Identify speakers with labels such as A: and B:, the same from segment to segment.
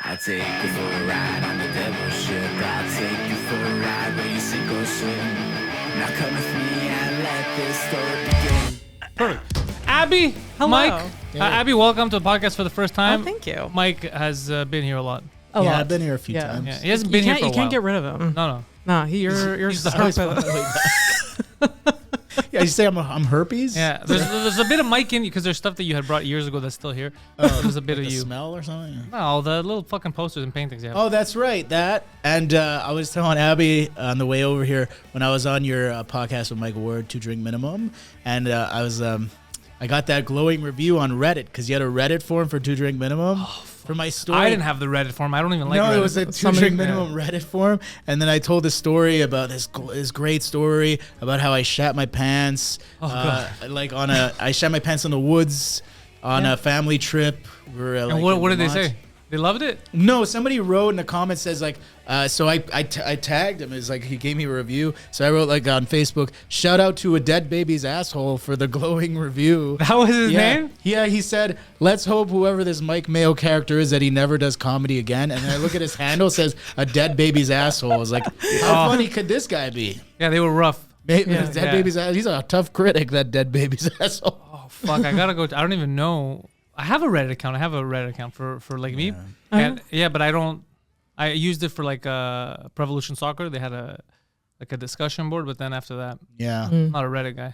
A: I'll take you for a ride on the devil's ship. I'll take you for a ride where you sink or swim. Now come with me and let this story begin.
B: Perfect. Abby,
C: hello.
B: Mike. Abby, welcome to the podcast for the first time.
C: Oh, thank you.
B: Mike has been here a lot.
C: A lot.
D: I've been here a few times.
B: Yeah, he hasn't been here for a while.
C: You can't get rid of him.
B: No.
C: Nah, you're stuck with it.
D: Yeah, you say I'm herpes?
B: Yeah, there's a bit of Mike in you because there's stuff that you had brought years ago that's still here. There's a bit
D: like
B: of
D: the
B: you.
D: Smell or something?
B: No, the little fucking posters and paintings you have.
D: Oh, that's right. That. And I was telling Abby on the way over here when I was on your podcast with Mike Ward, 2 Drink Minimum, and I got that glowing review on Reddit because you had a Reddit forum for 2 Drink Minimum for my story.
B: I didn't have the Reddit forum. I don't even like Reddit.
D: No, it was a 2 Drink Minimum Reddit forum. And then I told the story about this great story about how I shat my pants. I shat my pants in the woods on a family trip.
B: And what did they say? They loved it?
D: No, somebody wrote in the comments says like, so I tagged him. It's like he gave me a review. So I wrote like on Facebook, shout out to a dead baby's asshole for the glowing review.
B: That was his name?
D: Yeah, he said, let's hope whoever this Mike Mayo character is that he never does comedy again. And then I look at his handle, says a dead baby's asshole. I was like, how funny could this guy be?
B: Yeah, they were rough.
D: Dead baby's asshole. He's a tough critic, that dead baby's asshole.
B: Oh, fuck. I gotta go. I don't even know. I have a Reddit account. I have a Reddit account for like me. And but I don't. I used it for like Prevolution Soccer. They had a discussion board, but then after that, not a Reddit guy.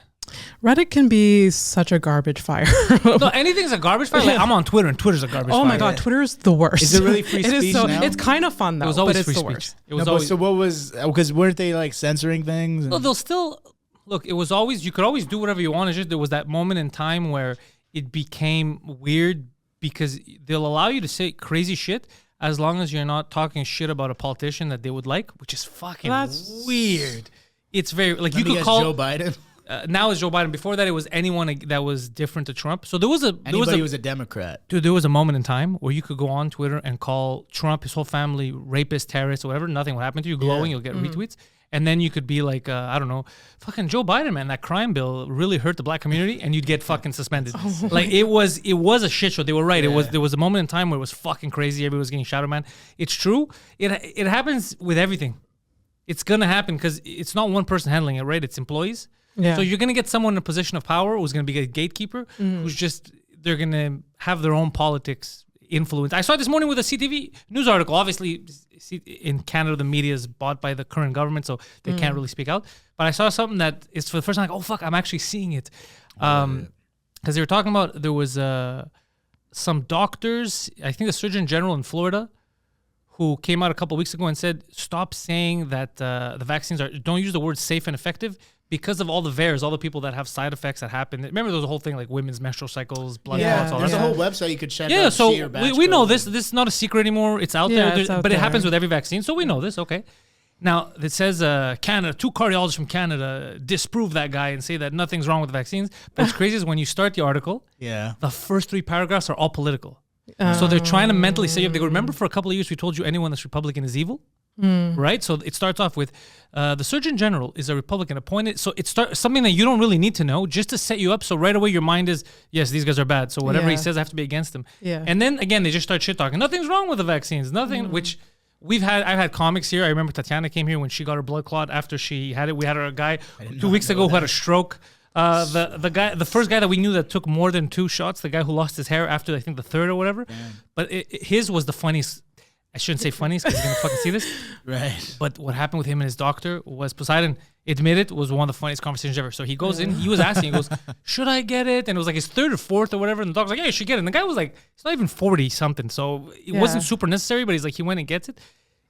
C: Reddit can be such a garbage fire.
B: No, anything's a garbage fire. Like I'm on Twitter, and Twitter's a garbage fire.
C: Oh my god, Twitter's the worst.
D: Is it really free speech now?
C: It's kind of fun though,
B: It was always
C: but
B: free
C: it's the
B: speech.
C: worst.
B: It was always.
D: So what was, because weren't they like censoring things?
B: No, they'll still look. It was always, you could always do whatever you want. It's just there was that moment in time where it became weird because they'll allow you to say crazy shit as long as you're not talking shit about a politician that they would like, which is fucking weird. It's very like you could call
D: Joe Biden.
B: Now it's Joe Biden. Before that, it was anyone that was different to Trump. So there was
D: Anybody was a Democrat.
B: Dude, there was a moment in time where you could go on Twitter and call Trump, his whole family, rapist, terrorist, or whatever. Nothing would happen to you. Glowing, you'll get retweets. And then you could be like, I don't know, fucking Joe Biden, man, that crime bill really hurt the black community, and you'd get fucking suspended. Like it was a shit show. They were right. Yeah. There was a moment in time where it was fucking crazy. Everybody was getting shouted, man. It's true. It happens with everything. It's gonna happen because it's not one person handling it, right? It's employees. Yeah. So you're gonna get someone in a position of power who's gonna be a gatekeeper, who's just they're gonna have their own politics influence. I saw it this morning with a CTV news article. Obviously, in Canada, the media is bought by the current government, so they can't really speak out. But I saw something that is for the first time like, oh fuck, I'm actually seeing it, because they were talking about there was some doctors, I think the Surgeon General in Florida, who came out a couple of weeks ago and said, stop saying that the vaccines don't use the word safe and effective because of all the VAERS, all the people that have side effects that happen. Remember there was a whole thing like women's menstrual cycles, blood clots, all that
D: there's a
B: stuff.
D: whole website you could check out.
B: Yeah, so
D: see your batch
B: we know
D: code.
B: this. This is not a secret anymore. It's out there, but it happens with every vaccine, so we know this, okay. Now, it says Canada, 2 cardiologists from Canada disprove that guy and say that nothing's wrong with the vaccines. But what's crazy is when you start the article, the first 3 paragraphs are all political. So they're trying to mentally say, they go, remember for a couple of years we told you anyone that's Republican is evil? Right? So it starts off with the Surgeon General is a Republican appointed. So it starts something that you don't really need to know just to set you up. So right away your mind is, yes, these guys are bad. So whatever he says, I have to be against him. Yeah. And then again, they just start shit talking. Nothing's wrong with the vaccines. Nothing, which I've had comics here. I remember Tatiana came here when she got her blood clot after she had it. We had a guy 2 weeks ago who had a stroke. The first guy that we knew that took more than 2 shots, the guy who lost his hair after I think the 3rd or whatever. But his was the funniest. I shouldn't say funniest because he's gonna fucking see this.
D: Right.
B: But what happened with him and his doctor was Poseidon admitted was one of the funniest conversations ever. So he goes in, he was asking, he goes, should I get it? And it was like his 3rd or 4th or whatever. And the doctor's like, yeah, you should get it. And the guy was like, he's not even 40 something. So it wasn't super necessary, but he's like, he went and gets it.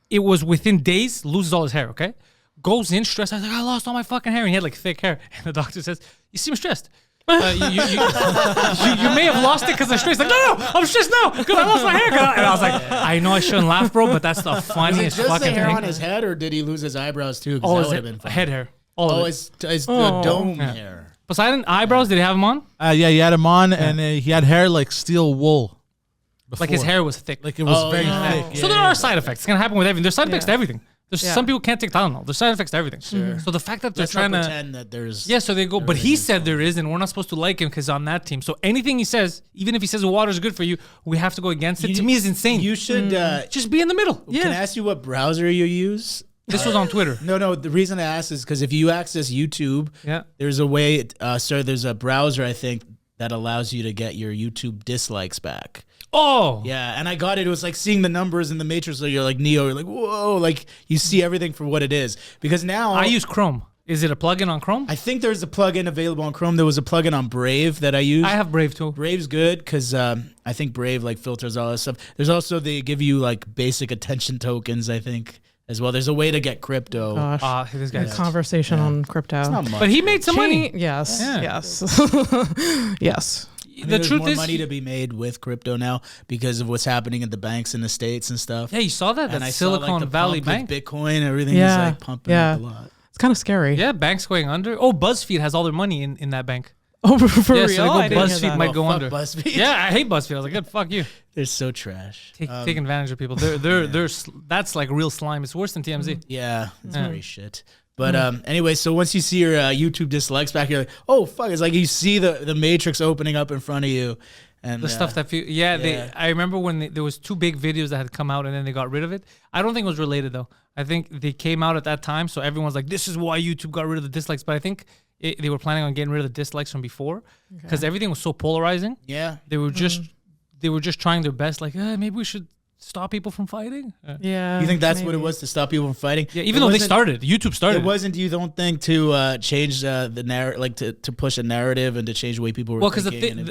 B: It was within days, loses all his hair, okay? Goes in stressed. I was like, I lost all my fucking hair. And he had like thick hair. And the doctor says, you seem stressed. You may have lost it because I'm stressed. Like, no, I'm stressed now because I lost my hair. And I was like, I know I shouldn't laugh, bro, but that's the funniest
D: was it just
B: fucking
D: the hair
B: thing.
D: on his head, or did he lose his eyebrows too?
B: All
D: That
B: his
D: would have been funny.
B: head hair. All of it.
D: His dome hair.
B: Poseidon, eyebrows, did he have them on?
E: Yeah, he had him on, and he had hair like steel wool. Before.
B: Like his hair was thick.
E: Like it was very thick.
B: So there are side effects. It's going to happen with everything. There's side effects to everything. There's
C: Yeah.
B: some people can't take Tylenol. There's side effects to everything.
D: Sure.
B: So the fact that they're
D: Let's not
B: trying to
D: pretend that there's.
B: yeah, so they go, but he
D: everything's
B: said there is, and we're not supposed to like him because on that team. So anything he says, even if he says water is good for you, we have to go against it. To me, is insane.
D: You should.
B: Just be in the middle.
D: Can I ask you what browser you use?
B: This was on Twitter.
D: No. The reason I asked is because if you access YouTube,
B: Yeah.
D: there's a way. There's a browser I think that allows you to get your YouTube dislikes back.
B: Oh,
D: Yeah, and I got it. It was like seeing the numbers in the Matrix. So you're like Neo. You're like, whoa! Like you see everything for what it is. Because now
B: I use Chrome. Is it a plugin on Chrome?
D: I think there's a plugin available on Chrome. There was a plugin on Brave that I used.
B: I have Brave too.
D: Brave's good because I think Brave like filters all that stuff. There's also they give you like basic attention tokens. I think as well. There's a way to get crypto.
C: Gosh.
B: This
C: A
B: guy's.
C: conversation on crypto.
D: It's not much.
B: But he made some money.
C: Yes.
B: Yeah.
C: Yes. Yes.
D: I think
B: The
D: there's
B: truth
D: more
B: is,
D: money to be made with crypto now because of what's happening in the banks in the States and stuff.
B: yeah, you saw that.
D: and
B: That
D: I saw, like,
B: Silicon
D: the
B: Valley
D: pump
B: Bank.
D: with Bitcoin, everything
C: Yeah.
D: is like pumping
C: Yeah.
D: up a lot.
C: It's kind of scary.
B: Yeah, banks going under. Oh, BuzzFeed has all their money in that bank.
C: Oh, for
B: Yeah,
C: real?
B: so they go
C: I didn't hear
B: BuzzFeed
C: that.
B: might go
D: fuck
B: under.
D: BuzzFeed.
B: Yeah, I hate BuzzFeed. I was like, good, fuck you.
D: They're so trash.
B: Take advantage of people. That's like real slime. It's worse than TMZ.
D: Yeah, it's
B: Yeah.
D: very shit. But anyway, so once you see your YouTube dislikes back, you're like, oh fuck! It's like you see the Matrix opening up in front of you, and
B: The stuff that
D: yeah.
B: I remember when there was 2 big videos that had come out and then they got rid of it. I don't think it was related though. I think they came out at that time, so everyone's like, "This is why YouTube got rid of the dislikes." But I think they were planning on getting rid of the dislikes from before because everything was so polarizing.
D: yeah.
B: They were just trying their best. Like, maybe we should stop people from fighting.
C: Yeah.
D: You think that's what it
C: maybe.
D: was to stop people from fighting?
B: Yeah, even though they started, YouTube started.
D: It wasn't. You don't think to change the narrative, like to push a narrative and to change the way people were.
B: Well, because
D: thinking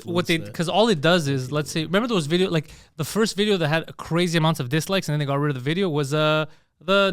B: because all it does is, let's say, remember those video, like the first video that had crazy amounts of dislikes and then they got rid of the video was the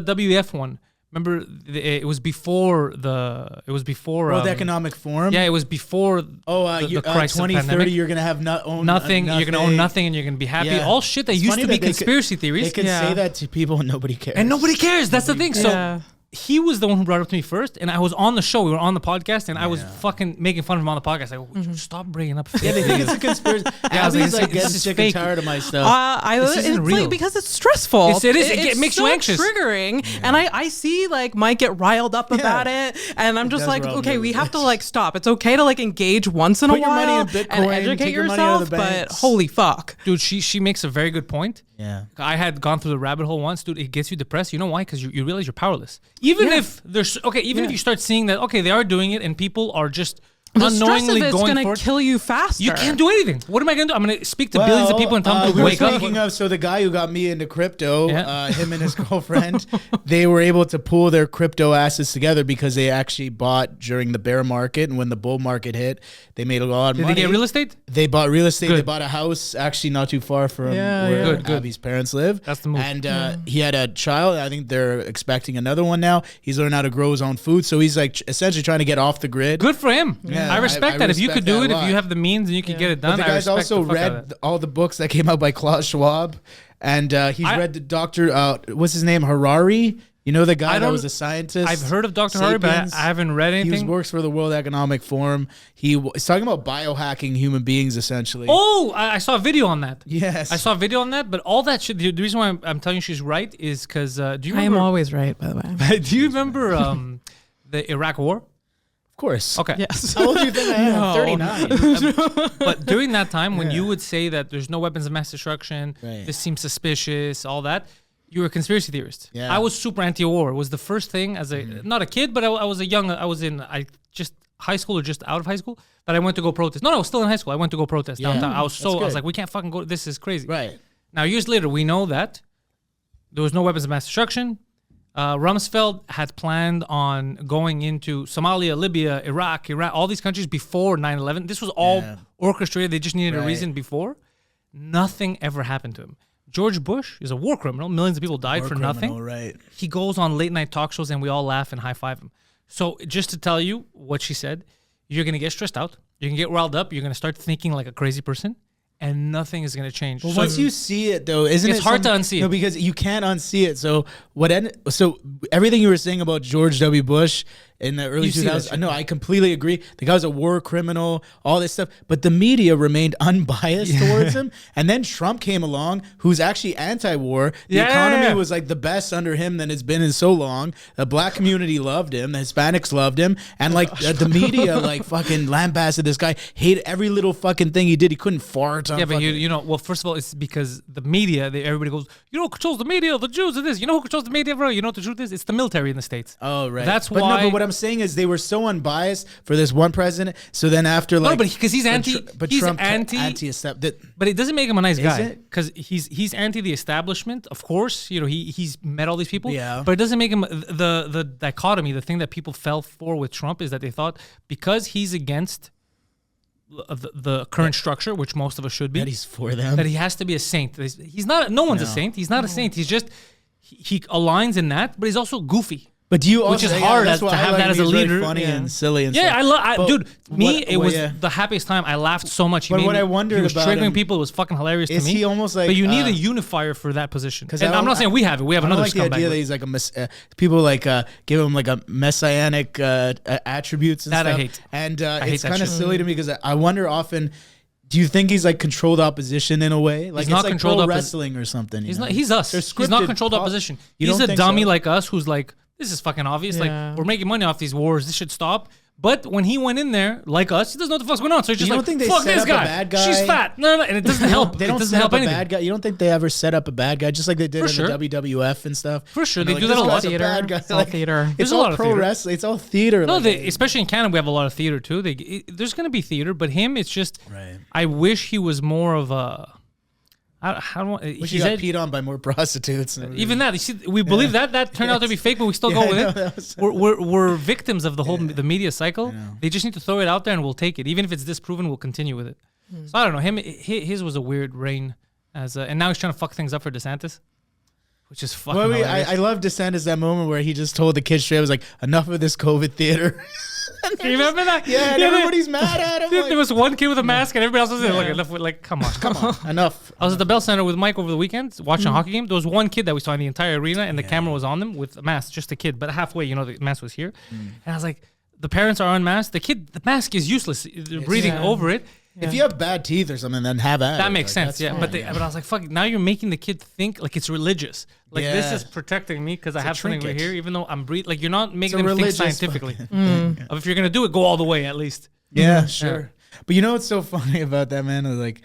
B: WF one. Remember, it was before the
D: World Economic Forum.
B: Yeah, it was before.
D: the
B: crisis of
D: 2030,
B: pandemic.
D: you're gonna have
B: Nothing. You're gonna own nothing, and you're gonna be happy.
D: Yeah.
B: All shit that
D: It's
B: used
D: funny
B: to be
D: that they could-
B: conspiracy theories,
D: They can
C: Yeah.
D: say that to people and nobody cares.
B: and nobody cares. That's the thing. So
C: Yeah.
B: he was the one who brought it up to me first, and I was on the show. We were on the podcast, and I was fucking making fun of him on the podcast. Like, would you stop bringing up fake
D: Yeah, they think
B: news?
D: it's a conspiracy.
B: I was like,
D: Abby's like
B: this
D: getting
B: is
D: sick
B: fake.
D: and tired of my stuff.
B: This
C: It's
B: isn't real.
C: like because it's stressful.
B: Yes, it is. It
C: It's
B: makes you
C: so
B: anxious.
C: triggering, and I see like Mike get riled up about it, and I'm just
D: does
C: like,
D: rile me
C: okay,
D: up
C: we
D: a
C: have
D: bit.
C: to like stop. It's okay to like engage once in
D: Put
C: a
D: your
C: while
D: money in Bitcoin,
C: and educate
D: take your money out of
C: yourself,
D: the
C: but
D: banks.
C: holy fuck.
B: Dude, she makes a very good point.
D: yeah.
B: I had gone through the rabbit hole once, dude. It gets you depressed. You know why? Because you realize you're powerless. Even if there's even if you start seeing that, okay, they are doing it, and people are just
C: The stress of
B: unknowingly
C: it's
B: going
C: gonna
B: for it.
C: kill you faster.
B: You can't do anything. What am I gonna do? I'm gonna speak to billions of people and tell them
D: we
B: to
D: were
B: wake up.
D: speaking of, so the guy who got me into crypto,
B: Yeah.
D: him and his girlfriend, they were able to pool their crypto assets together because they actually bought during the bear market, and when the bull market hit, they made a lot of
B: Did
D: money.
B: they get real estate?
D: They bought real estate. They
B: Good.
D: bought a house actually not too far from
C: Yeah,
D: where
C: yeah.
B: Good, good.
D: Abby's parents live.
B: That's the move.
D: And he had a child. I think they're expecting another one now. He's learned how to grow his own food, so he's like essentially trying to get off the grid.
B: Good for him.
D: Yeah,
B: I respect
D: I
B: that. If you
D: respect
B: could do
D: that
B: it,
D: a
B: if
D: lot.
B: you have the means and you can get it
D: But
B: done,
D: the
B: I
D: guy's
B: respect
D: also
B: the fuck out of
D: read
B: that.
D: all the books that came out by Klaus Schwab, and he's read the Doctor. What's his name? Harari. You know the guy that
B: don't-
D: was a scientist.
B: I've heard of Dr. Hari, but
D: Sapiens?
B: I haven't read
D: He
B: anything.
D: works for the World Economic Forum. He's talking about biohacking human beings, essentially.
B: Oh, I saw a video on that.
D: yes.
B: I saw a video on that, but all that shit. The reason why I'm telling you she's right is because do you
C: I am
B: remember?
C: always right, by the way.
B: Do you remember the Iraq War?
D: Of course.
B: Okay.
C: Yes.
D: How old do you think I am?
C: No.
D: I'm 39.
B: But during that time, when you would say that there's no weapons of mass destruction,
D: Right.
B: this seems suspicious, all that, you were a conspiracy theorist.
D: Yeah.
B: I was super anti-war. It was the first thing as a not a kid, but I was a young. I was in just high school or just out of high school that I went to go protest. No, I was still in high school. I went to go protest downtown. I was
D: That's good.
B: like, we can't fucking go. This is crazy.
D: Right.
B: Now, years later, we know that there was no weapons of mass destruction. Rumsfeld had planned on going into Somalia, Libya, Iraq, Iran, all these countries before 9/11. This was all
D: Yeah.
B: orchestrated. They just needed a
D: Right.
B: reason before. Nothing ever happened to him. George Bush is a war criminal. Millions of people died for nothing.
D: Right.
B: He goes on late night talk shows and we all laugh and high five him. So just to tell you what she said, you're going to get stressed out. You're going to get riled up. You're going to start thinking like a crazy person and nothing is going to change.
D: Well,
B: So
D: once you see it, though, isn't
B: It's
D: it
B: hard to
D: some-
B: unsee it.
D: No, because you can't unsee it. So so everything you were saying about George W. Bush, in the early
B: You see that
D: 2000s.
B: shit.
D: No, I completely agree. The guy was a war criminal, all this stuff. But the media remained unbiased towards him. And then Trump came along, who's actually anti-war. The economy was like the best under him than it's been in so long. The black community loved him. The Hispanics loved him. And like the media like fucking lambasted this guy, hated every little fucking thing he did. He couldn't fart on
B: Yeah, but
D: fucking-
B: you know, well, first of all, it's because the media, everybody goes, you know who controls the media? The Jews are this. You know who controls the media, bro? You know what the truth is? It's the military in the States.
D: Oh, right.
B: That's
D: but
B: why.
D: No, but what I'm saying is they were so unbiased for this one president. So then after like,
B: but because he's
D: when
B: anti,
D: but
B: he's
D: Trump
B: anti.
D: that
B: But it doesn't make him a nice guy
D: it?
B: because he's anti the establishment. Of course, you know he's met all these people.
D: Yeah.
B: But it doesn't make him the dichotomy. The thing that people fell for with Trump is that they thought because he's against the current structure, which most of us should be,
D: that he's for them.
B: that he has to be a saint. He's not. No one's a saint. He's not a saint. He's just he aligns in that, but he's also goofy.
D: But do you also,
B: Which is hard
D: that's
B: to
D: why I
B: have
D: like
B: that as
D: him.
B: a
D: He's very
B: leader.
D: funny
C: Yeah.
D: and silly and
B: Yeah,
D: stuff. But
B: dude. Me,
D: what-
B: it was
D: yeah.
B: the happiest time. I laughed so much.
D: But what I wondered
B: he was
D: about
B: triggering
D: him-
B: people. It was fucking hilarious to
D: Is
B: me.
D: he almost like,
B: But you need a unifier for that position.
D: 'Cause
B: And
D: I
B: I'm
D: don't-
B: not saying we have it. We have
D: I don't
B: another
D: like the
B: scumbag.
D: idea that
B: with it.
D: he's like people like give him like a messianic attributes and
B: That I
D: stuff.
B: hate.
D: And
B: hate
D: it's
B: that
D: kind of
B: shit.
D: silly to me because I wonder often. Do you think he's like controlled opposition in a way? Like
B: He's not
D: it's like
B: controlled
D: pro
B: opposi-
D: wrestling or something.
B: He's
D: you know?
B: not. He's us.
D: They're
B: He's not
D: scripted
B: controlled
D: pop-
B: opposition.
D: You
B: He's
D: don't
B: a
D: think
B: dummy
D: so?
B: like us who's like, this is fucking obvious.
C: Yeah.
B: Like we're making money off these wars. This should stop. But when he went in there, like us, he doesn't know what the fuck's going on. So he's just
D: You don't
B: like,
D: think they
B: fuck
D: set
B: this
D: up a
B: guy.
D: bad guy?
B: She's fat. No, and it doesn't help.
D: They
B: It
D: don't
B: doesn't
D: set
B: help
D: up a
B: anything.
D: bad guy. You don't think they ever set up a bad guy, just like they did
B: For
D: in
B: sure.
D: the WWF and stuff?
B: For sure.
D: And
B: They
D: they're
B: do
D: like,
B: that a
D: this
B: lot.
D: guy's
C: Theater.
D: bad guy.
C: It's all theater.
D: It's
B: There's a
D: all
B: lot of
D: pro
B: theater.
D: wrestling. It's all theater.
B: No,
D: like,
B: especially in Canada, we have a lot of theater too. There's going to be theater, but him, it's just.
D: Right.
B: I wish he was more of a. How do I?
D: Wish
B: he's
D: he got
B: ed-
D: peed on by more prostitutes. and
B: Even that, you see, we believe that turned out to be fake, but we still go
D: Yeah,
B: with
D: I know,
B: it.
D: that was-
B: We're victims of the whole the media cycle. They just need to throw it out there, and we'll take it. Even if it's disproven, we'll continue with it. So I don't know. His was a weird reign, and now he's trying to fuck things up for DeSantis, which is fucking.
D: Well,
B: hilarious.
D: I love DeSantis that moment where he just told the kids straight, I was like, enough of this COVID theater.
B: You remember that?
D: Yeah, and everybody's mad at him.
B: Dude,
D: like,
B: there was one kid with a mask, and everybody else was there. Like, enough with, like, come on.
D: enough.
B: I was at the Bell Center with Mike over the weekend watching a hockey game. There was one kid that we saw in the entire arena, and the camera was on them with a mask, just a kid. But halfway, the mask was here. And I was like, the parents are unmasked. The mask is useless. They're breathing
C: Yeah.
B: over it.
D: If you have bad teeth or something, then have at it.
B: That makes
D: Like,
B: sense,
D: that's
B: yeah.
D: fine,
B: But I was like, fuck, now you're making the kid think like it's religious. Like, this
D: Yeah.
B: is protecting me because I
D: a
B: have something right
D: trinket.
B: here, even though I'm breathing. Like, you're not making
D: a
B: them think
D: religious
B: scientifically.
D: fucking
B: If you're going to do it, go all the way at least.
D: Yeah, sure. But you know what's so funny about that, man? Is like,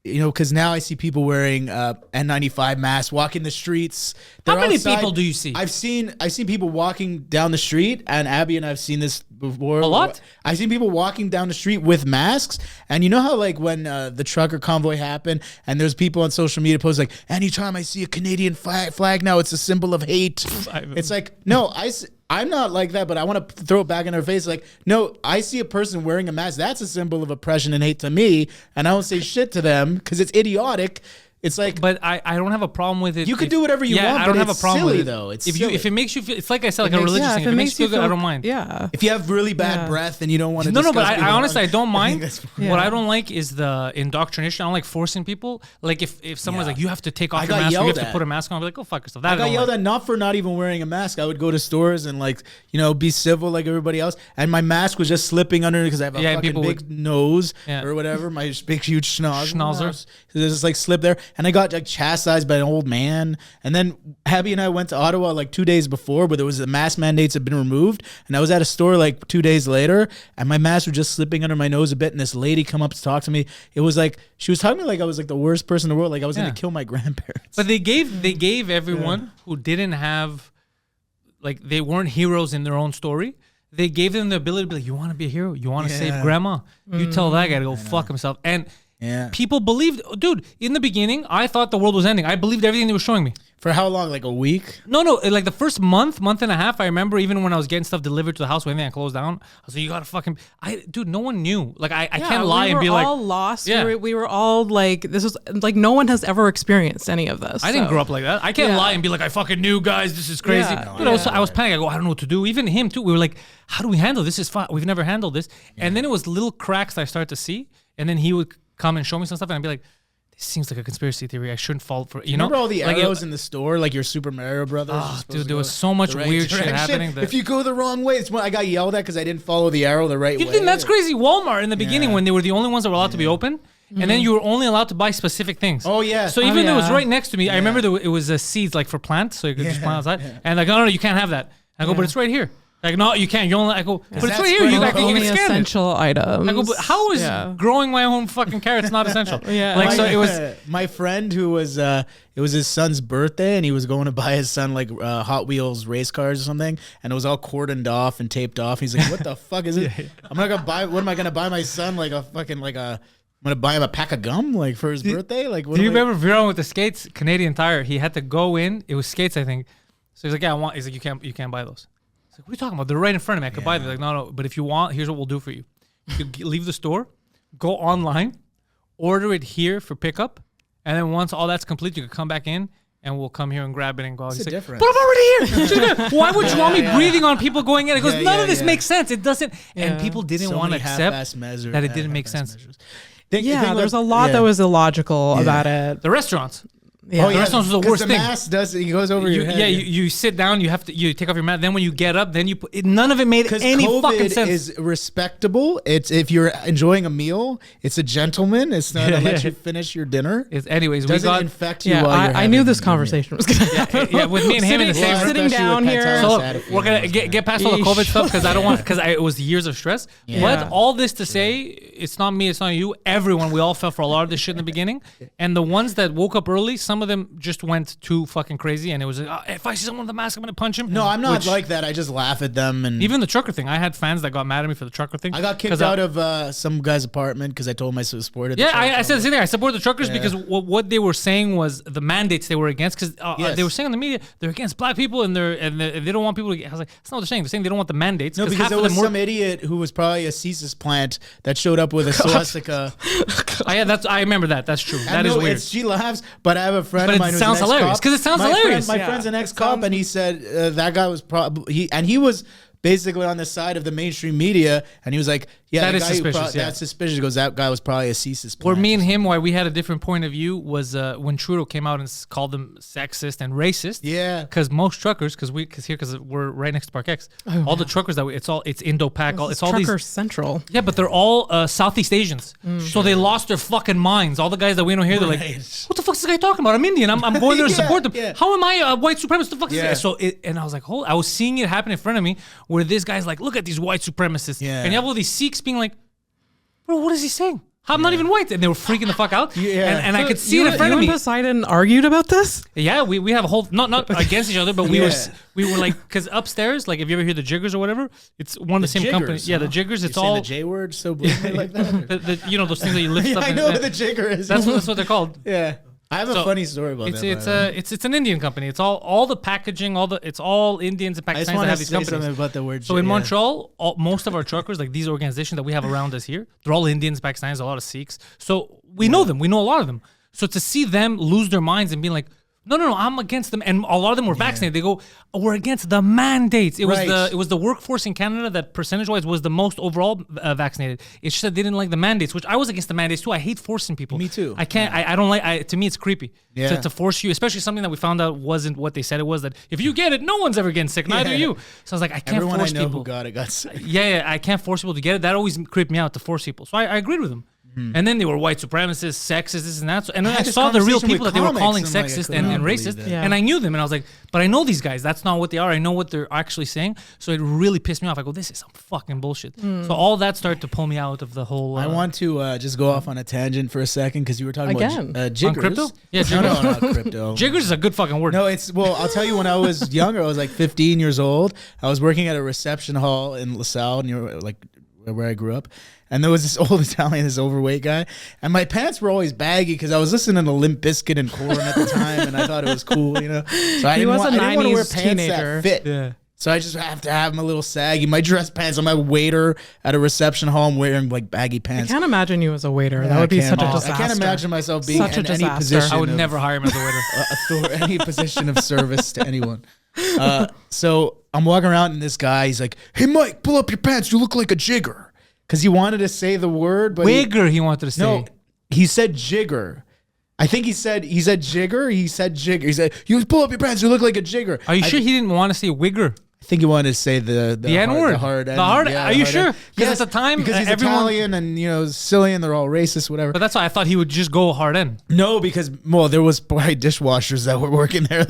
D: because now I see people wearing N95 masks, walking the streets.
B: How
D: They're
B: many
D: outside.
B: people do you see?
D: I've seen people walking down the street, and Abby and I've seen this before.
B: A lot?
D: I've seen people walking down the street with masks, and you know how like when the trucker convoy happened, and there's people on social media post like, anytime I see a Canadian flag now, it's a symbol of hate. It's like, no, I'm not like that, but I want to throw it back in her face. Like, no, I see a person wearing a mask. That's a symbol of oppression and hate to me, and I don't say shit to them because it's idiotic. It's like,
B: But I don't have a problem with it.
D: You could do whatever you want,
B: I
D: but
B: don't have
D: it's
B: a problem
D: silly,
B: with it.
D: though. It's
B: if
D: silly.
B: it makes you feel, it's like I said, like a
D: makes-
B: religious
C: Yeah,
B: thing. If it makes you feel good, I don't mind.
C: Yeah.
D: if you have really bad
C: Yeah.
D: breath and you don't want to,
B: No, but I honestly I don't
D: I
B: mind.
D: think that's fine.
B: What
C: Yeah.
B: I don't like is the indoctrination. I don't like forcing people. Like if someone's
D: Yeah.
B: like, you have to take off
D: I
B: your
D: got
B: mask, or you
D: yelled
B: have to
D: at.
B: put a mask on. I'll be like, go fuck yourself. That
D: I got
B: don't
D: yelled
B: like.
D: at not for not even wearing a mask. I would go to stores and be civil like everybody else, and my mask was just slipping under because I have a
B: Yeah,
D: fucking
B: people
D: big nose
B: Yeah.
D: or whatever, my big huge schnauzer.
B: Schnauzer.
D: So it just like slipped there, and I got like chastised by an old man. And then Abby and I went to Ottawa like 2 days before, where there was the mask mandates had been removed, and I was at a store like 2 days later, and my mask was just slipping under my nose a bit, and this lady come up to talk to me. It was like she was talking to me like I was like the worst person in the world, like I was
B: Yeah.
D: gonna kill my grandparents.
B: But they gave everyone who didn't have, like, they weren't heroes in their own story. They gave them the ability to be like, you want to be a hero, you want to save
D: Yeah.
B: grandma. You tell that guy to go fuck himself. And
D: Yeah.
B: people believed, dude. In the beginning, I thought the world was ending. I believed everything they were showing me.
D: For how long? Like a week?
B: No, like the first month and a half, I remember even when I was getting stuff delivered to the house when everything closed down, I was like, you gotta fucking, dude, no one knew. Like, I can't lie and be
C: we
B: like,
C: were all lost.
B: Yeah.
C: We were all like, this was like, no one has ever experienced any of this.
B: I didn't
C: so.
B: grow up like that. I can't
C: Yeah.
B: lie and be like, I fucking knew, guys, this is crazy.
C: Yeah.
B: Dude, I was panicking. I go, I don't know what to do. Even him too. We were like, how do we handle this? Is fun. We've never handled this. And then it was little cracks that I started to see. And then he would come and show me some stuff, and I'd be like, seems like a conspiracy theory. I shouldn't fall for you
D: Remember
B: know
D: all the
B: like,
D: arrows in the store, like your Super Mario Brothers? You're
B: Oh,
D: supposed
B: dude,
D: to
B: there
D: go
B: was so much
D: the right
B: weird shit
D: direction.
B: happening. That
D: If you go the wrong way, it's when I got yelled at because I didn't follow the arrow the right
B: you
D: way.
B: think that's crazy? Walmart in the beginning
D: Yeah.
B: when they were the only ones that were allowed to be open, and then you were only allowed to buy specific things.
D: Oh, yeah.
B: So
D: Oh,
B: even though it was
C: yeah.
B: right next to me, I remember it was seeds like for plants, so you could just plant outside. And like, no, you can't have that. I go, but it's right here. Like, no, you can't. You only. I go, but it's
D: that's
B: right here. You,
D: spread
B: you
C: Only
B: can scan it.
C: essential items.
B: I go, but how is
C: Yeah.
B: growing my own fucking carrots not essential?
C: Yeah.
B: Like, so it was.
D: my friend who was it was his son's birthday and he was going to buy his son like Hot Wheels race cars or something, and it was all cordoned off and taped off. He's like, what the fuck is it? I'm not gonna buy. What am I gonna buy my son like a fucking like a? I'm gonna buy him a pack of gum like for his birthday. Like, what
B: Do you
D: am I-
B: remember Viron with the skates? Canadian Tire. He had to go in. It was skates, I think. So he's like, yeah, I want. He's like, you can't buy those. Like, what are you talking about? They're right in front of me. I could buy them. Like, no. But if you want, here's what we'll do for you. You could leave the store, go online, order it here for pickup, and then once all that's complete, you could come back in and we'll come here and grab it and go out.
D: What's
B: He's
D: the
B: like,
D: difference?
B: but I'm already here. She's like, why would you want me breathing on people going in? It goes,
D: Yeah,
B: none
D: yeah,
B: of this
D: yeah.
B: makes sense. It doesn't. And
C: Yeah.
B: people didn't
D: So
B: want to
D: many
B: accept
D: half-ass measures-
B: that it didn't make
D: half-ass
B: sense.
D: measures.
C: Yeah, there's a lot that was illogical about it.
B: The restaurants.
C: Yeah.
B: The restaurants was the
D: 'cause
B: worst
D: the
B: thing.
D: mask does it goes over your head.
B: Yeah, you sit down, you have to you take off your mask. Then when you get up, then you put none of it made
D: Because
B: any
D: COVID
B: fucking sense.
D: is respectable. It's if you're enjoying a meal, it's a gentleman. It's not to let you finish your dinner.
B: Anyways, we
D: Doesn't
B: got
D: infect you.
C: Yeah,
D: while you're
C: I knew
D: having
C: this
D: your
C: conversation was gonna happen.
B: yeah, with me and him in the same room.
C: Sitting
D: Especially
C: down
D: with
C: here.
D: Pantelis.
B: So
D: I
B: look,
D: had a feeling
B: we're gonna
D: it was
B: get past all the COVID stuff because I don't want because it was years of stress.
C: Yeah.
B: But all this to say, it's not me, it's not you. Everyone, we all fell for a lot of this shit in the beginning, and the ones that woke up early, some of them just went too fucking crazy, and it was like, oh, if I see someone with a mask, I'm gonna punch him.
D: No, I'm not
B: Which-
D: like that. I just laugh at them and
B: Even the trucker thing, I had fans that got mad at me for the trucker thing.
D: I got kicked
B: 'Cause
D: out of some guy's apartment because I told him I supported. the
B: Yeah,
D: truck
B: I said the
D: company.
B: same thing. I support the truckers because what they were saying was the mandates they were against because
D: Yes.
B: they were saying on the media they're against black people and they don't want people to get. I was like, that's not what they're saying. They're saying they don't want the mandates.
D: No, because
B: half
D: there
B: of
D: was
B: them were.
D: some idiot who was probably a CSIS plant that showed up with a swastika.
B: Oh, yeah, I remember that. That's true. That is weird.
D: She laughs, but I have a friend
B: But
D: of
B: it
D: mine who's
B: sounds
D: an
B: hilarious,
D: ex-cop.
B: 'cause it sounds
D: My
B: hilarious.
D: My
B: Yeah.
D: friend's an ex-cop, and he said that guy was probably he was basically on the side of the mainstream media, and he was like, "Yeah,
B: That
D: the
B: is
D: guy who
B: suspicious, yeah.
D: That's suspicious." He goes, "That guy was probably a CSIS
B: Where
D: plant."
B: me and him, why we had a different point of view was when Trudeau came out and called them sexist and racist.
D: Yeah.
B: Because most truckers, because we're right next to Park X, all the truckers that it's Indo-Pac, it's all
C: Trucker
B: these.
C: Central.
B: Yeah, but they're all Southeast Asians. So they lost their fucking minds. All the guys that we know here, they're like,
D: Right.
B: what the fuck is this guy talking about? I'm Indian. I'm going there to
D: Yeah,
B: support them.
D: yeah.
B: How am I a white supremacist? The fuck is
D: Yeah.
B: this? So and I was like, I was seeing it happen in front of me where this guy's like, look at these white supremacists.
D: Yeah.
B: And you have all these Sikhs being like, bro, what is he saying? I'm not even white. And they were freaking the fuck out.
D: Yeah.
B: And I could see it in front
C: you
B: of me.
C: and Poseidon argued about this?
B: Yeah, we have a whole not against each other, but we
D: Yeah.
B: were like because upstairs, like if you ever hear the Jiggers or whatever, it's one of the same company. Yeah, the Jiggers. It's
D: You're saying
B: all
D: the J word so blatantly like that.
B: you know those things that you lift
D: Yeah,
B: up.
D: I
B: and-
D: know what the jigger is.
B: that's what they're called.
D: Yeah, I have a
B: So,
D: funny story about
B: It's
D: that.
B: it's
D: by the way.
B: it's an Indian company. It's all the packaging, it's all Indians and
D: I just
B: Pakistanis that
D: want to
B: have these
D: say
B: companies.
D: something about the word.
B: So in
D: yeah.
B: Montreal, most of our truckers, like these organizations that we have around us here, they're all Indians, Pakistanis, a lot of Sikhs. So we know them. We know a lot of them. So to see them lose their minds and being like, no, I'm against them, and a lot of them were vaccinated. They go, we're against the mandates. It
D: Right.
B: was the workforce in Canada that percentage-wise was the most overall vaccinated. It's just that they didn't like the mandates, which I was against the mandates too. I hate forcing people.
D: Me too.
B: I can't. I don't like. To me, it's creepy.
D: Yeah.
B: To force you, especially something that we found out wasn't what they said it was. That if you get it, no one's ever getting sick. Neither
D: Yeah.
B: you. So I was like, I can't
D: Everyone
B: force
D: I know
B: people.
D: who got it got sick.
B: Yeah, I can't force people to get it. That always creeped me out to force people. So I agreed with them. And then they were white supremacists, sexist, this and that. So, and then
D: I
B: I
D: had this
B: saw the real
D: conversation
B: people
D: with
B: that they were
D: comics
B: calling
D: and, like, I
B: sexist
D: could
B: and
D: not believe
B: racist.
D: that.
C: Yeah.
B: And I knew them. And I was like, but I know these guys. That's not what they are. I know what they're actually saying. So it really pissed me off. I go, this is some fucking bullshit. So all that started to pull me out of the whole.
D: I want to just go off on a tangent for a second because you were talking
C: Again?
D: about jiggers.
B: On crypto? Yeah,
D: no,
B: jiggers.
D: not crypto.
B: Jiggers is a good fucking word.
D: No, I'll tell you, when I was younger, I was like 15 years old. I was working at a reception hall in LaSalle, near like where I grew up. And there was this old Italian, this overweight guy. And my pants were always baggy because I was listening to Limp Bizkit and Korn at the time. And I thought it was cool, you know. So I didn't
C: was
D: want
C: a
D: to wear
C: 90s
D: pants
C: teenager.
D: that fit.
B: Yeah.
D: So I just have to have them a little saggy. My dress pants, I'm a waiter at a reception hall. I'm wearing like baggy
C: I
D: pants.
C: can't imagine you as a waiter.
D: Yeah,
C: that would be such a
D: I
C: disaster.
D: can't imagine myself being
C: Such a
D: in any
C: disaster.
D: position.
B: I would
D: of-
B: never hire him as a waiter.
D: any position of service to anyone. So I'm walking around and this guy, he's like, "Hey Mike, pull up your pants. You look like a jigger." Because he wanted to say the word, but
B: Wigger, he wanted to say.
D: no, he said jigger. I think he said jigger. He said jigger. He said, "You pull up your pants. You look like a jigger."
B: Are you sure he didn't want to say wigger?
D: I think he wanted to say the
B: N-word.
D: the hard.
B: The hard. Are you sure? Because
D: Yes,
B: at the time,
D: because he's
B: everyone.
D: Italian and Sicilian, they're all racist, whatever.
B: But that's why I thought he would just go hard in.
D: No, because there was probably dishwashers that were working there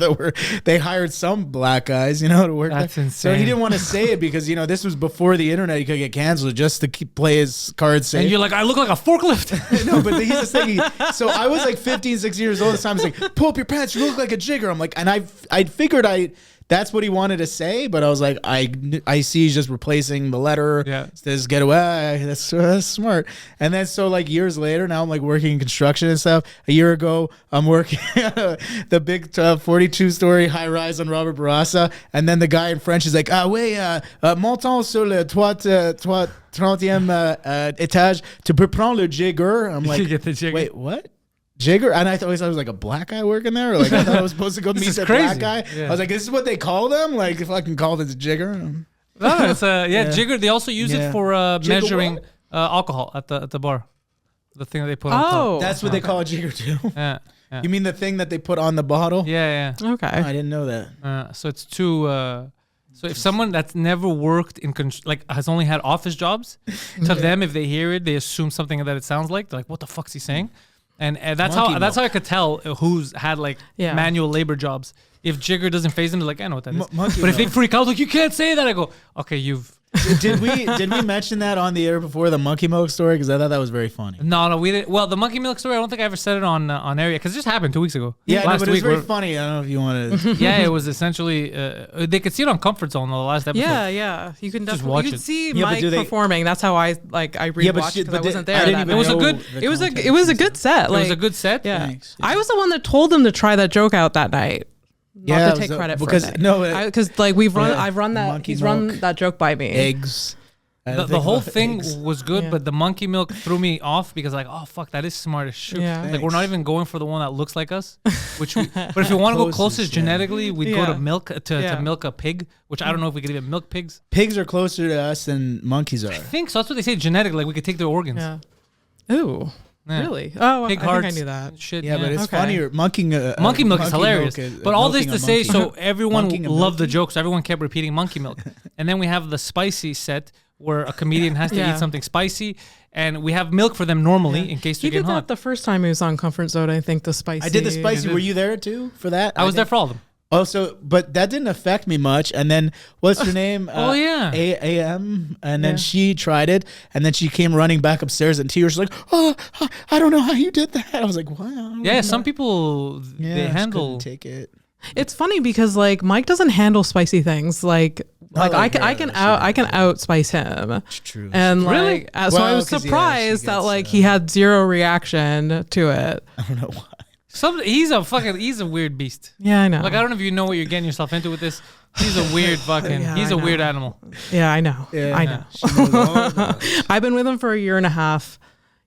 D: they hired some black guys, to work
B: That's
D: there. So
B: insane.
D: he didn't want to say it because this was before the internet. He could get canceled just to play his cards safe.
B: And you're like, I look like a forklift.
D: No, but he's just thinking. So I was like 15, 16 years old. This time he's like, pull up your pants. You look like a jigger. I'm like, and I figured that's what he wanted to say, but I was like, I see he's just replacing the letter.
B: Yeah.
D: Says get away. That's smart. And then so like years later, now I'm like working in construction and stuff. A year ago, I'm working the big 42-story high rise on Robert Bourassa, and then the guy in French is like, montons sur le toit 30e étage to prendre le jigger. I'm like,
B: You get the jigger.
D: wait, what? Jigger? And I always thought it was like a black guy working there. Or like I thought I was supposed to go meet
B: is
D: the
B: crazy.
D: black guy.
B: Yeah.
D: I was like, this is what they call them? Like if I can call it a jigger.
B: No, it's jigger. They also use it for
D: Jigger
B: measuring
D: what?
B: alcohol at the bar. The thing that they put on top.
C: Oh,
D: That's what they call a jigger too.
B: Yeah. Yeah.
D: You mean the thing that they put on the bottle?
B: Yeah.
D: Oh,
C: okay.
D: I didn't know that.
B: So it's too. So if someone that's never worked in has only had office jobs, to them if they hear it, they assume something that it sounds like. They're like, "What the fuck's he saying?" And that's
D: Monkey
B: how I could tell who's had like
C: Yeah.
B: manual labor jobs. If jigger doesn't phase them, they're like, I know what that is.
D: Monkey
B: But if they
D: milk.
B: freak out, like you can't say that, I go, okay, you've.
D: Did we mention that on the air before, the monkey milk story? Because I thought that was very funny.
B: No, we didn't. Well, the monkey milk story, I don't think I ever said it on air because it just happened 2 weeks ago.
D: Yeah, no,
B: Last
D: but it was
B: week,
D: very
B: we're-
D: funny. I don't know if you want to.
B: Yeah, it was essentially they could see it on Comfort Zone the last episode.
C: Yeah. You can
B: Just
C: definitely
B: watch
C: you can
B: it.
C: see
D: Yeah, but
C: Mike
D: do they-
C: performing. That's how I rewatched
D: shit,
C: because
D: but
C: I wasn't
D: I
C: there.
D: didn't
C: that
D: even
C: night.
B: It was a
D: know
B: good-
D: the
C: It was a
D: context
C: it was a
D: and
C: good set.
B: It was a good set.
C: Yeah.
D: Thanks.
C: I was the one that told them to try that joke out that night. Not
D: Yeah,
C: to
D: it
C: take
D: was
C: credit
D: because
C: for it.
D: no,
C: Because like I've
D: Yeah.
C: run that.
D: Monkey
C: He's
D: milk.
C: run that joke by me.
D: eggs. I
B: The,
D: don't
B: the
D: think
B: whole
D: about
B: thing
D: eggs.
B: was good,
C: Yeah.
B: but the monkey milk threw me off because like, oh fuck, that is smart as shit.
C: Yeah.
B: Like we're not even going for the one that looks like us. But if you want to go
D: Closest,
B: closest
D: yeah.
B: genetically, we'd go
C: Yeah.
B: to milk to
C: Yeah.
B: milk a pig, which I don't know if we could even milk pigs.
D: Pigs are closer to us than monkeys are.
B: I think so. That's what they say. Genetic, like we could take their organs.
C: Yeah. Ooh.
B: Yeah.
C: Really? Oh,
B: Pig
C: I
B: hearts.
C: think I knew that.
B: Shit.
D: Yeah, but it's
C: Okay.
D: funnier. Monkey
B: Monkey milk is hilarious. But all this to say, so everyone
D: Monking a
B: loved the
D: milky?
B: joke, so everyone kept repeating monkey milk. And then we have the spicy set where a comedian has to
C: Yeah.
B: eat something spicy, and we have milk for them normally in case
C: He
B: they're
C: did
B: getting
C: that
B: hot.
C: the first time he was on Comfort Zone. I think the spicy.
D: I did the spicy. Were you there too for that?
B: I was there
D: think-
B: for all of them.
D: Also, but that didn't affect me much. And then what's her name?
B: Oh, yeah.
D: AM. And then
C: Yeah.
D: she tried it, and then she came running back upstairs in tears, like, "Oh, I don't know how you did that." I was like, "Wow."
B: Yeah, some people
D: Yeah,
B: they
D: I just
B: handle.
D: couldn't take it.
C: It's funny because like Mike doesn't handle spicy things. Like
D: Not
C: I can
D: her,
C: I can
D: she
C: out I
D: does.
C: can out spice him.
D: It's true.
C: And like
B: Really?
C: so I
D: Well,
C: was
D: 'cause, yeah,
C: surprised
D: she
C: that
D: gets,
C: like he had zero reaction to it.
D: I don't know why.
B: He's a weird beast.
C: Yeah, I know.
B: Like I don't know if you know what you're getting yourself into with this. He's a weird fucking.
C: Yeah,
B: he's
C: I
B: a weird
C: know.
B: animal.
C: Yeah, I know.
D: Yeah.
C: I know.
D: She knows all about it.
C: I've been with him for a year and a half.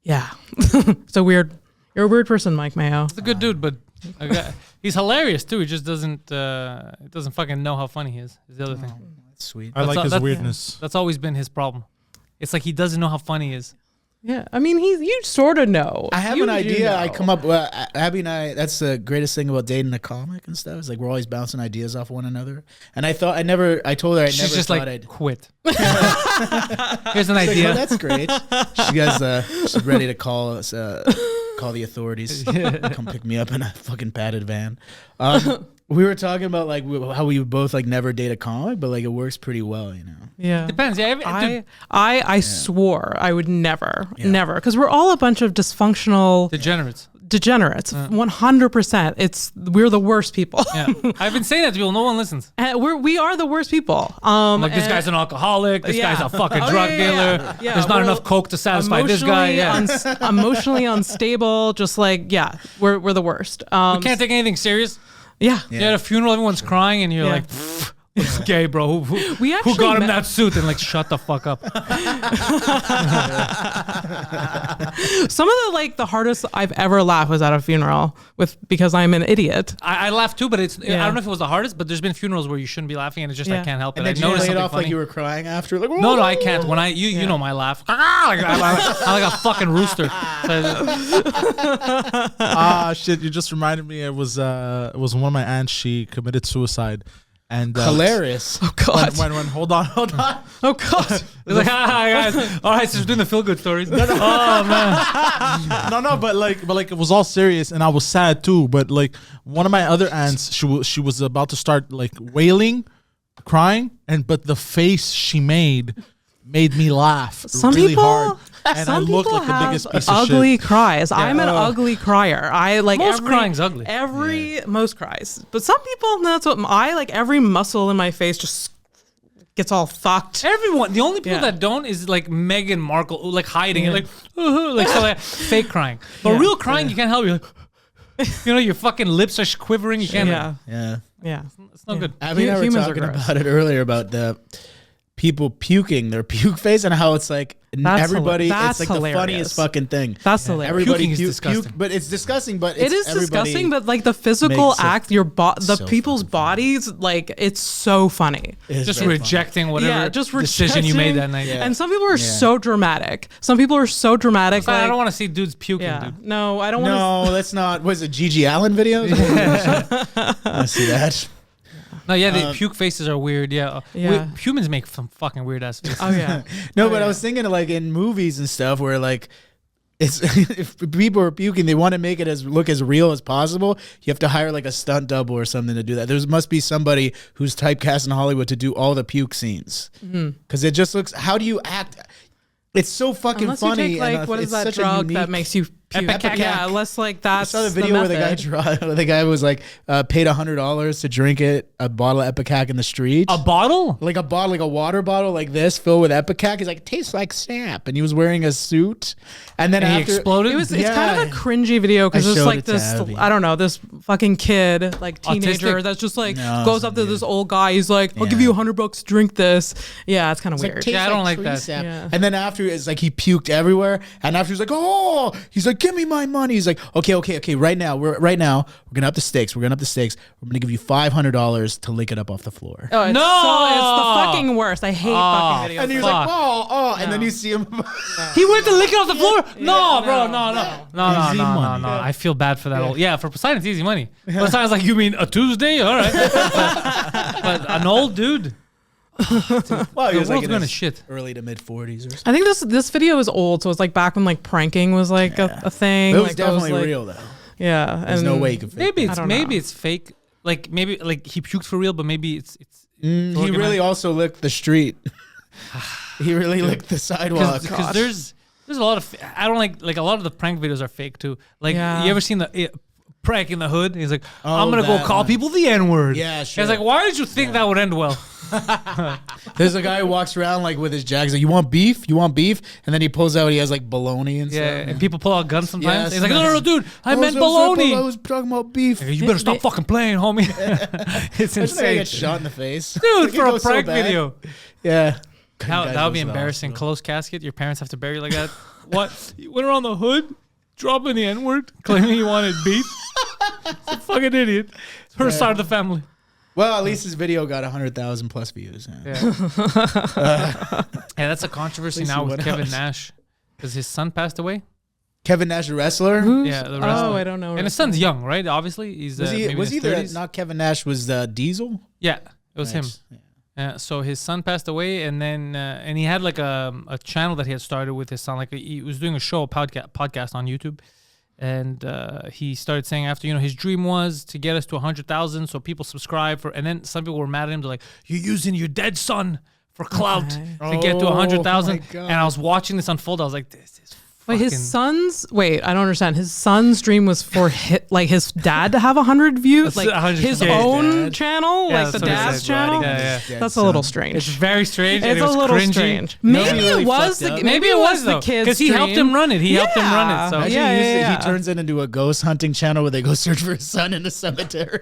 C: Yeah. It's a weird. You're a weird person, Mike Mayo.
B: He's a good dude, but he's hilarious too. He just doesn't fucking know how funny he is. Is the other thing.
D: That's sweet.
E: I like his
B: that's-
E: weirdness.
B: That's always been his problem. It's like he doesn't know how funny he is.
C: Yeah, I mean you sort of know.
D: I have
C: You
D: an
C: do
D: idea. I
C: know.
D: come up. Abby and I. That's the greatest thing about dating a comic and stuff. Is like we're always bouncing ideas off one another. And I thought I told her I
B: She's
D: never
B: just
D: thought
B: like
D: I'd.
B: quit. Here's an
D: Like,
B: idea.
D: oh, that's great. She goes. She's ready to call us. Call the authorities. Come pick me up in a fucking padded van. We were talking about like how we both like never date a comic, but like it works pretty well, you know.
C: Yeah.
B: Depends. Yeah, dude,
C: I swore I would never, because we're all a bunch of dysfunctional
B: degenerates.
C: degenerates. 100%. We're the worst people.
B: Yeah, I've been saying that to people. No one listens.
C: And we are the worst people.
B: Like this guy's an alcoholic. This
C: yeah.
B: guy's a fucking
C: Oh,
B: drug
C: yeah,
B: dealer.
C: yeah, yeah.
B: There's not
C: We're
B: enough coke to satisfy this guy. Yeah,
C: Emotionally unstable. Just like we're the worst.
B: you can't take anything serious.
C: Yeah.
B: You're at a funeral, everyone's crying, and you're
C: Yeah.
B: like, It's gay, bro.
C: We actually
B: who got him
C: met-
B: that suit? And like, shut the fuck up.
C: Some of the hardest I've ever laughed was at a funeral because I'm an idiot.
B: I laughed too, but I
C: Yeah.
B: don't know if it was the hardest, but there's been funerals where you shouldn't be laughing, and it's just I
C: Yeah.
B: can't help it.
D: And then
B: I
D: you
B: noticed
D: play it
B: something
D: off
B: funny.
D: like you were crying after. Like,
B: No, I can't. When you know my laugh. I like a fucking rooster.
E: Shit! You just reminded me. It was one of my aunts. She committed suicide, and
D: Hilarious.
C: Oh God.
E: When hold on.
C: Oh God.
B: It's like, hi guys. All right, so we're doing the feel good stories. Oh man.
E: no, but it was all serious, and I was sad too. But like one of my other aunts, she was about to start like wailing, crying, but the face she made me laugh
C: Some
E: really
C: people,
E: hard, and I
C: some
E: looked
C: people
E: like the
C: have
E: biggest piece of
C: ugly
E: shit.
C: cries. I'm an ugly crier. I like
B: Most crying's ugly.
C: Most cries, but some people that's what I like. Every muscle in my face just gets all fucked.
B: Everyone. The only people
C: Yeah.
B: that don't is like Meghan Markle, who, like hiding it, like so like fake crying. But
C: Yeah.
B: real crying, you can't help. You're like, your fucking lips are quivering. You can't.
C: Yeah,
D: Yeah.
C: yeah.
B: It's not good.
D: Abby and I were
C: Humans are
D: talking
C: gross.
D: about it earlier about the people puking their puke face and how it's like
C: That's
D: everybody.
C: that's
D: it's like
C: hilarious.
D: the funniest fucking thing.
C: That's hilarious.
D: Everybody
B: Puking is
D: puke,
B: disgusting.
D: but it's disgusting. But
C: It
D: it's
C: is
D: everybody
C: disgusting, but like the physical
D: makes it
C: act, the
D: so
C: people's
D: fucking
C: bodies, like it's so funny.
D: is
B: Just
D: very
B: rejecting whatever
C: Yeah, just
B: decision you made that night.
D: Yeah.
C: And some people are so dramatic. Some people are so dramatic.
B: I
C: Like,
B: don't want to see dudes puking,
C: yeah,
B: dude.
C: no, I don't
D: funny.
C: want
D: No, that's not. Was it Gigi Allen videos? I see that.
B: No, yeah, the puke faces are weird. Yeah,
C: Yeah.
B: humans make some fucking weird ass faces.
C: to. Oh yeah.
D: No,
C: Oh,
D: but I
C: yeah.
D: was thinking like in movies and stuff where like it's if people are puking, they want to make it look as real as possible. You have to hire like a stunt double or something to do that. There must be somebody who's typecast in Hollywood to do all the puke scenes because it just looks. How do you act? It's so fucking
C: Unless
D: funny.
C: you take like
D: and
C: what is
D: it's
C: that
D: such a
C: drug that
D: unique-
C: makes you puke?
B: Epicac.
C: Yeah, unless like
D: I
C: that's
D: saw the video where the guy was like paid $100 to drink a bottle of Epicac in the street.
B: A bottle?
D: Like a bottle, like a water bottle like this filled with Epicac. He's like, it tastes like sap. And he was wearing a suit. And then
B: And he
D: after,
B: exploded?
C: It's kind of a cringy video because
D: I
C: it's
D: showed
C: like
D: it to
C: this,
D: Abby.
C: I don't know, this fucking kid, like teenager
B: Autistic?
C: that's just like
D: No,
C: goes up to this old guy. He's like, I'll give
D: Yeah.
C: you $100 to drink this. Yeah, it's kind of
D: It's like,
C: weird.
D: tastes
B: Yeah, I don't like
D: tree
B: that.
D: sap.
C: Yeah.
D: And then after it's like he puked everywhere. And after he's like, oh, he's like, give me my money. He's like, okay. Right now, we're gonna up the stakes. We're gonna give you $500 to lick it up off the floor.
C: Oh, it's
B: No!
C: it's the fucking worst. I hate fucking videos.
D: And he was
B: Fuck.
D: like, oh, and then you see him.
B: He went to lick it off the floor? No, bro, no.
E: Easy money.
B: I feel bad for that old. Yeah, for Poseidon, it's easy money. Poseidon's like, you mean a Tuesday? All right. but an old dude.
D: Well, he
B: The
D: was like
B: world's
D: in
B: going to
D: his
B: shit.
D: early to mid 40s or something.
C: I think this video is old, so it's like back when like pranking was like a thing.
D: It was
C: like,
D: definitely
C: like,
D: real though.
C: Yeah,
D: There's no way you could fake
B: Maybe
D: it.
B: it's
C: don't know.
B: maybe it's fake. Like maybe like he puked for real, but maybe it's
D: He really also licked the street. He really licked the sidewalk.
B: because there's a lot of I don't like a lot of the prank videos are fake too. Like
C: Yeah.
B: you ever seen the prank in the hood? He's like,
D: Oh,
B: I'm gonna go
D: that
B: call
D: one.
B: people the N word.
D: Yeah, sure.
B: He's like, why did you think that would end well?
D: There's a guy who walks around like with his jags like, you want beef? You want beef? And then he pulls out, he has like bologna and
B: Yeah,
D: stuff.
B: and people pull out guns sometimes.
D: Yes,
B: He's like, no, dude, I meant
D: I
B: bologna.
D: was talking about beef.
B: You better stop fucking playing, homie. It's
D: I just think I
B: insane.
D: get shot in the face.
B: Dude,
D: It
B: for a
D: goes so
B: prank
D: bad.
B: video.
D: Yeah.
B: That would be embarrassing. Close casket. Your parents have to bury you like that. What? You went around the hood, dropping the N word, claiming you wanted beef. It's a fucking idiot. It's her side of the family.
D: Well, at least his video got 100,000 plus views.
B: Yeah. Yeah, that's a controversy
D: Let's
B: now
D: see
B: with
D: what
B: Kevin
D: else.
B: Nash because his son passed away.
D: Kevin Nash, the wrestler.
B: Yeah, the wrestler.
C: Oh, I don't know.
B: And his son's young, right? Obviously, he's
D: Was
B: maybe
D: he
B: in his
D: the
B: 30s.
D: not Kevin Nash? Was Diesel?
B: Yeah, it was him.
D: Nice. Yeah.
B: So his son passed away, and then and he had like a channel that he had started with his son. Like he was doing a show, a podcast on YouTube, and he started saying after his dream was to get us to 100,000, so people subscribe for. And then some people were mad at him. They're like, "You're using your dead son for clout to get to
D: Oh,
B: 100,000."
D: my God.
B: And I was watching this unfold. I was like, "This is."
C: Wait, his
B: fucking-
C: son's I don't understand. His son's dream was for his dad to have 100 views,
B: That's
C: like
B: 100K.
C: his
B: His
C: own
D: dad.
C: channel,
B: Yeah,
C: like the
B: that's what he
C: dad's
B: said,
C: channel.
B: yeah, yeah.
D: Dead
C: That's a
D: son.
C: little strange.
B: It's very strange. and
C: It's
B: it
C: a
B: was
C: little
B: cringy.
C: strange.
D: No,
C: Maybe
D: he really
C: it was
D: fucked
C: the
D: up.
C: maybe it was the
B: though,
C: kid's
B: because he helped
C: dream.
B: him run it. He helped him run it. So
D: Imagine
C: Yeah,
D: he,
C: yeah.
D: he turns it into a ghost hunting channel where they go search for his son in the cemetery.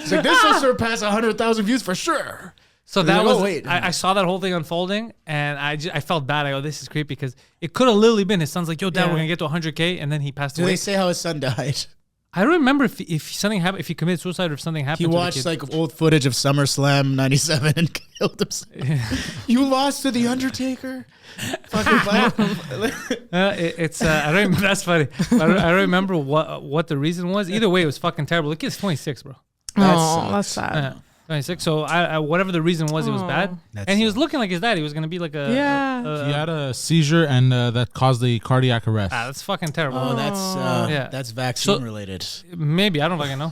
D: It's like, this will surpass 100,000 views for sure.
B: So
D: They're
B: that
D: like,
B: was,
D: oh, wait.
B: I saw that whole thing unfolding, and I felt bad. I go, this is creepy, because it could have literally been his son's like, yo, dad,
C: Yeah.
B: we're going to get to 100K, and then he passed
D: Do
B: away.
D: they say how his son died?
B: I don't remember if something happened, if he committed suicide or if something happened
D: He
B: to the
D: watched
B: kid.
D: like old footage of SummerSlam '97 and killed himself. You lost to the Undertaker. Fucking
B: It's I don't remember, that's funny. I don't remember what the reason was. Either way, it was fucking terrible. The kid's 26, bro.
C: Oh, that's sad.
B: Yeah. 26. So I whatever the reason was, it was bad.
D: That's
B: And he was looking like his dad. He was gonna be like a
C: Yeah.
E: He had a seizure and that caused the cardiac arrest.
B: that's fucking terrible.
D: Oh,
B: Yeah.
D: that's vaccine
B: So-
D: related.
B: Maybe, I don't fucking know.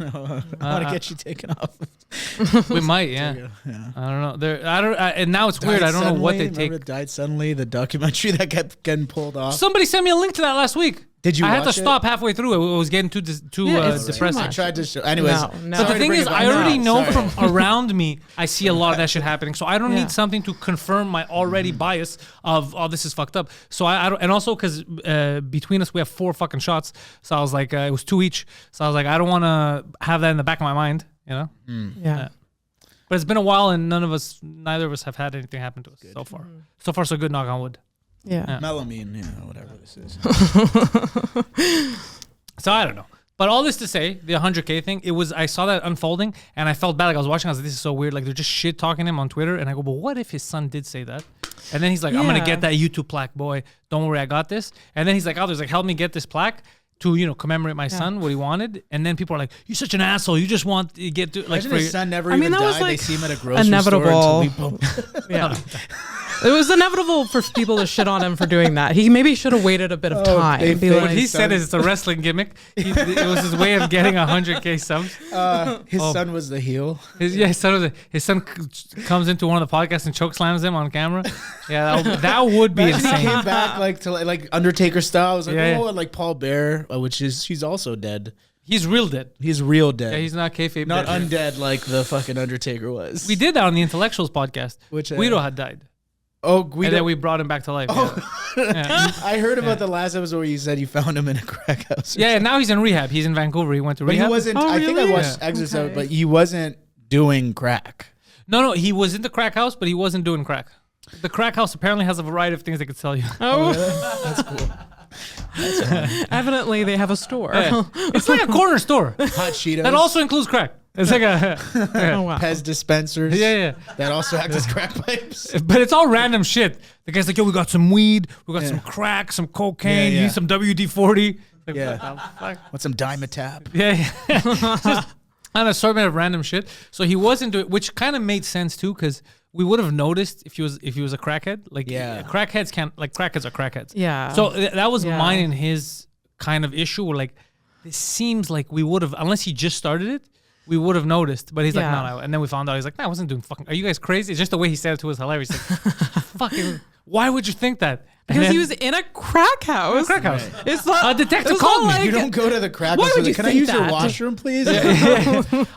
D: I want to get you taken off.
B: We might, yeah. I don't know. And now it's weird. I don't know what they take.
D: Died suddenly. The documentary that kept getting pulled off.
B: Somebody sent me a link to that last week.
D: Did you
B: I had to
D: watch it?
B: stop halfway through. It was getting too
C: Yeah, it's too
B: depressing.
D: I tried to show. Anyways,
C: No.
B: But the thing is, I already know
D: Sorry.
B: from around me, I see a lot of that shit happening. So I don't
C: Yeah.
B: need something to confirm my already bias of, oh, this is fucked up. So I don't, and also because between us, we have 4 fucking shots. So I was like, it was 2 each. So I was like, I don't want to have that in the back of my mind, you know?
C: Yeah.
B: But it's been a while and neither of us have had anything happen to us so far. So far, so good, knock on wood.
C: Yeah.
D: melamine, whatever this is.
B: So I don't know. But all this to say, the 100K thing, I saw that unfolding and I felt bad. Like I was watching, I was like, this is so weird. Like they're just shit talking him on Twitter. And I go, but what if his son did say that? And then he's like, I'm going to
C: Yeah.
B: get that YouTube plaque, boy. Don't worry, I got this. And then he's like, others like, help me get this plaque to, commemorate my son, what he wanted. And then people are like, you're such an asshole. You just want to get to, like,
D: Imagine
B: for
D: his
B: your,
D: son never
C: I mean,
D: even
C: that was,
D: died.
C: like,
D: They see him at a grocery
C: inevitable.
D: store.
C: Yeah. It was inevitable for people to shit on him for doing that. He maybe should have waited a bit of time.
D: they
C: Be
D: think
B: what
C: like,
B: he said is it's a wrestling gimmick. It was his way of getting 100K subs.
D: His son was the heel.
B: His son comes into one of the podcasts and chokeslams him on camera. Yeah, that would be
D: Imagine he
B: insane.
D: came back like to like Undertaker style. I was like,
B: Yeah,
D: oh,
B: yeah.
D: and like Paul Bear, he's also dead.
B: He's real dead.
D: He's real dead.
B: Yeah, he's not kayfabe
D: not
B: dead.
D: undead like the fucking Undertaker was.
B: We did that on the Intellectuals podcast.
D: Which,
B: Guido had died.
D: Oh, Guido.
B: And then we brought him back to life. Yeah.
D: I heard about the last episode where you said you found him in a crack house.
B: Yeah, and now he's in rehab. He's in Vancouver. He went to
D: But
B: rehab.
D: he wasn't.
C: Oh,
D: I think I
C: really?
D: watched
B: Yeah.
D: exits of it,
C: Okay.
D: but he wasn't doing crack.
B: No, he was in the crack house, but he wasn't doing crack. The crack house apparently has a variety of things they could sell you.
C: oh,
D: That's cool.
C: evidently they have a store.
B: Yeah. It's like a corner store
D: Hot Cheetos.
B: that also includes crack. It's like a
C: Oh, wow.
D: Pez dispensers.
B: yeah.
D: That also act as crack pipes.
B: But it's all random shit. The guy's like, yo, we got some weed, we got some crack, some cocaine,
D: Yeah,
B: you
D: yeah.
B: need some WD-40. Like,
D: Yeah.
B: what the fuck?
D: Want some Dimetap?
B: Yeah. Just an assortment of random shit. So he wasn't doing, which kind of made sense too, because we would have noticed if he was a crackhead. Like crackheads crackheads are crackheads.
C: Yeah.
B: So that was
C: Yeah.
B: mine and his kind of issue. Where like, this seems like we would have, unless he just started it, we would have noticed. But he's
C: Yeah.
B: like, no. And then we found out he's like, no, I wasn't doing fucking. Are you guys crazy? It's just the way he said it to us hilarious. Like, fucking. Why would you think that? And
C: Because
B: then-
C: he was in a crack house.
B: crack house.
C: It's not
B: A detective
C: it's
B: called
C: not
B: me.
C: like-
D: You don't go to the crack
C: Why
D: house.
C: would
D: Like,
C: you
D: Can I
C: think
D: use your
C: that?
D: washroom, please?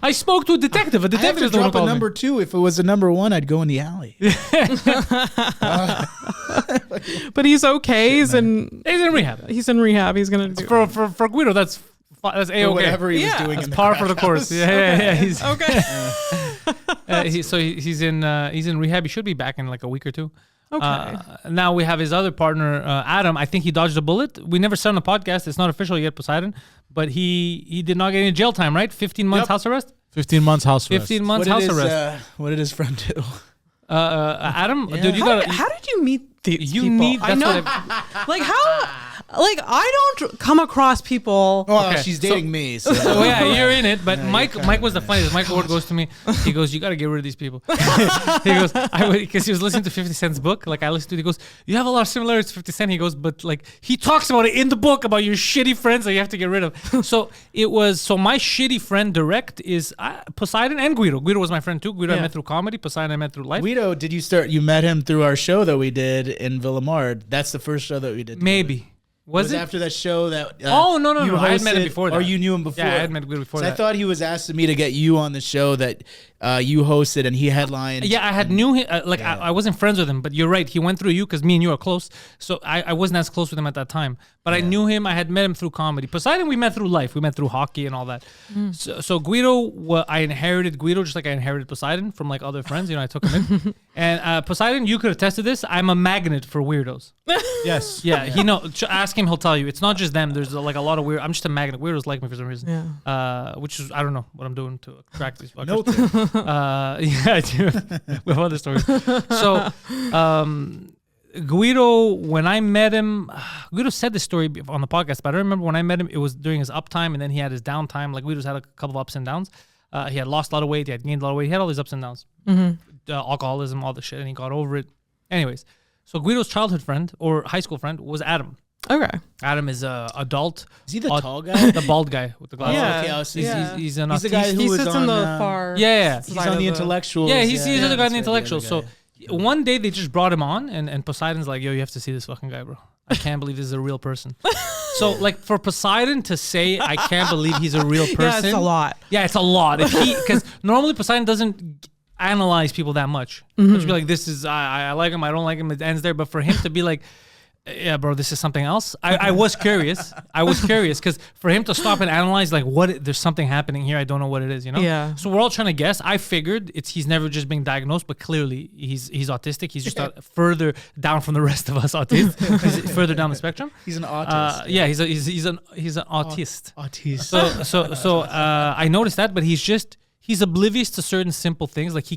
B: I spoke to a detective. A
D: I have
B: detective
D: to
B: is the one who
D: drop a
B: called me.
D: number 2. If it was a number 1, I'd go in the alley.
C: But he's okay. He's in
B: rehab.
C: He's gonna do
B: For Guido, that's a-okay.
D: Or whatever he was
C: Yeah.
D: doing
B: That's
D: in the
B: par
D: crack
B: for the course.
D: house.
B: Yeah. He's
C: okay.
B: he's in rehab. He should be back in like a week or 2.
C: Okay.
B: Now we have his other partner, Adam. I think he dodged a bullet. We never said on the podcast. It's not official yet, Poseidon. But he did not get any jail time, right? 15 months house arrest.
E: 15 months house arrest.
B: 15 months house arrest.
D: What did his friend do?
B: Adam, dude, you
C: How
B: got.
C: did you meet these
B: You
C: people?
B: need.
C: I
B: That's
C: know.
B: what
C: Like how? Like I don't come across people.
D: Oh,
B: Okay,
D: she's
B: so-
D: dating me. So.
B: So yeah, you're in it. But Mike was the funniest. Mike Ward goes to me. He goes, "You got to get rid of these people." He goes, because he was listening to 50 Cent's book. Like I listened to it. He goes, "You have a lot of similarities to 50 Cent." He goes, "But like he talks about it in the book about your shitty friends that you have to get rid of." So it was. So my shitty friend direct is Poseidon and Guido. Guido was my friend too. Guido I
C: Yeah.
B: met through comedy. Poseidon I met through life.
D: Guido, you met him through our show that we did in Villamard. That's the first show that we did.
B: Maybe. Was it?
D: after that show that?
B: Oh, no.
D: you
B: I had met him
D: hosted,
B: before
D: or
B: that.
D: you knew him before.
B: Yeah, I had met Guido before
D: 'Cause
B: that.
D: I thought he was asking me to get you on the show that you hosted and he headlined.
B: Yeah, I had knew him. I wasn't friends with him, but you're right. He went through you because me and you are close. So I wasn't as close with him at that time. But I knew him. I had met him through comedy. Poseidon, we met through life. We met through hockey and all that. So Guido, I inherited Guido just like I inherited Poseidon from like other friends. I took him in. And Poseidon, you could attest to this. I'm a magnet for weirdos.
E: Yes.
B: Yeah, ask him. He'll tell you. It's not just them. There's like a lot of weird. I'm just a magnet. Weirdos like me for some reason.
C: Yeah.
B: Which is I don't know what I'm doing to attract these fuckers.
D: No,
B: Yeah, I do. We have other stories. So, Guido, when I met him, Guido said this story on the podcast, but I don't remember when I met him. It was during his uptime, and then he had his downtime. Like Guido's had a couple of ups and downs. He had lost a lot of weight. He had gained a lot of weight. He had all these ups and downs. Alcoholism, all the shit, and he got over it. Anyways, so Guido's childhood friend or high school friend was Adam.
C: Okay.
B: Adam is a adult.
D: is he the tall guy?
B: The bald guy with the glasses.
C: Yeah.
D: Okay, I was
C: Yeah.
B: He's an
D: He's the
B: autiste.
D: guy who
C: He
D: was
C: sits
D: on
C: in the far.
B: Yeah.
D: He's
C: side
D: on
C: of
D: the
C: the-
D: intellectuals.
B: Yeah, he's the other guy in the
D: that's right,
B: intellectuals. So one day they just brought him on, and Poseidon's like, yo, you have to see this fucking guy, bro. I can't believe this is a real person. So, like, for Poseidon to say, I can't believe he's a real person.
C: Yeah, it's a lot.
B: Yeah, it's a lot. Because normally Poseidon doesn't analyze people that much. He'll just be like, this is, I like him, I don't like him, it ends there. But for him to be like, yeah, bro, this is something else. I was curious. Because for him to stop and analyze, like, there's something happening here. I don't know what it is,
C: Yeah.
B: So we're all trying to guess. I figured he's never just being diagnosed, but clearly he's autistic. He's just further down from the rest of us autists. He's further down the spectrum.
D: He's an autist.
B: Yeah, he's an autist.
D: Autist.
B: So I noticed that, but he's oblivious to certain simple things. Like he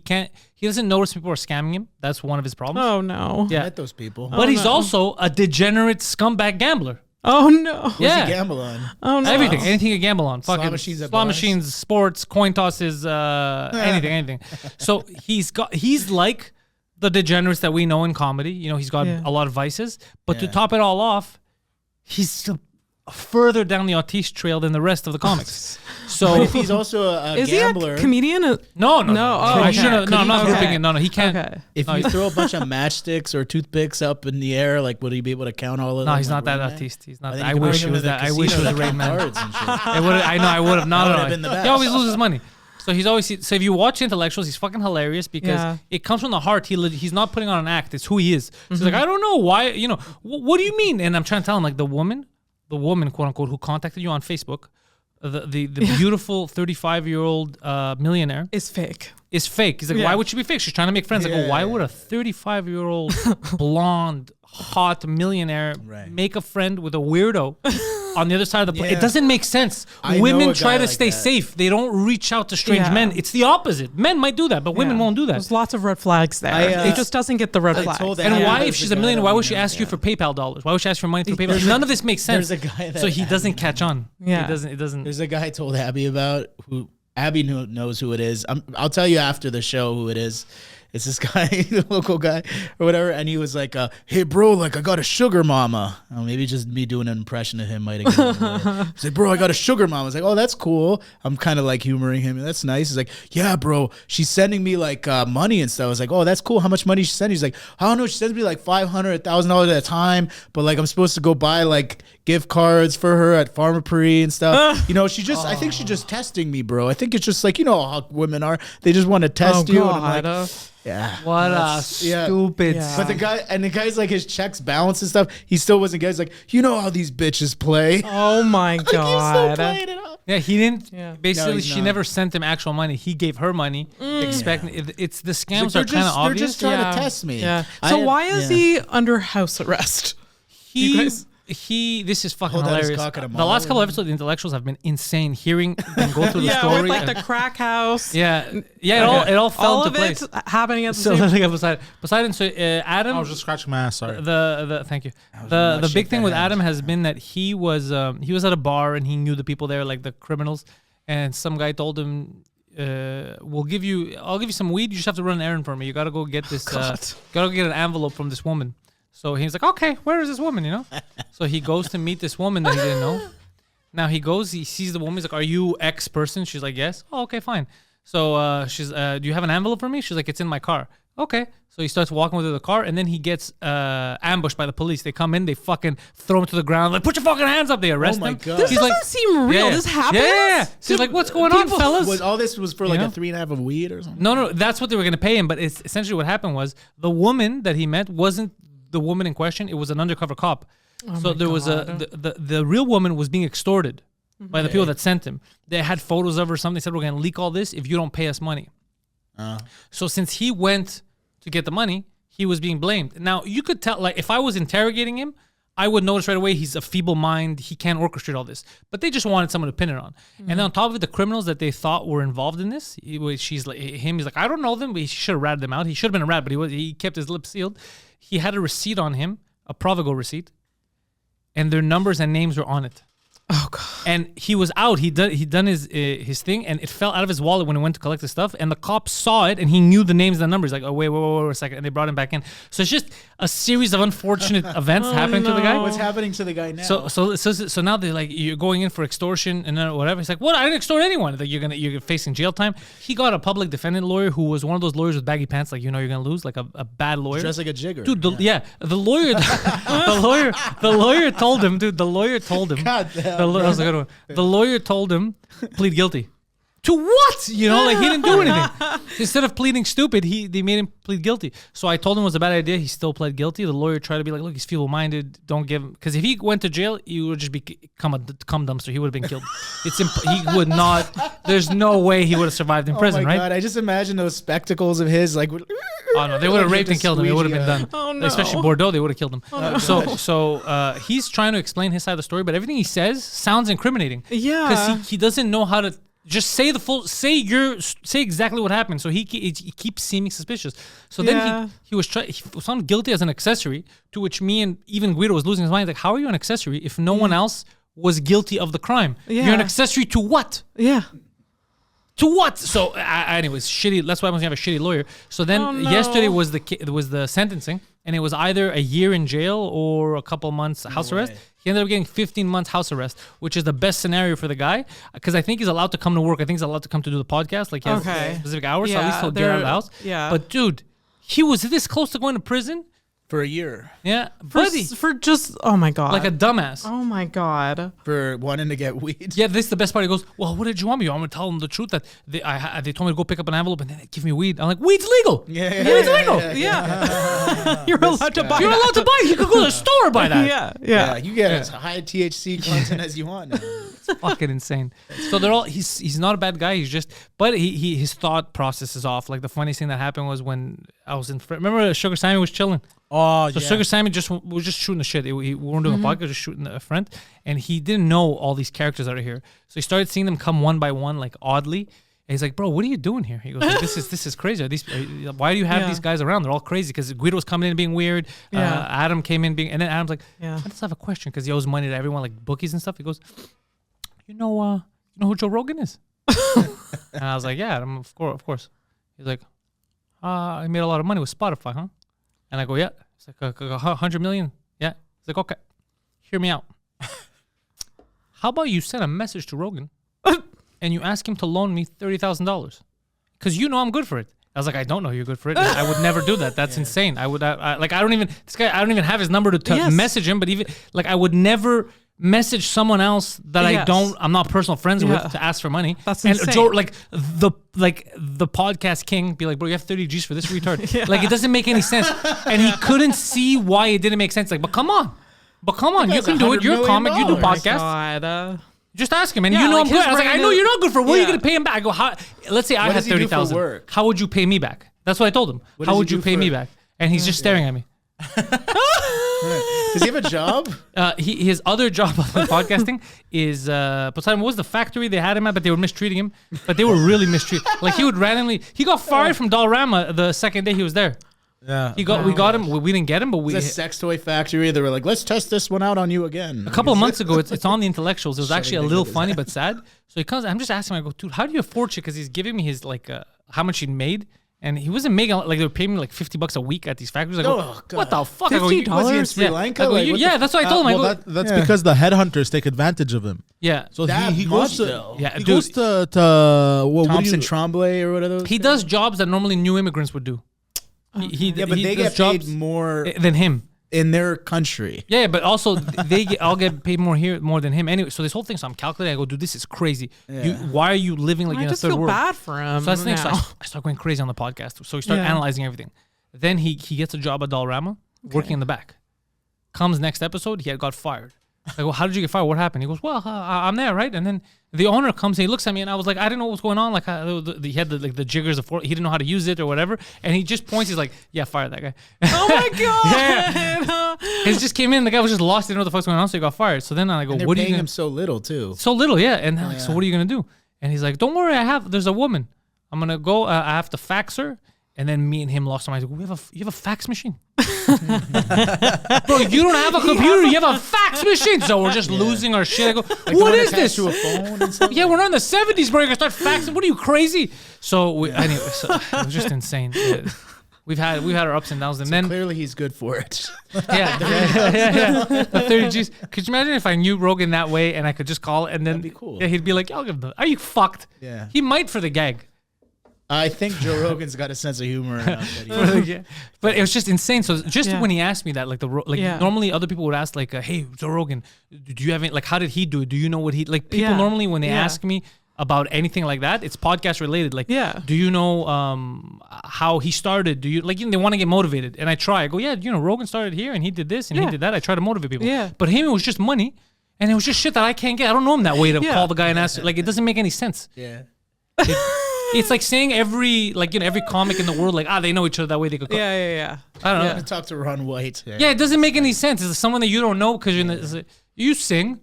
B: doesn't notice people are scamming him. That's one of his problems.
C: Oh no.
B: Yeah.
D: Met those people.
B: But he's also a degenerate scumbag gambler.
C: Oh no.
D: What's
B: Yeah.
D: he gamble on?
C: Oh no.
B: Anything you gamble on. Fucking
D: machines at
B: slot
D: bars?
B: machines, sports, coin tosses, anything. So he's like the degenerates that we know in comedy. He's got
C: Yeah.
B: a lot of vices. But to
D: Yeah.
B: top it all off, he's still further down the autiste trail than the rest of the comics. So
D: If he's also a
C: Is
D: gambler,
C: he a comedian?
B: no.
C: No, oh,
B: I
C: okay.
B: shouldn't. No, I'm not
C: Okay.
B: grouping it. No, he can't.
C: Okay.
D: if
B: No,
D: you
B: he's-
D: throw a bunch of matchsticks or toothpicks up in the air, like would he be able to count all of them?
B: No, he's not
D: like
B: that
D: Rain Man?
B: autiste. He's not.
D: think
B: I
D: you could
B: wish
D: bring
B: he
D: him
B: was
D: to the
B: that. I wish he was
D: casino
B: a
D: to
B: Rain
D: count
B: Man.
D: cards and shit.
B: I would have not.
D: That would've been the
B: He always
D: best.
B: loses money. So he's always. So if you watch Intellectuals, he's fucking hilarious because
C: Yeah.
B: it comes from the heart. He's not putting on an act. It's who he is. So he's like, I don't know why. What do you mean? And I'm trying to tell him like the woman, quote unquote, who contacted you on Facebook, the beautiful 35-year-old millionaire
C: Is fake.
B: is fake. He's like,
C: Yeah.
B: why would she be fake? She's trying to make friends. I go, why would a 35-year-old blonde, hot millionaire
D: Right.
B: make a friend with a weirdo on the other side of the plate?
D: Yeah.
B: It doesn't make sense.
D: I know
B: Women
D: a
B: try
D: guy
B: to
D: like
B: stay
D: that.
B: safe. They don't reach out to strange
C: Yeah.
B: men. It's the opposite. Men might do that, but women
C: Yeah.
B: won't do that.
C: There's lots of red flags there.
D: I,
C: He just doesesn't get the red
D: I
C: flags.
D: told
B: And
D: Yeah.
B: why,
D: There's
B: if she's
D: a
B: a
D: guy
B: millionaire,
D: that
B: why
D: we
B: would she
D: know.
B: ask you for PayPal dollars? Why would she ask for money through PayPal?
D: There's a-
B: None of this makes sense.
D: There's a guy that
B: So he
D: Abby
B: doesn't catch on.
C: Yeah.
B: It doesn't.
D: There's a guy I told Abby about who Abby knows who it is. I'll tell you after the show who it is. It's this guy, the local guy or whatever, and he was like, "Hey, bro, like I got a sugar mama." Oh, maybe just me doing an impression of him might have given it away. He's like, "Bro, I got a sugar mama." I was like, "Oh, that's cool." I'm kind of like humoring him. That's nice. He's like, "Yeah, bro, she's sending me like money and stuff." I was like, "Oh, that's cool. How much money she sending?" He's like, "I don't know. She sends me like $500, $1,000 at a time, but like I'm supposed to go buy like gift cards for her at Pharmaprix and stuff." She just, I think she's just testing me, bro. I think it's just like how women are. They just want to test you. And I'm like, yeah.
B: What a
D: That's- yeah.
B: stupid.
C: Yeah.
D: But the guy's like his checks balance and stuff. He still wasn't getting. He's like, how these bitches play.
C: Oh my
D: Like, he's still
C: god.
D: playing it up.
B: Yeah, he didn't.
C: Yeah.
B: Basically,
D: No, he's
B: she
D: not.
B: never sent him actual money. He gave her money, expecting it's the scams
D: They're
B: are kind of
D: just,
B: obvious.
D: they're just trying
C: Yeah.
D: to test me.
C: Yeah.
D: I
C: So
D: had-
C: why is
D: yeah.
C: he under house arrest? You guys-
B: This is fucking
D: Hold out his
B: hilarious.
D: cock at a
B: The last
D: mall.
B: couple episodes, the intellectuals have been insane. Hearing them go through the
C: Yeah,
B: story.
C: with like
B: and-
C: the crack house.
B: yeah, it all fell
C: All
B: into
C: of
B: place.
C: it happening at the
B: So
C: same
B: like Poseidon. So Adam.
E: I was just scratching my ass. Sorry.
B: Thank you.
D: was
B: The
D: not
B: big
D: shit
B: thing
D: that
B: with
D: happened.
B: Adam has been that he was at a bar and he knew the people there, like the criminals, and some guy told him, I'll give you some weed. You just have to run an errand for me. You got to go get this. Gotta go get an envelope from this woman. So he's like, okay, where is this woman? So he goes to meet this woman that he didn't know. Now he sees the woman. He's like, are you X person? She's like, yes. Oh, okay, fine. So she's, do you have an envelope for me? She's like, it's in my car. Okay. So he starts walking with her to the car, and then he gets ambushed by the police. They come in, they fucking throw him to the ground, like, put your fucking hands up. They arrest him.
D: God.
C: This
B: He's
C: doesn't
B: like,
C: seem real.
B: yeah.
C: This happens?
B: Yeah. So he's like, what's going on, fellas?
D: All this was for like
B: Yeah.
D: a 3.5 of weed or something?
B: No, that's what they were going to pay him. But it's essentially what happened was the woman that he met wasn't the woman in question. It was an undercover cop. So there was the real woman was being extorted by the people that sent him. They had photos of her or something. They said, we're going to leak all this if you don't pay us money. So since he went to get the money, he was being blamed. Now, you could tell, like, if I was interrogating him, I would notice right away he's a feeble mind. He can't orchestrate all this. But they just wanted someone to pin it on. And then on top of it, the criminals that they thought were involved in this, he's like, I don't know them, but he should have ratted them out. He should have been a rat, but he kept his lips sealed. He had a receipt on him, a Provigo receipt, and their numbers and names were on it.
C: Oh God.
B: And he was out. He'd done his thing, and it fell out of his wallet when he went to collect his stuff. And the cops saw it, and he knew the names and the numbers. Like, oh wait a second, and they brought him back in. So it's just a series of unfortunate events happening to the guy.
D: What's happening to the guy now?
B: So now they're like, you're going in for extortion and then whatever. He's like, what? I didn't extort anyone. Like, you're facing jail time. He got a public defendant lawyer who was one of those lawyers with baggy pants, like, you're gonna lose, like a bad lawyer.
D: Dressed like a jigger.
B: Dude, the lawyer, the lawyer told him, dude. The lawyer told him.
D: God damn,
B: that was a good one. The lawyer told him, plead guilty. To what? You know, like, he didn't do anything. Instead of pleading stupid, they made him plead guilty. So I told him it was a bad idea. He still pled guilty. The lawyer tried to be like, look, he's feeble-minded. Don't give him, because if he went to jail, he would just become a cum dumpster. He would have been killed. He would not. There's no way he would have survived in prison,
D: oh my
B: right?
D: God, I just imagine those spectacles of his, like.
B: Oh no, they would have raped and killed him. It would have been done.
C: Oh, no.
B: Especially Bordeaux, they would have killed him. So he's trying to explain his side of the story, but everything he says sounds incriminating.
C: Yeah.
B: Because he doesn't know how to just say say exactly what happened. So he keeps seeming suspicious. So then he was found guilty as an accessory, to which me and even Guido was losing his mind. Like, how are you an accessory if no one else was guilty of the crime?
C: Yeah.
B: You're an accessory to what?
C: Yeah.
B: To what? So, anyways, shitty. That's why I must have a shitty lawyer. So then, yesterday was the sentencing, and it was either a year in jail or a couple months house arrest. He ended up getting 15 months house arrest, which is the best scenario for the guy, because I think he's allowed to come to work. I think he's allowed to come to do the podcast. Like, he has specific hours, so at least he'll get out of the house.
C: Yeah.
B: But dude, he was this close to going to prison.
D: For a year.
B: Yeah, buddy.
C: For just, oh my God.
B: Like a dumbass.
C: Oh my God.
D: For wanting to get weed.
B: Yeah, this is the best part. He goes, well, what did you want me to do? I'm going to tell them the truth that they told me to go pick up an envelope and then they give me weed. I'm like, weed's legal. Weed's legal.
C: Yeah. You're allowed to buy
B: You're allowed to buy it. You could go to the store and buy that.
C: Yeah.
D: You get as high THC content as you want now.
B: It's fucking insane. So they're all, he's not a bad guy. He's just, but his thought process is off. Like, the funniest thing that happened was when I was remember Sugar Simon was chilling.
E: Oh,
B: So Sugar Simon was just shooting the shit. We weren't doing a podcast, just shooting a friend, and he didn't know all these characters that are here. So he started seeing them come one by one, like oddly. And he's like, "Bro, what are you doing here?" He goes, like, "This is crazy. Why do you have these guys around? They're all crazy." Because Guido was coming in being weird. Adam came in being, and then Adam's like, "I just have a question," because he owes money to everyone, like bookies and stuff. He goes, "You know who Joe Rogan is?" And I was like, "Yeah, Adam, of course." He's like, "He made a lot of money with Spotify, huh?" And I go, "Yeah." It's like 100 million. Yeah. It's like, okay, hear me out. How about you send a message to Rogan and you ask him to loan me $30,000? Because you know I'm good for it. I was like, I don't know you're good for it. I would never do that. That's insane. I don't even have his number to message him, but even like, I would never message someone else that I'm not personal friends with to ask for money.
C: That's
B: and
C: insane.
B: Joe, the podcast king be like, bro, you have 30 G's for this retard. Like, it doesn't make any sense. And he couldn't see why it didn't make sense. Like, but come on, you can do it. You're a comic. You do podcasts. Just ask him, and you know I'm good. I was like, I know you're not good for it. What are you going to pay him back? I go, let's say I had 30,000. How would you pay me back? That's what I told him. How would you pay me back? And he's just staring at me.
D: Does he have a job?
B: His other job on podcasting is what was the factory they had him at, but they were mistreating him. But they were really mistreating. Like, he got fired from Dollarama the second day he was there.
E: Yeah.
B: We got him. We didn't get him, but we.
D: It's a sex toy factory. They were like, let's test this one out on you again.
B: A couple of months ago, it's on the intellectuals. It was actually a little funny but sad. So he comes. I'm just asking him. I go, dude, how do you afford shit? Because he's giving me his how much he made. And he wasn't making, like, they were paying me like $50 a week at these factories. I go, what the fuck?
C: $50?
D: Was he in Sri Lanka?
B: That's what I told him.
E: Well, that's because the headhunters take advantage of him.
B: Yeah.
E: So he goes to he goes to
D: Thompson Tremblay or whatever.
B: He does jobs that normally new immigrants would do.
D: Yeah, but they
B: does
D: get paid
B: jobs
D: more
B: than him.
D: in their country.
B: Yeah, but also I'll get paid more than him anyway. So this whole thing, so I'm calculating. I go, dude, this is crazy. Why are you living like
C: I
B: in a
C: just
B: third
C: feel
B: world?
C: bad for him.
B: So that's the thing. So
C: now.
B: I start going crazy on the podcast. So we start
C: Yeah.
B: analyzing everything. Then he gets a job at Dollarama, working in the back. Comes next episode, he had got fired. I go, how did you get fired? What happened? He goes, well, I'm there, right? And then the owner comes and he looks at me and I was like, I didn't know what was going on. Like he had the jiggers, he didn't know how to use it or whatever. And he just points, he's like, yeah, fire that guy.
C: Oh my god!
B: Yeah. He just came in, the guy was just lost, didn't know what the fuck's going on, so he got fired. So then I go,
D: And they're
B: what are you
D: paying
B: gonna
D: him so little too.
B: So little, yeah. And they're like, so what are you gonna do? And he's like, don't worry, there's a woman. I'm gonna go. I have to fax her. And then me and him lost our minds. You have a fax machine, bro. You don't have a computer. You have a fax machine. So we're just losing our shit. I go, what is this?
D: To a phone and stuff?
B: Yeah, we're not in the 70s, bro. You're gonna start faxing. What are you, crazy? So anyway, so it was just insane. Yeah. We've had our ups and downs, and then
D: Clearly, he's good for it.
B: yeah. The 30 G's. Could you imagine if I knew Rogan that way and I could just call it and then
D: That'd be cool.
B: Yeah, he'd be like, "I'll give them. Are you fucked?"
D: Yeah.
B: He might for the gag.
D: I think Joe Rogan's got a sense of humor enough that he
B: Yeah. But it was just insane. So just
C: Yeah.
B: when he asked me that, like
C: Yeah.
B: normally other people would ask like, "Hey, Joe Rogan, do you have it? Like, how did he do it? Do you know what he like?" People
C: Yeah.
B: normally when they
C: Yeah.
B: ask me about anything like that, it's podcast related. Like,
C: Yeah.
B: do you know how he started? Do you like? They want to get motivated, and I try. I go, yeah, Rogan started here, and he did this, and he
C: Yeah.
B: did that. I try to motivate people.
C: Yeah.
B: But him, it was just money, and it was just shit that I can't get. I don't know him that way to
C: Yeah.
B: call the guy and ask. Like, it doesn't make any sense.
D: Yeah.
B: It's like saying every comic in the world like they know each other that way they could.
C: Yeah.
B: I don't know.
C: Yeah.
D: Talk to Ron White.
B: Yeah, it doesn't make any sense. It's someone that you don't know because you sing.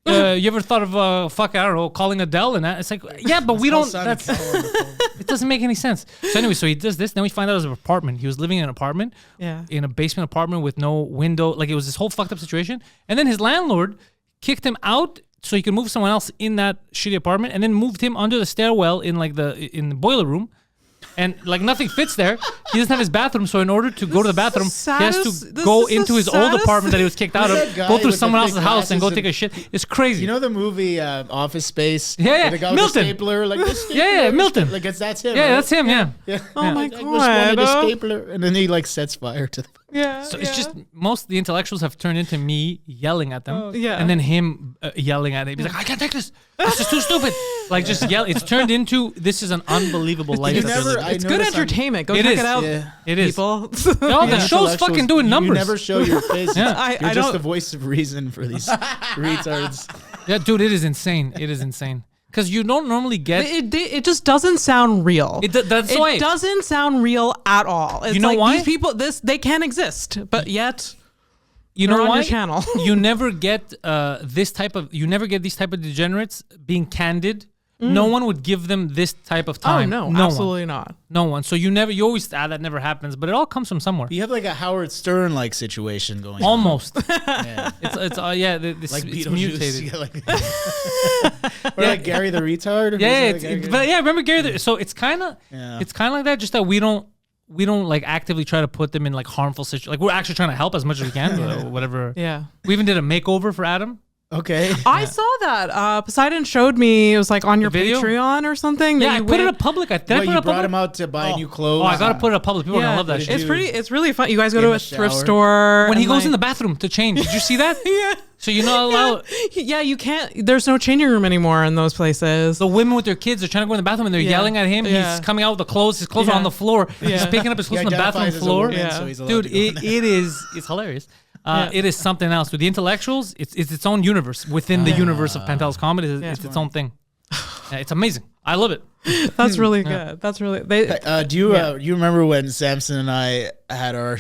B: You ever thought of I don't know, calling Adele and that? It's like, yeah, but we
D: Call
B: don't.
D: Simon
B: That's
D: Cowell on the phone.
B: it doesn't make any sense. So anyway, so he does this. Then we find out it was an apartment. He was living in an apartment,
C: Yeah.
B: in a basement apartment with no window. Like it was this whole fucked up situation. And then his landlord kicked him out so he could move someone else in that shitty apartment, and then moved him under the stairwell in the boiler room. And like nothing fits there. He doesn't have his bathroom, so in order to go to the bathroom, he has to go into his old apartment that he was kicked out
D: Who's
B: of,
D: that guy
B: go through
D: with the
B: someone
D: thick
B: else's house and go
D: glasses
B: take a shit. It's crazy.
D: You know the movie Office Space?
B: Yeah, yeah.
D: With the guy with
B: Milton.
D: the stapler, like this stapler,
B: Yeah, Milton.
D: Like that's him.
B: yeah,
D: right?
B: that's him. Yeah.
D: Yeah.
C: Oh my
D: I just wanted
C: god.
D: a stapler, and then he like sets fire to the.
C: Yeah.
B: So it's just most of the intellectuals have turned into me yelling at them,
C: yeah.
B: and then him yelling at it. He's like, "I can't take this. This is too stupid." Like just yell. It's turned into this is an unbelievable life.
D: You
B: that they're
D: never-
B: living.
D: I
C: It's good
D: noticed on-
C: entertainment. Go
B: It
C: check
B: is.
C: it out.
D: Yeah.
B: It is.
C: People.
B: No, the show's
D: Intellectuals,
B: fucking doing numbers.
D: You never show your face.
B: Yeah.
D: You're
C: I
D: just
C: don't-
D: the voice of reason for these retards.
B: Yeah, dude, it is insane. It is insane because you don't normally get.
C: It just doesn't sound real.
B: That's
C: it
B: why.
C: doesn't sound real at all. It's
B: You know
C: like
B: why?
C: These people, they can't exist, but yet
B: You
C: they're
B: know
C: on
B: why?
C: your channel.
B: You never get these type of degenerates being candid. No one would give them this type of time.
C: Oh no,
B: one.
C: absolutely not.
B: No one. So you always that never happens, but it all comes from somewhere.
D: You have like a Howard Stern like situation going. on.
B: Almost.
D: Yeah.
B: It's
D: Like
B: it's
D: Beetlejuice.
B: mutated.
D: Yeah, like, or like Gary the retard.
B: Yeah,
D: Was it like
B: but yeah, remember Gary? So it's kind of
D: Yeah.
B: like that. Just that we don't like actively try to put them in like harmful situations. Like we're actually trying to help as much as we can, or whatever.
C: Yeah.
B: We even did a makeover for Adam.
D: Okay.
C: I saw that. Poseidon showed me. It was like on your
B: video?
C: Patreon or something.
B: Yeah,
C: that
B: I
C: you
B: put it
C: went-
B: up public. Did I
D: Well,
B: put it
D: you
B: up
D: brought
B: public?
D: him out to buy new clothes.
B: Oh, I gotta put it up public. People are
C: Yeah,
B: gonna love that
D: did
B: shit.
C: It's really fun. You guys go
D: Give
C: to
D: him
C: a
D: a
C: thrift
D: shower.
C: store
B: When he
C: and,
B: goes
C: like-
B: in the bathroom to change. Did you see that?
C: Yeah.
B: So you're not allowed.
C: Yeah, you can't. There's no changing room anymore in those places.
B: The women with their kids are trying to go in the bathroom and they're
C: Yeah.
B: yelling at him.
C: Yeah.
B: He's coming out with the clothes. His clothes are
C: Yeah.
B: on the floor. He's
C: Yeah.
B: picking up his
D: He
B: clothes on the bathroom
D: identifies as a
B: floor.
D: woman,
C: Yeah.
D: so he's allowed
B: Dude,
D: to go in there.
B: it's hilarious.
C: Yeah.
B: It is something else. With the intellectuals, it's its own universe within the universe of Pantelis comedy. It's its own thing. Yeah, it's amazing. I love it.
C: That's really good. That's really.
D: You remember when Samson and I had our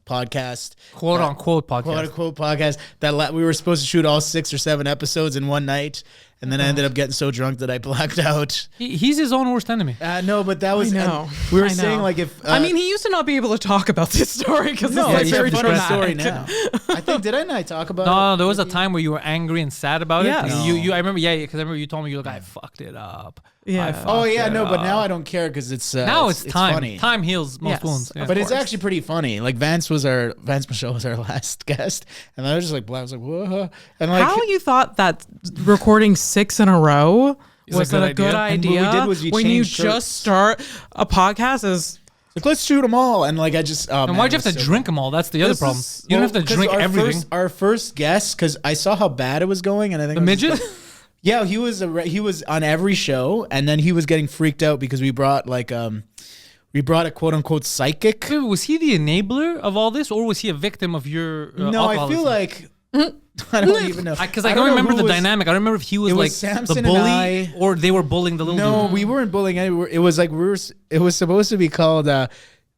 D: podcast,
B: Quote unquote podcast.
D: quote unquote podcast that we were supposed to shoot all 6 or 7 episodes in one night, and then I ended up getting so drunk that I blacked out.
B: He's his own worst enemy.
D: No, but that was
C: I know.
D: we were
C: I
D: saying
C: know.
D: like if
C: I mean, he used to not be able to talk about this story because
D: no,
C: it's
D: it's
C: very
D: a funny story
C: dramatic.
D: now. I think didn't I talk about
B: No,
D: it?
B: there was a time where you were angry and sad about
C: Yes.
B: it.
C: No.
B: You I remember, because I remember you told me you I fucked it up.
C: Yeah.
B: I fucked
D: Oh yeah,
B: it
D: no, but
B: up.
D: now I don't care because it's
B: Now it's time.
D: funny.
B: Time heals most
C: Yes.
B: wounds. Yeah.
D: But it's
C: course.
D: actually pretty funny. Like Vance Michelle was our last guest, and I was just like, I was like, whoa, and like
C: How you thought that recording 6 in a row
B: Is
C: was
B: a
C: a
B: good
C: good
B: idea?
C: idea?
D: And what we did was we
C: when you
D: changed
C: just
D: shirts.
C: start a podcast is
D: Like, let's shoot them all. And like, I just,
B: And why'd you have to drink them all? That's the other problem. You don't have to drink everything.
D: Our first guest, because I saw how bad it was going, and I think
B: The midget?
D: yeah, he was on every show, and then he was getting freaked out because we brought a quote unquote psychic.
B: Wait, was he the enabler of all this, or was he a victim of your
D: No, I feel like I don't even know.
B: Because I don't remember the dynamic. I don't remember if he was
D: It was
B: like
D: Samson
B: the
D: and
B: bully
D: I.
B: or they were bullying the little
D: No,
B: dude.
D: we weren't bullying anyone. It was like it was supposed to be called.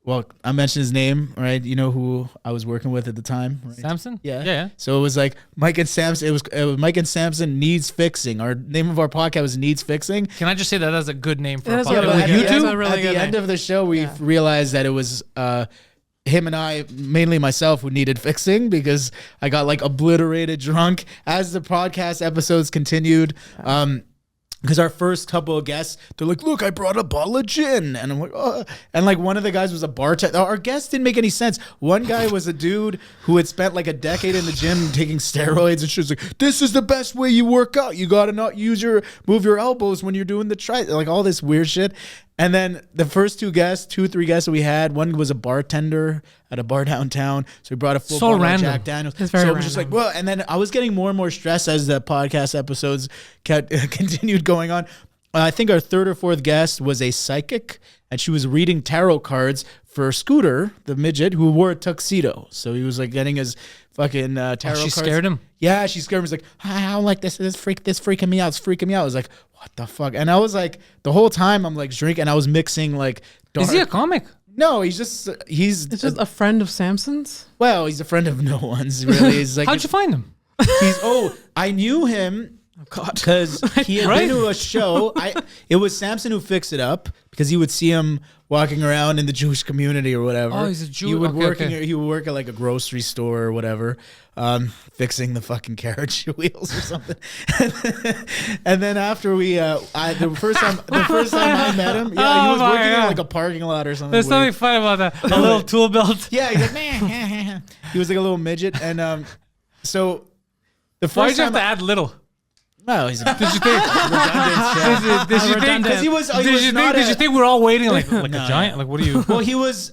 D: Well, I mentioned his name, right? You know who I was working with at the time, right?
B: Samson?
D: Yeah.
B: Yeah.
D: So it was like Mike and Samson. It was Mike and Samson Needs Fixing. Our name of our podcast was Needs Fixing.
B: Can I just say that that's a good name for a
C: That's
B: podcast?
C: really
D: But
B: With
D: at
B: you
D: the
B: two?
D: end,
C: That's a really
D: at the
C: good
D: end
C: name.
D: of the show, we realized that it was him and I, mainly myself, who needed fixing because I got like obliterated drunk as the podcast episodes continued. Because our first couple of guests, they're like, look, I brought a bottle of gin. And I'm like, oh. And like one of the guys was a bartender. Our guests didn't make any sense. One guy was a dude who had spent like a decade in the gym taking steroids. And she was like, this is the best way you work out. You got to not move your elbows when you're doing the like all this weird shit. And then the first 3 guests that we had, one was a bartender at a bar downtown. So we brought a full
B: So
D: bottle
B: random.
D: of Jack Daniels.
C: It's very
D: so it was just like,
C: random.
D: well, and then I was getting more and more stressed as the podcast episodes continued going on. I think our 3rd or 4th guest was a psychic, and she was reading tarot cards for Scooter, the midget, who wore a tuxedo. So he was like getting his fucking tarot
B: She
D: cards.
B: scared him?
D: Yeah, she scared him. He's like, I don't like this. This freaking me out. It's freaking me out. I was like, what the fuck? And I was like, the whole time I'm like drinking, and I was mixing like dark.
B: Is he a comic?
D: No, he's just
C: It's just a friend of Samson's.
D: well, he's a friend of no one's really. He's like
B: How'd you find him?
D: I knew him
C: Oh God.
D: because he had been to a show. It was Samson who fixed it up because he would see him walking around in the Jewish community or whatever.
B: Oh, he's a Jew.
D: He would
B: Okay,
D: work.
B: okay.
D: He would work at like a grocery store or whatever, fixing the fucking carriage wheels or something. And then after the first time I met him, yeah, he
B: Oh
D: was
B: my
D: working in
B: God.
D: like a parking lot or something.
B: There's
D: weird.
B: something funny about that. A little tool belt.
D: Yeah, he's like, man. He was like a little midget, and so the
B: Why'd
D: first
B: you have
D: time.
B: to add little?
D: No, he's a
B: Did you think? Did you think?
D: Because he was. he was not
B: Did you
D: a-
B: think we're all waiting like
D: No,
B: a giant? Like what are you?
D: Well,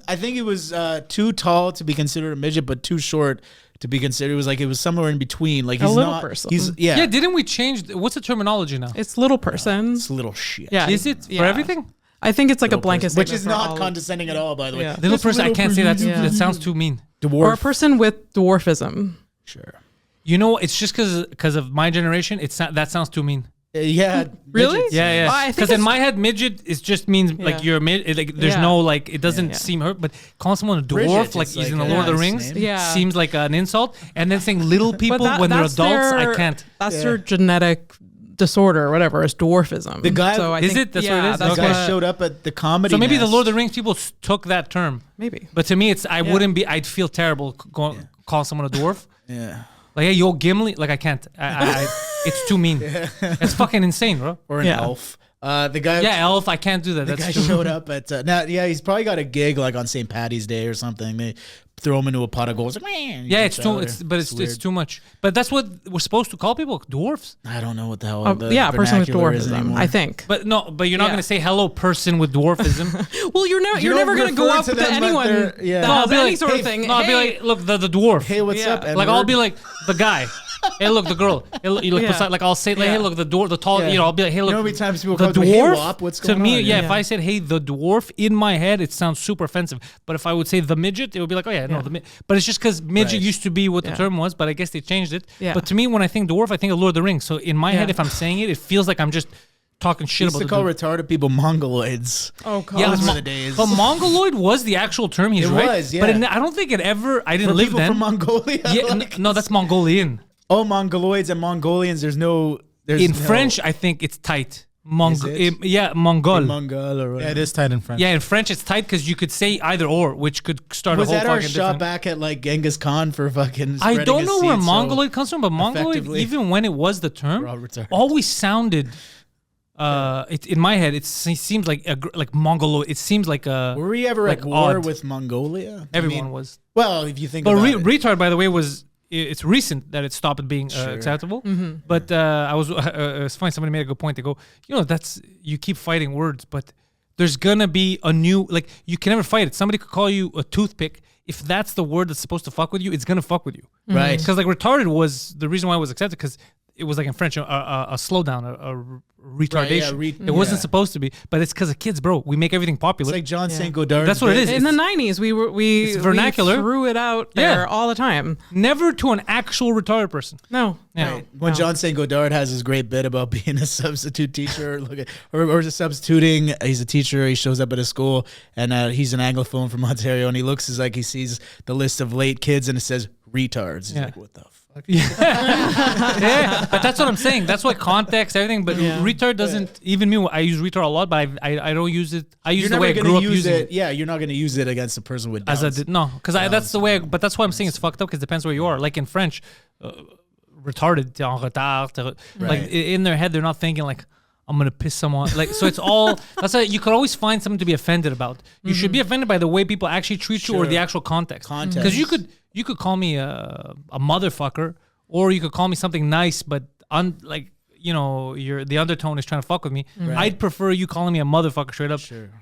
D: I think he was too tall to be considered a midget, but too short to be considered. It was somewhere in between. Like he's
C: little
D: not.
C: person.
D: He's
B: Yeah, didn't we change? What's the terminology now?
C: It's little person.
D: It's little shit.
C: Yeah.
B: Is it for
C: yeah.
B: everything?
C: I think it's like a blanket
D: Which
C: statement
D: is
C: for
D: not
C: all-
D: condescending at all, by the way.
C: Yeah.
B: Little
D: This
B: person, I can't say that.
C: Yeah.
B: That sounds too mean.
D: Dwarf.
C: Or a person with dwarfism.
D: Sure.
B: You know, it's just because of my generation. That sounds too mean.
D: Yeah.
C: Really?
D: midgets.
B: Yeah,
C: I
B: yeah.
C: think
B: Because in
C: it's-
B: my head, midget is just means
C: Yeah.
B: like you're a mid. Like there's
C: Yeah.
B: no like it doesn't
C: Yeah.
B: seem hurt. But calling someone a dwarf,
D: Bridget
B: like
D: is
B: he's in
D: like
B: the
D: a
B: Lord of the
D: nice
B: Rings,
D: name.
C: Yeah.
B: seems like an insult. And then saying little people
C: But
B: when they're
C: that's
B: adults,
C: their-
B: I can't.
C: That's
D: Yeah.
C: their genetic disorder or whatever. It's dwarfism.
D: The guy-
C: So I
B: Is
C: think,
B: it? That's what it
C: yeah,
B: is?
D: The
C: That's
B: Okay.
D: guy
C: what-
D: showed up at the comedy.
B: So maybe the
D: Nest.
B: Lord of the Rings people took that term.
C: Maybe.
B: But to me, I wouldn't be. I'd feel terrible calling someone a dwarf.
D: Yeah.
B: Like, hey, yo, Gimli. Like, I can't. It's too mean. It's fucking insane, bro.
D: Or an
C: Yeah.
D: elf. The guy.
B: Yeah, elf. I can't do that.
D: The
B: That's
D: guy
B: too.
D: showed up at now. Yeah, he's probably got a gig like on St. Patty's Day or something. They throw him into a pot of gold. It's like, man.
B: Yeah, it's too. It's
D: weird.
B: too much. But that's what we're supposed to call people, dwarfs.
D: I don't know what the hell. The
C: Yeah, a person with
D: vernacular is
C: dwarfism.
D: anymore.
C: I think.
B: But no, but you're not
C: Yeah.
B: going to say hello, person with dwarfism.
C: Well, you're never
D: don't
C: going to go
D: refer
C: up
D: to
C: to
D: them like
C: anyone
D: they're- yeah.
C: that
D: No,
B: I'll
C: has
B: be
C: any
B: like,
C: sort
D: hey,
C: of thing.
B: No, I'll be
C: Hey,
B: like, look, the dwarf.
D: Hey, what's
C: Yeah.
D: up?
B: Like I'll
D: N-word?
B: be like the guy. Hey, look, the girl. Hey, look, you look
C: Yeah.
B: beside. Like I'll say, like, hey,
C: Yeah.
B: look, the tall.
D: Yeah.
B: You know, I'll be like, hey, look,
D: know how many times people
B: the
D: call me, "Hey,
B: dwarf."
D: Wop, what's
B: to
D: going
B: me,
D: on?
B: yeah,
C: Yeah.
B: if I said, hey, the dwarf, in my head, it sounds super offensive. But if I would say the midget, it would be like, oh yeah, no,
C: Yeah.
B: the midget. But it's just because midget
D: Right.
B: used to be what the
C: Yeah.
B: term was, but I guess they changed it.
C: Yeah.
B: But to me, when I think dwarf, I think of Lord of the Rings. So in my head,
C: Yeah.
B: if I'm saying it, it feels like I'm just talking
D: We
B: shit
D: used
B: about
D: to
B: the
D: call
B: dude.
D: retarded people mongoloids.
C: Oh God.
B: Yeah,
D: Those were
B: Mo-
D: the days.
B: But mongoloid was the actual term. He's
D: It
B: right.
D: was, yeah.
B: But I don't think it ever. I didn't
D: For
B: live
D: people
B: then.
D: from Mongolia.
B: Yeah,
D: like-
B: no, that's Mongolian.
D: Oh, Mongoloids and Mongolians. There's
B: In French, I think it's tight.
D: Is it?
B: Yeah, Mongol.
D: Mongol or
E: Yeah,
D: whatever.
E: it is tight in French.
B: Yeah, in French it's tight because you could say either or, which could start
D: Was
B: a whole
D: that our
B: fucking
D: shot
B: different.
D: back at like Genghis Khan for fucking?
B: I
D: spreading
B: don't
D: his
B: know where
D: seeds so
B: Mongoloid comes from, but Mongoloid,
D: effectively?
B: even when it was the term,
D: We're all retarded.
B: always sounded. In my head, it seems like like Mongoloid. It seems like a.
D: Were we ever
B: like
D: at war
B: odd.
D: with Mongolia? I
B: Everyone
D: mean,
B: was.
D: Well, if you think
B: But
D: about it.
B: retard, by the way, it's recent that it stopped being acceptable. But it's funny. Somebody made a good point. They go, you know, you keep fighting words, but there's gonna be a new, like, you can never fight it. Somebody could call you a toothpick. If that's the word that's supposed to fuck with you, it's gonna fuck with you.
D: Right.
B: Because like retarded was the reason why it was accepted, because it was like in French, a slowdown, a retardation. It wasn't supposed to be, but it's because of kids, bro. We make everything popular.
D: It's like John St. Godard.
B: That's what it is.
C: In the 90s, we
B: vernacular.
C: threw it out there all the time.
B: Never to an actual retarded person.
C: No.
B: Yeah.
C: No.
D: When
C: no.
D: John St. Godard has his great bit about being a substitute teacher, or substituting, he's a teacher. He shows up at a school, and he's an Anglophone from Ontario, and he looks as like he sees the list of late kids, and it says retards. He's like, what the fuck?
B: Yeah, but that's what I'm saying. That's why context, everything. But retard doesn't even me. I use retard a lot, but I don't use it. I use the way I grew up using it.
D: Yeah, you're not going to use it against a person with Downs.
B: As I did, no, because that's the way. But that's why I'm saying it's fucked up. Because it depends where you are. Like in French, retarded, t'es en retard. Like in their head, they're not thinking like, I'm gonna piss someone. Like, so it's all. That's why you could always find something to be offended about. You should be offended by the way people actually treat you or the actual context. Because you could call me a motherfucker, or you could call me something nice, but like, you know, the undertone is trying to fuck with me. Right. I'd prefer you calling me a motherfucker straight up,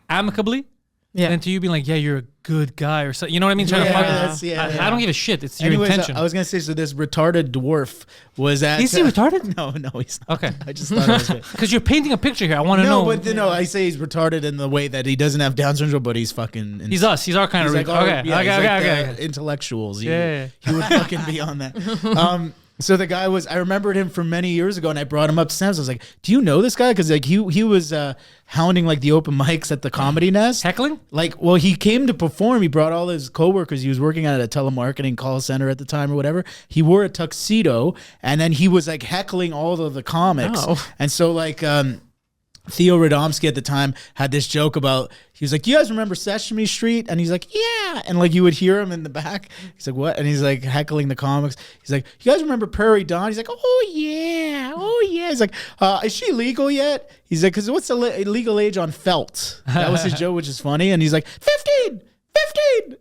B: amicably. Yeah. And to you being like, yeah, you're a good guy or something. You know what I mean? Trying to fuck. I don't give a shit. It's your intention.
D: I was going to say, so this retarded dwarf was at...
B: Is he retarded?
D: No, he's not.
B: Okay.
D: I just thought it was good.
B: Because you're painting a picture here. I want to know.
D: No, I say he's retarded in the way that he doesn't have Down syndrome, but he's fucking...
B: He's us. He's our kind of retard. Okay.
D: Intellectuals. He would fucking be on that. So the guy I remembered him from many years ago, and I brought him up to Sam's. I was like, do you know this guy? Because like he was hounding like the open mics at the Comedy Nest.
B: Heckling?
D: Like, well, he came to perform. He brought all his coworkers. He was working at a telemarketing call center at the time or whatever. He wore a tuxedo, and then he was like heckling all of the comics. Oh. And so like Theo Radomski at the time had this joke about, he was like, do you guys remember Sesame Street? And he's like, yeah. And like you would hear him in the back. He's like, what? And he's like heckling the comics. He's like, you guys remember Prairie Dawn? He's like, oh yeah. He's like, is she legal yet? He's like, because what's the legal age on felt? That was his joke, which is funny. And he's like, 15.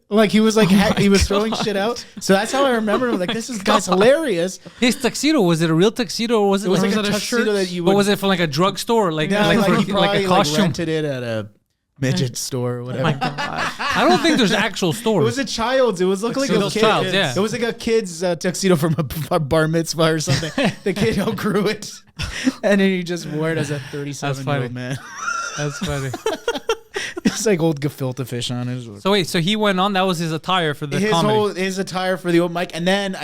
D: Like he was like, he was throwing shit out. So that's how I remember him. Like, this guy's hilarious.
B: His tuxedo, was it a real tuxedo or was it
D: like
B: a
D: tuxedo that you would...
B: But was it from like a drugstore? Like,
D: no, like he probably
B: a costume?
D: rented it at a midget store or whatever.
C: Oh my God.
B: I don't think there's actual stores.
D: It was a child's. It was like a kid's.
B: Yeah.
D: It was like a kid's tuxedo from a bar mitzvah or something. The kid outgrew it, and then he just wore it as a 37-year-old man.
B: That's funny.
D: It's like old gefilte fish on it.
B: So wait, so he went on. That was his attire for the comedy.
D: His attire for the open mic, and then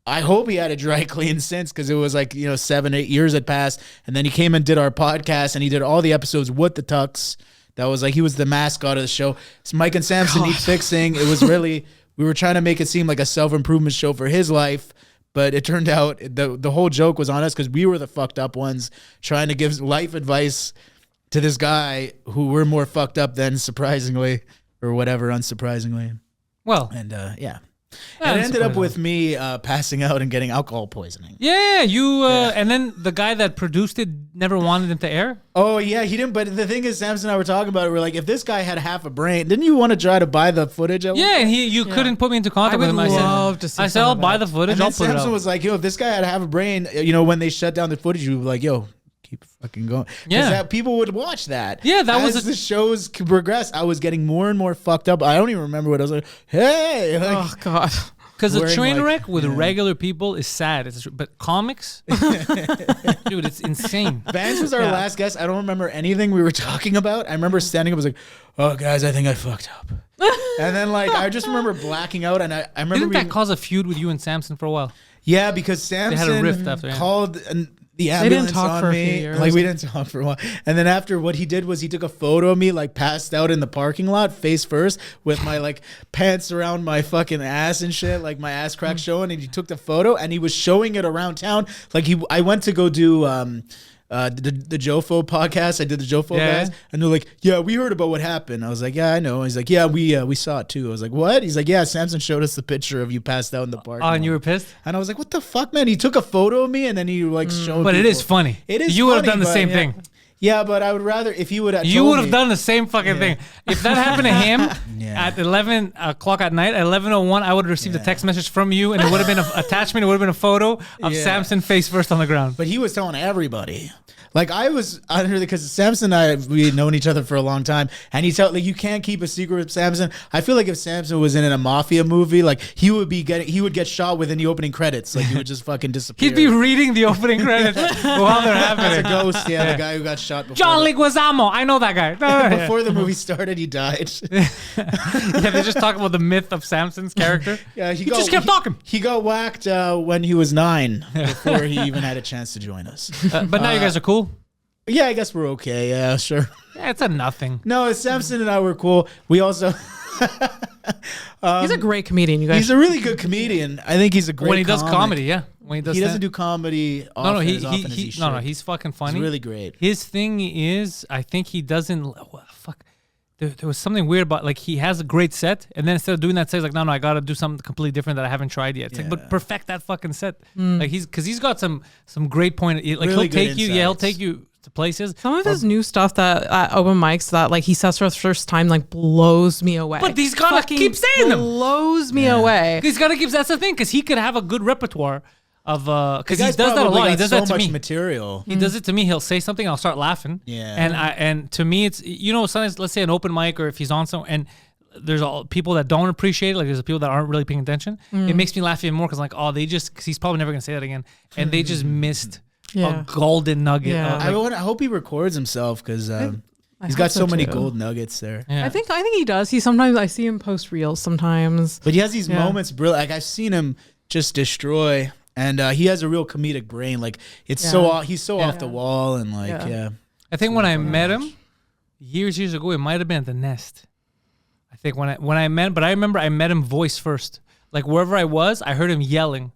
D: I hope he had a dry clean since, because it was like 7-8 years had passed, and then he came and did our podcast, and he did all the episodes with the tux. That was like, he was the mascot of the show. So Mike and Samson need fixing. It was really, we were trying to make it seem like a self-improvement show for his life, but it turned out the whole joke was on us because we were the fucked up ones trying to give life advice to this guy who were more fucked up than surprisingly, or whatever, unsurprisingly.
B: Well,
D: and it ended up with me passing out and getting alcohol poisoning.
B: Yeah, and then the guy that produced it never wanted him to air.
D: Oh yeah, he didn't. But the thing is, Samson and I were talking about it. We're like, if this guy had half a brain, didn't you want to try to buy the footage?
B: Yeah, and you couldn't put me into contact with him. I said, I'll buy the footage.
D: And
B: I'll put it out.
D: Samson was like, if this guy had half a brain, when they shut down the footage, you were like, keep fucking going.
B: Yeah,
D: that people would watch that.
B: Yeah,
D: as the shows progressed, I was getting more and more fucked up. I don't even remember what I was like. Hey,
C: oh God.
B: Because a train wreck with regular people is sad. But comics, dude, it's insane.
D: Vance was our last guest. I don't remember anything we were talking about. I remember standing up, I was like, oh, guys, I think I fucked up. And then, I just remember blacking out. And I remember...
B: Didn't that cause a feud with you and Samson for a while?
D: Yeah, because Samson
B: they had a rift after,
D: called... The ambulance on me.
C: For a few years.
D: We didn't talk for a while. And then after, what he did was he took a photo of me passed out in the parking lot, face first, with my pants around my fucking ass and shit, my ass crack showing. And he took the photo and he was showing it around town. I went to go do the Jofo podcast. I did the Jofo guys, and they're like, "Yeah, we heard about what happened." I was like, "Yeah, I know." He's like, "Yeah, we saw it too." I was like, "What?" He's like, "Yeah, Samson showed us the picture of you passed out in the park."
B: Oh, and you were pissed?
D: And I was like, "What the fuck, man?" He took a photo of me and then he showed.
B: But people. It is funny.
D: It is.
B: You would have done the same thing.
D: Yeah, but I would rather if you would have.
B: You would have done the same fucking thing. If that happened to him at 11 o'clock at night, at 11:01, I would have received a text message from you, and it would have been an attachment. It would have been a photo of Samson face first on the ground.
D: But he was telling everybody. Like I was under because Samson and we had known each other for a long time, and he told like you can't keep a secret with Samson. I feel like if Samson was in a mafia movie, like he would get shot within the opening credits. Like he would just fucking disappear.
B: He'd be reading the opening credits while they're
D: As a
B: happening.
D: ghost, yeah, the guy who got shot before
B: John Leguizamo, I know that guy.
D: before the movie started, he died.
B: Yeah, they just talk about the myth of Samson's character.
D: Yeah,
B: He just kept talking.
D: He got whacked when he was 9 before he even had a chance to join us.
B: But now you guys are cool.
D: Yeah, I guess we're okay. Yeah, sure.
B: Yeah, it's a nothing.
D: No, Samson and I were cool. We also.
C: He's a great comedian, you guys.
D: He's a really good comedian. I think he's a great.
B: When he does
D: comic.
B: comedy, yeah. When he does
D: He doesn't
B: stand-
D: do comedy.
B: No,
D: Often, as often as he
B: he
D: should.
B: no, he's fucking funny.
D: He's really great.
B: His thing is, I think he doesn't. Fuck. There was something weird about like he has a great set, and then instead of doing that set, he's like, no, I gotta do something completely different that I haven't tried yet. It's like, but perfect that fucking set. Like he's got some great point. Like
D: Really
B: he'll
D: good
B: take you, yeah, he'll
D: insights.
B: take you to places.
C: Some of his new stuff that at open mics that like he says for the first time like blows me away.
B: But he's gotta
C: Fucking
B: keep saying them.
C: blows me away.
B: He's gotta keep. That's the thing, because he could have a good repertoire of because
D: The
B: he
D: guy's
B: does that a
D: probably
B: lot. He
D: got
B: does
D: so
B: that to
D: much
B: me.
D: material.
B: He does it to me. He'll say something, I'll start laughing.
D: Yeah.
B: And to me, it's sometimes let's say an open mic or if he's on some and there's all people that don't appreciate it. Like there's people that aren't really paying attention. It makes me laugh even more because like because he's probably never gonna say that again, and they just missed
C: Yeah.
B: a golden nugget.
C: Yeah.
B: Like,
D: I hope he records himself because
C: I
D: he's
C: hope
D: got so many
C: too.
D: gold nuggets there.
B: yeah.
C: I think he does. He sometimes I see him post reels sometimes.
D: But he has these
C: Yeah.
D: moments, like I've seen him just destroy, and he has a real comedic brain. Like it's he's so off the wall, and like
C: Yeah.
B: I think when I met him years ago, it might have been at the Nest. I think when I met him, but I remember I met him voice first. Like wherever I was, I heard him yelling.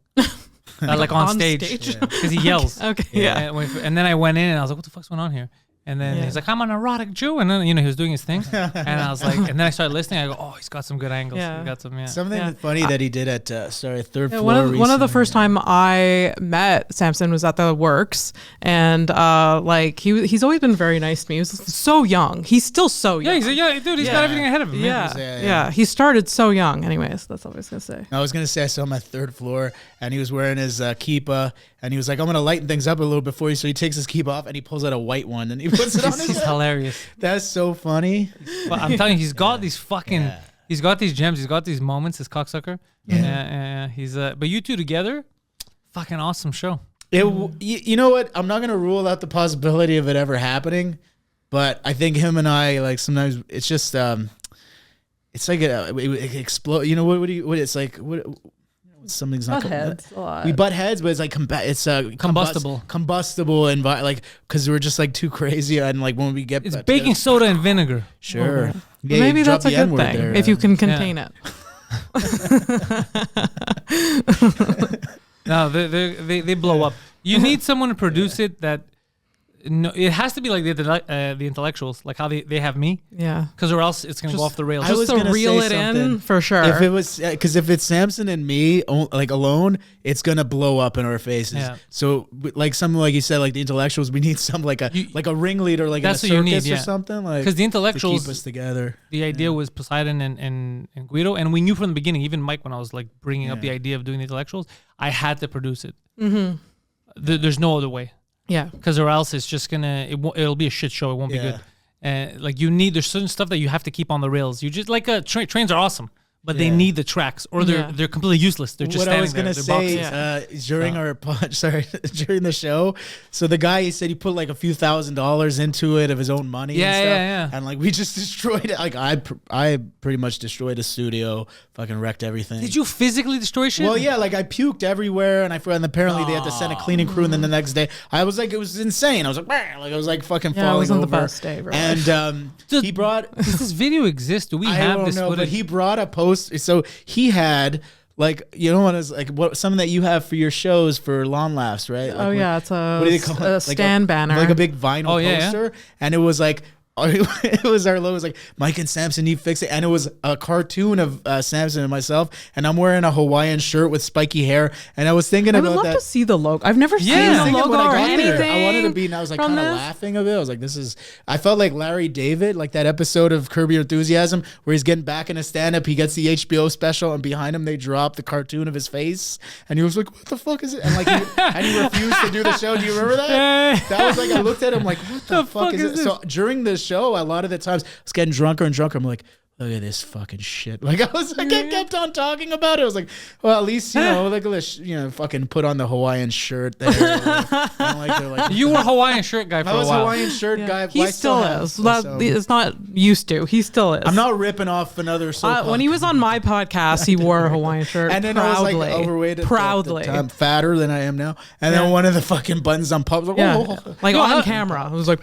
B: Like on stage because he yells.
C: Okay. Yeah.
B: And then I went in and I was like, "What the fuck's going on here?" And then he's like, "I'm an erotic Jew," and then he was doing his thing, and I was like, and then I started listening. I go, "Oh, he's got some good angles.
C: Yeah.
B: He got some,
D: Something funny that he did at third floor.
C: One of the
D: recently.
C: first time I met Samson was at the Works, and like he's always been very nice to me. He was so young. He's still so young.
B: Dude, he's got everything ahead of him. man.
C: Yeah. He started so young. Anyways, that's all I was gonna say.
D: I was gonna say I saw him at third floor, and he was wearing his kippa, and he was like, "I'm gonna lighten things up a little bit for you." So he takes his kippa off and he pulls out a white one and he puts it on his
B: He's
D: head.
B: hilarious.
D: That's so funny.
B: But I'm telling you, he's got these fucking, he's got these gems. He's got these moments. This cocksucker. Yeah. He's but you two together, fucking awesome show.
D: You know what? I'm not gonna rule out the possibility of it ever happening, but I think him and I like sometimes it's just it's like it explode. You know what? It's like what? Something's not
C: Heads a lot.
D: We butt heads, but it's like it's
B: Combustible.
D: combustible, and like because we're just like too crazy, and like when we get
B: It's baking soda and vinegar.
D: sure.
C: Well,
D: Yeah,
C: maybe
D: you
C: that's
D: dropped
C: a
D: the
C: good
D: N-word
C: thing
D: there,
C: if you can contain it.
B: No, they blow up. You need someone to produce it that. No, it has to be like the intellectuals, like how they have me,
C: Yeah.
B: because or else it's gonna go off the rails.
D: I was
C: Just to
D: gonna
C: reel
D: say
C: it in
D: something.
C: for sure.
D: If it was because if it's Samson and me like alone, it's gonna blow up in our faces.
B: Yeah.
D: So like something like you said, like the intellectuals, we need some like a ringleader, like in a
B: That's what you
D: circus
B: need,
D: or
B: yeah.
D: something, like
B: Because the
D: to
B: intellectuals,
D: keep us together.
B: the idea was Poseidon and Guido, and we knew from the beginning. Even Mike, when I was like bringing up the idea of doing the intellectuals, I had to produce it. Mm-hmm. There's no other way.
C: yeah.
B: Because or else it's just it'll be a shit show. It won't be
D: Yeah.
B: good. Like there's certain stuff that you have to keep on the rails. You just like trains are awesome, but they need the tracks or they're completely useless. They're just
D: What I
B: standing
D: was
B: there.
D: gonna
B: They're
D: say
B: boxes.
D: during our during the show, so the guy he said he put like a few $1,000s into it of his own money.
B: Yeah,
D: and stuff,
B: yeah.
D: And like we just destroyed it. Like I pretty much destroyed the studio, fucking wrecked everything.
B: Did you physically destroy shit?
D: Well, yeah, like I puked everywhere, and apparently they had to send a cleaning crew, and then the next day I was like, it was insane. I was like, "Bah," like I was like fucking
C: Yeah, it
D: falling
C: wasn't the
D: over.
C: best day, really.
D: And he brought.
B: Does this video exist? Do we
D: I
B: have
D: don't
B: this
D: know,
B: footage?
D: but he brought a post. So he had like what is like something that you have for your shows for Lawn Laughs, right? Like
C: Oh yeah, it's
D: what do they call it?
C: a
D: Like
C: stand banner.
D: like a big vinyl
B: Oh, yeah, yeah.
D: poster, and it was like it was our logo. It was like Mike and Samson need fix it, and it was a cartoon of Samson and myself, and I'm wearing a Hawaiian shirt with spiky hair, and I was thinking
C: I
D: about
C: would love
D: that.
C: to see the logo. I've never seen
B: Yeah.
C: the
D: Thinking
C: logo
D: when I
C: or
D: got there,
C: anything.
D: I wanted to be, and I was like
C: from
D: kind of
C: this.
D: laughing a bit. I was like, this is. I felt like Larry David, like that episode of Curb Your Enthusiasm where he's getting back in a stand-up. He gets the HBO special, and behind him they drop the cartoon of his face, and he was like, "What the fuck is it?" And like, he refused to do the show. Do you remember that? That was like, I looked at him like, "What the fuck is it?" So during the show, a lot of the times I was getting drunker and drunker. I'm like, look at this fucking shit. Like I kept on talking about it. I was like, well, at least, like let's, fucking put on the Hawaiian shirt there.
B: You were a Hawaiian shirt guy for
D: I
B: a
D: was
B: while.
D: Hawaiian shirt guy.
C: He still is. It's not used to. He still is.
D: I'm not ripping off another so
C: when he was on my podcast, he wore a Hawaiian shirt.
D: and then
C: proudly.
D: I was like overweight at
C: proudly.
D: the time, fatter than I am now. And then one of the fucking buttons on pub was like,
C: Yeah,
D: oh.
C: like on camera. It was like,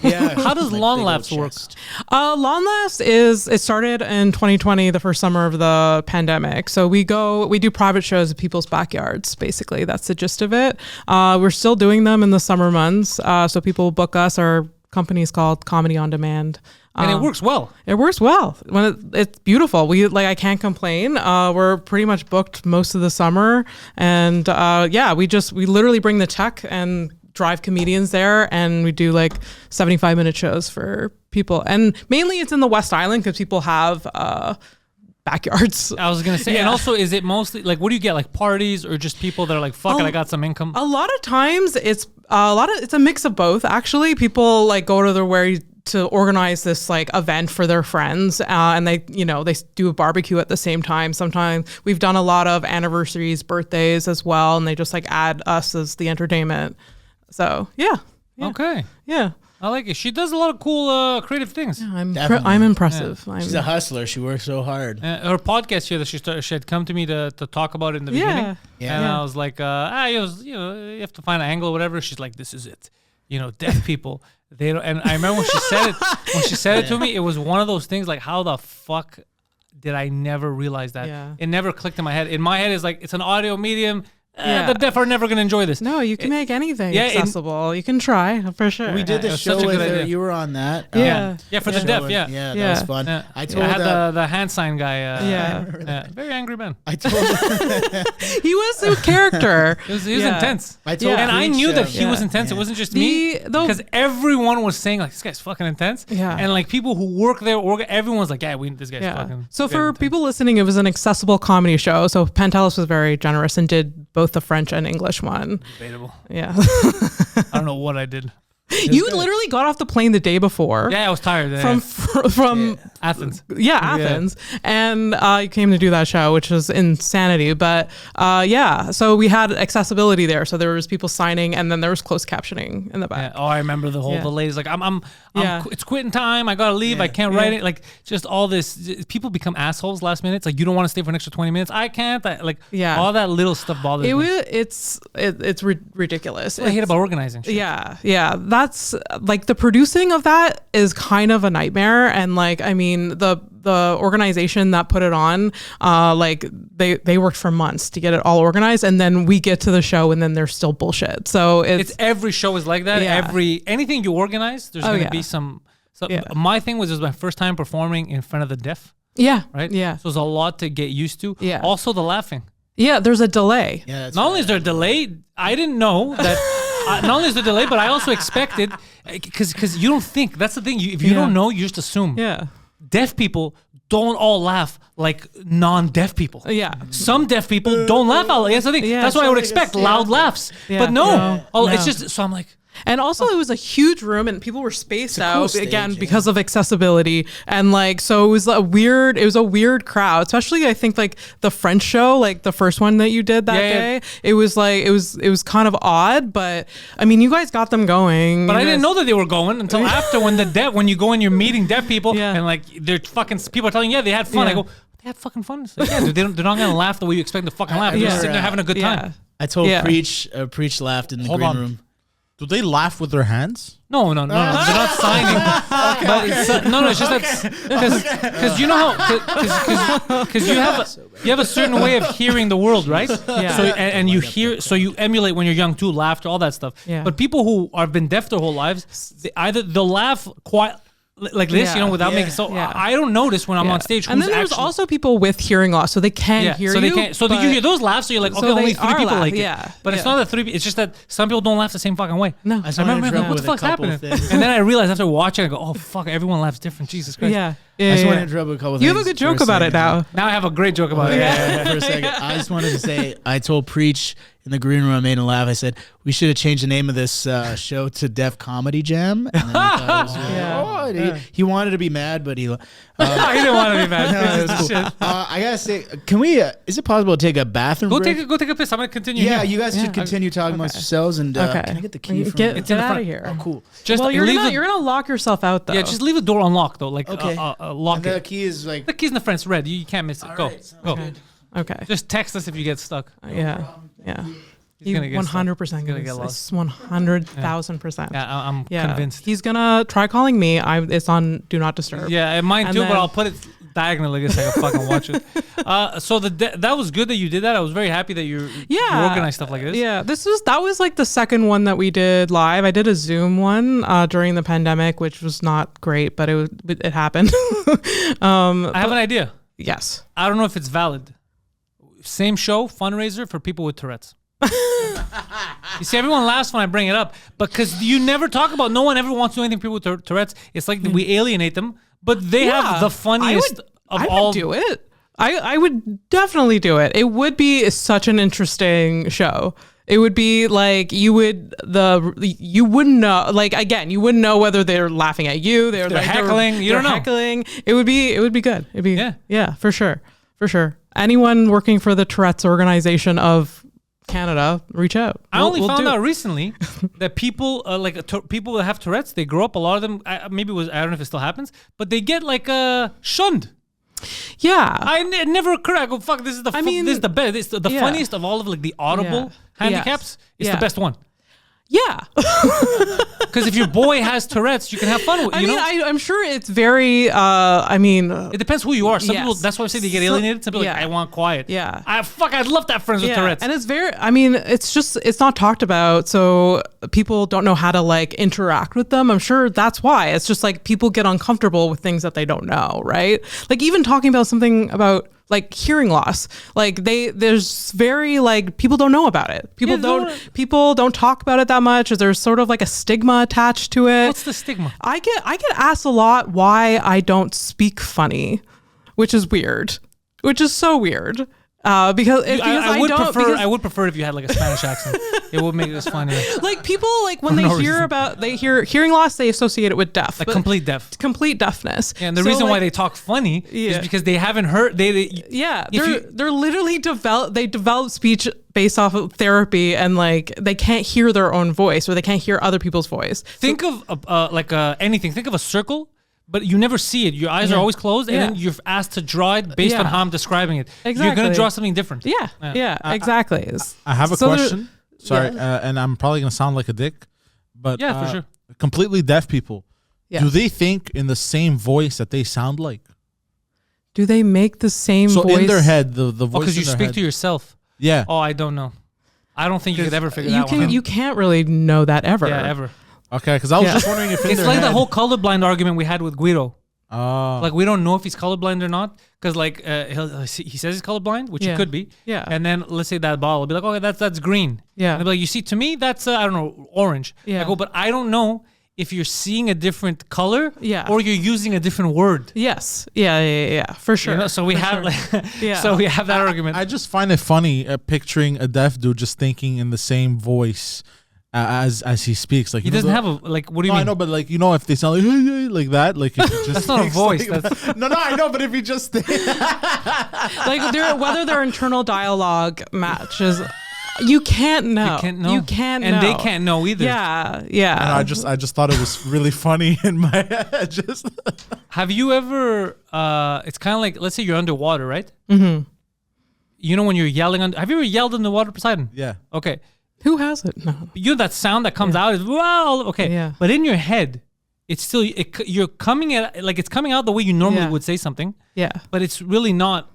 D: Yeah.
B: How does
D: Like
B: long
D: big old
B: laughs work?
D: chest.
C: Long Last it started in 2020, the first summer of the pandemic. So we do private shows at people's backyards. Basically, that's the gist of it. We're still doing them in the summer months. So people book us. Our company is called Comedy on Demand.
B: And it works well.
C: It works well. When it's beautiful. I can't complain. We're pretty much booked most of the summer, and we literally bring the tech and drive comedians there, and we do like 75-minute shows for people. And mainly it's in the West Island because people have backyards.
B: I was gonna say, and also, is it mostly like, what do you get, like parties or just people that are like, fuck it, I got some income?
C: A lot of times it's a mix of both. Actually, people like go to their to organize this like event for their friends, and they do a barbecue at the same time. Sometimes we've done a lot of anniversaries, birthdays as well, and they just like add us as the entertainment. So yeah.
B: Okay.
C: Yeah.
B: I like it. She does a lot of cool creative things.
C: I'm
D: Definitely.
C: I'm impressive.
D: She's a hustler. She works so hard.
B: Her podcast here that she had come to me to talk about it in the beginning.
D: Yeah.
B: And I was like, you have to find an angle or whatever. She's like, this is it. Deaf people. They don't. And I remember when she said it to me, it was one of those things like, how the fuck did I never realize that?
C: Yeah.
B: It never clicked in my head. In my head, it's like, it's an audio medium. The deaf are never going to enjoy this.
C: No, you can make anything
B: yeah,
C: accessible. You can try for sure.
D: We did
B: it
D: the
B: was
D: show
B: such a
D: with
B: good
D: her.
B: idea.
D: You were on that.
C: Yeah.
B: Yeah, for the
D: show
B: deaf,
D: and-
B: yeah.
D: Yeah, that
C: Yeah.
D: was fun.
B: Yeah.
D: I told
B: had the hand sign guy.
C: Yeah.
B: Very angry man.
D: I told
C: He was a character.
B: He was
C: Yeah.
B: intense.
D: I told
B: And I
D: Preach,
B: knew that he was
C: yeah.
B: intense. It wasn't just me. Because everyone was saying, like, this guy's fucking intense.
C: Yeah.
B: And, like, people who work there, everyone's like, yeah, this guy's fucking.
C: So
B: this guy's
C: for
B: intense.
C: people listening, it was an accessible comedy show. So Pantelis was very generous and did both the French and English one.
B: Debatable.
C: Yeah.
B: I don't know what I did.
C: You literally got off the plane the day before.
B: Yeah, I was tired.
C: From
B: Athens.
C: Athens, and you came to do that show, which was insanity. But so we had accessibility there. So there was people signing, and then there was closed captioning in the
B: Yeah.
C: back.
B: Oh, I remember the whole.
C: Yeah.
B: The ladies like,
C: Yeah.
B: it's quitting time. I gotta leave. I can't write it. Like, just all this. People become assholes last minute. It's like, you don't want to stay for an extra 20 minutes. I can't. All that little stuff bothers me.
C: It's ridiculous.
B: That's what I hate about organizing. Shit.
C: Yeah. That's like the producing of that is kind of a nightmare. And like, I mean, the organization that put it on, like they worked for months to get it all organized, and then we get to the show and then there's still bullshit. So it's
B: every show is like that.
C: Yeah.
B: Anything you organize, there's gonna be some. So my thing was, it was my first time performing in front of the deaf.
C: Yeah.
B: Right.
C: Yeah.
B: So there's a lot to get used to.
C: Yeah.
B: Also the laughing.
C: Yeah. There's a delay.
D: Yeah,
B: Not only is there a delay, I didn't know that. Not only is there a delay, but I also expected, because you don't think. That's the thing. If you don't know, you just assume.
C: Yeah.
B: Deaf people don't all laugh like non-deaf people.
C: Yeah.
B: Some deaf people don't laugh out loud. That's the thing.
C: Yeah,
B: That's what I would expect. Loud laughs.
C: Yeah.
B: But no.
C: No.
B: It's just, so I'm like,
C: And also it was a huge room and people were spaced
D: cool
C: out
D: stage,
C: again
D: yeah.
C: because of accessibility. And like, so it was a weird crowd, especially I think like the French show, like the first one that you did that day. It was like, it was kind of odd, but I mean, you guys got them going.
B: but I didn't know that they were going until after when you go and you're meeting deaf people and like they're fucking, people are telling you, yeah, they had fun.
C: Yeah.
B: I go, they had fucking fun. So, yeah, dude, they're not going to laugh the way you expect them to fucking laugh. They're just sitting there having a good time.
D: I told
C: Yeah.
D: Preach laughed in the
E: Hold
D: green
E: on.
D: room.
E: Do they laugh with their hands?
B: No, they're not signing. But it's, it's just that because you know how because you have a certain way of hearing the world, right?
C: Yeah.
B: So and you hear, so you emulate when you're young too, laughter, all that stuff.
C: Yeah.
B: But people who have been deaf their whole lives, they'll laugh like this,
C: Yeah.
B: without
D: Yeah.
B: making so.
C: Yeah.
B: I don't notice when I'm on stage.
C: And then
B: who's
C: there's
B: actually,
C: also people with hearing loss, so they can hear
B: so
C: you.
B: they can't. So you
C: but-
B: hear those laughs, so you're like,
C: So
B: okay,
C: they
B: only 3
C: are
B: people
C: laugh,
B: like it.
C: yeah,
B: But it's
C: yeah.
B: not that 3 people. It's just that some people don't laugh the same fucking way.
C: No.
D: I just
B: I
D: wanted to
B: remember,
D: interrupt
B: what the
D: with a
B: fuck's
D: couple
B: happening?
D: of things.
B: And then I realized after watching, I go, oh fuck, everyone laughs different. Jesus Christ.
C: Yeah.
D: I just
C: Yeah.
D: want to interrupt with a couple of
C: You
D: things.
C: have a good
D: for
C: joke about it
D: second.
C: now.
B: Now I have a great joke about it.
D: Yeah, for a second. I just wanted to say, I told Preach in the green room, I made him laugh. I said, we should have changed the name of this show to Def Comedy Jam. And then he thought it was really,
C: Yeah.
D: he wanted to be mad, but he...
B: I didn't want to be mad.
D: No, it's cool. I gotta say, can we? Is it possible to take a bathroom
B: Go
D: break?
B: take a piss. I'm gonna continue.
D: Yeah,
B: here.
D: you guys should continue talking amongst yourselves. And
C: Okay.
D: can I get the key? From
C: Get,
B: It's in
C: get
B: the
C: out
B: front.
C: of here.
D: Oh, cool.
B: Just
C: Well, you're
B: leave
C: gonna
B: the,
C: you're gonna lock yourself out though.
B: yeah, just leave the door unlocked though. Like
D: Okay.
B: lock
D: And the
B: it.
D: key is like.
B: The key's in the front. It's red. You can't miss it. Go.
D: Alright, sounds
B: Go.
D: good.
C: Okay.
B: Just text us if you get stuck.
C: Yeah. Yeah.
B: He's gonna get stuck.
C: 100%
B: He's gonna get lost.
C: 100,000%.
B: Yeah, I'm
C: Yeah.
B: convinced.
C: He's gonna try calling me. It's on Do Not Disturb.
B: Yeah, and mine
C: And
B: too, but
C: then-
B: I'll put it diagonally so I can fucking watch it. So that was good that you did that. I was very happy that you organized stuff like this.
C: Yeah, that was like the second one that we did live. I did a Zoom one during the pandemic, which was not great, but it happened.
B: I have an idea.
C: Yes.
B: I don't know if it's valid. Same show, fundraiser for people with Tourette's. You see, everyone laughs when I bring it up, because you never talk about. No one ever wants to do anything for people with Tourette's. It's like we alienate them, but they have the funniest of
C: I
B: all.
C: would do it. I would definitely do it. It would be such an interesting show. It would be like you wouldn't know. Like again, you wouldn't know whether they're laughing at you. They're like,
B: heckling. You
C: they're
B: don't know.
C: heckling. It would be good. It'd be
B: Yeah.
C: for sure. Anyone working for the Tourette's organization of Canada, reach out.
B: I only
C: We'll
B: found
C: do
B: out
C: it.
B: recently that people people that have Tourette's, they grow up. A lot of them, I don't know if it still happens, but they get like shunned.
C: Yeah.
B: It never occurred. I go, fuck. This is the this is the best. This is the
C: Yeah.
B: funniest of all of like the audible
C: Yeah.
B: handicaps. It's
C: Yeah.
B: the best one.
C: Yeah.
B: Because if your boy has Tourette's, you can have fun with.
C: I
B: You
C: mean,
B: know,
C: I'm sure it's very.
B: it depends who you are. Some
C: yes.
B: people. That's why I say they get
C: So-
B: alienated. Some people
C: yeah.
B: like, I want quiet.
C: Yeah.
B: I'd love to have friends with Tourette's.
C: And it's very, I mean, it's not talked about. So people don't know how to like interact with them. I'm sure that's why. It's just like people get uncomfortable with things that they don't know, right? Like even talking about something about like hearing loss, like there's very like people don't know about it. People don't talk about it that much. There's sort of like a stigma attached to it.
B: What's the stigma?
C: I get asked a lot why I don't speak funny, which is weird, which is so weird. Because
B: I would
C: don't,
B: prefer.
C: because-
B: I would prefer if you had like a Spanish accent. It would make this funnier.
C: like people like when
B: For
C: they
B: no
C: hear
B: reason.
C: they hear hearing loss, they associate it with deaf,
B: Like
C: but-
B: complete deaf.
C: complete deafness.
B: And the
C: So,
B: reason why
C: like,
B: they talk funny is
C: Yeah.
B: because they haven't heard.
C: yeah,
B: if
C: they're literally develop speech based off of therapy, and like they can't hear their own voice or they can't hear other people's voice.
B: Think of anything. Think of a circle, but you never see it. Your eyes are always closed, and then you're asked to draw it based on
C: Yeah.
B: how I'm describing it. You're
C: Exactly.
B: gonna draw something different.
C: Yeah, exactly.
E: I have a
C: So there-
E: question. Sorry, and I'm probably gonna sound like a dick, but
B: Yeah, for sure.
E: completely deaf people.
C: Yeah.
E: Do they think in the same voice that they sound like?
C: Do they make the same
E: So
C: voice
E: in their head, the voice.
B: Because you
E: in their
B: speak
E: head,
B: to yourself.
E: Yeah.
B: Oh, I don't know. I don't think you could ever figure
C: You
B: that one out.
C: you can't really know that ever.
B: Yeah, ever.
E: Okay, because I was
C: Yeah.
E: just wondering if in
B: It's
E: their
B: like the
E: head-
B: whole colorblind argument we had with Guido.
E: Oh.
B: Like we don't know if he's colorblind or not, because like he says he's colorblind, which he
C: Yeah.
B: could be.
C: Yeah.
B: And then let's say that bottle will be like, okay, that's green.
C: Yeah.
B: And they'll be like, you see, to me that's I don't know, orange.
C: Yeah.
B: I go, but I don't know if you're seeing a different color.
C: Yeah.
B: Or you're using a different word.
C: Yes. Yeah. For sure.
B: You know? So we
C: For
B: have
C: sure.
B: like,
C: Yeah.
B: so we have that argument.
E: I just find it funny picturing a deaf dude just thinking in the same voice as he speaks. Like
B: he doesn't have a like. What do you
E: No,
B: mean?
E: I know, but like if they sound like hey, hey, like that, like if he just
B: That's not a
E: thinks
B: voice,
E: like
B: that's-
E: that- no, I know, but if he just
C: like whether their internal dialogue matches, you can't know.
B: You can't know.
C: You can't
B: and
C: know.
B: they can't know either.
C: Yeah.
E: I just thought it was really funny in my head. Just
B: Have you ever? It's kind of like, let's say you're underwater, right? Mm-hmm. You know when you're yelling under. Have you ever yelled underwater, Poseidon?
E: yeah.
B: Okay.
C: Who has it? No.
B: You know that sound that comes out is well, okay.
C: Yeah.
B: But in your head, it's still you're coming at like it's coming out the way you normally
C: Yeah.
B: would say something,
C: Yeah.
B: but it's really not.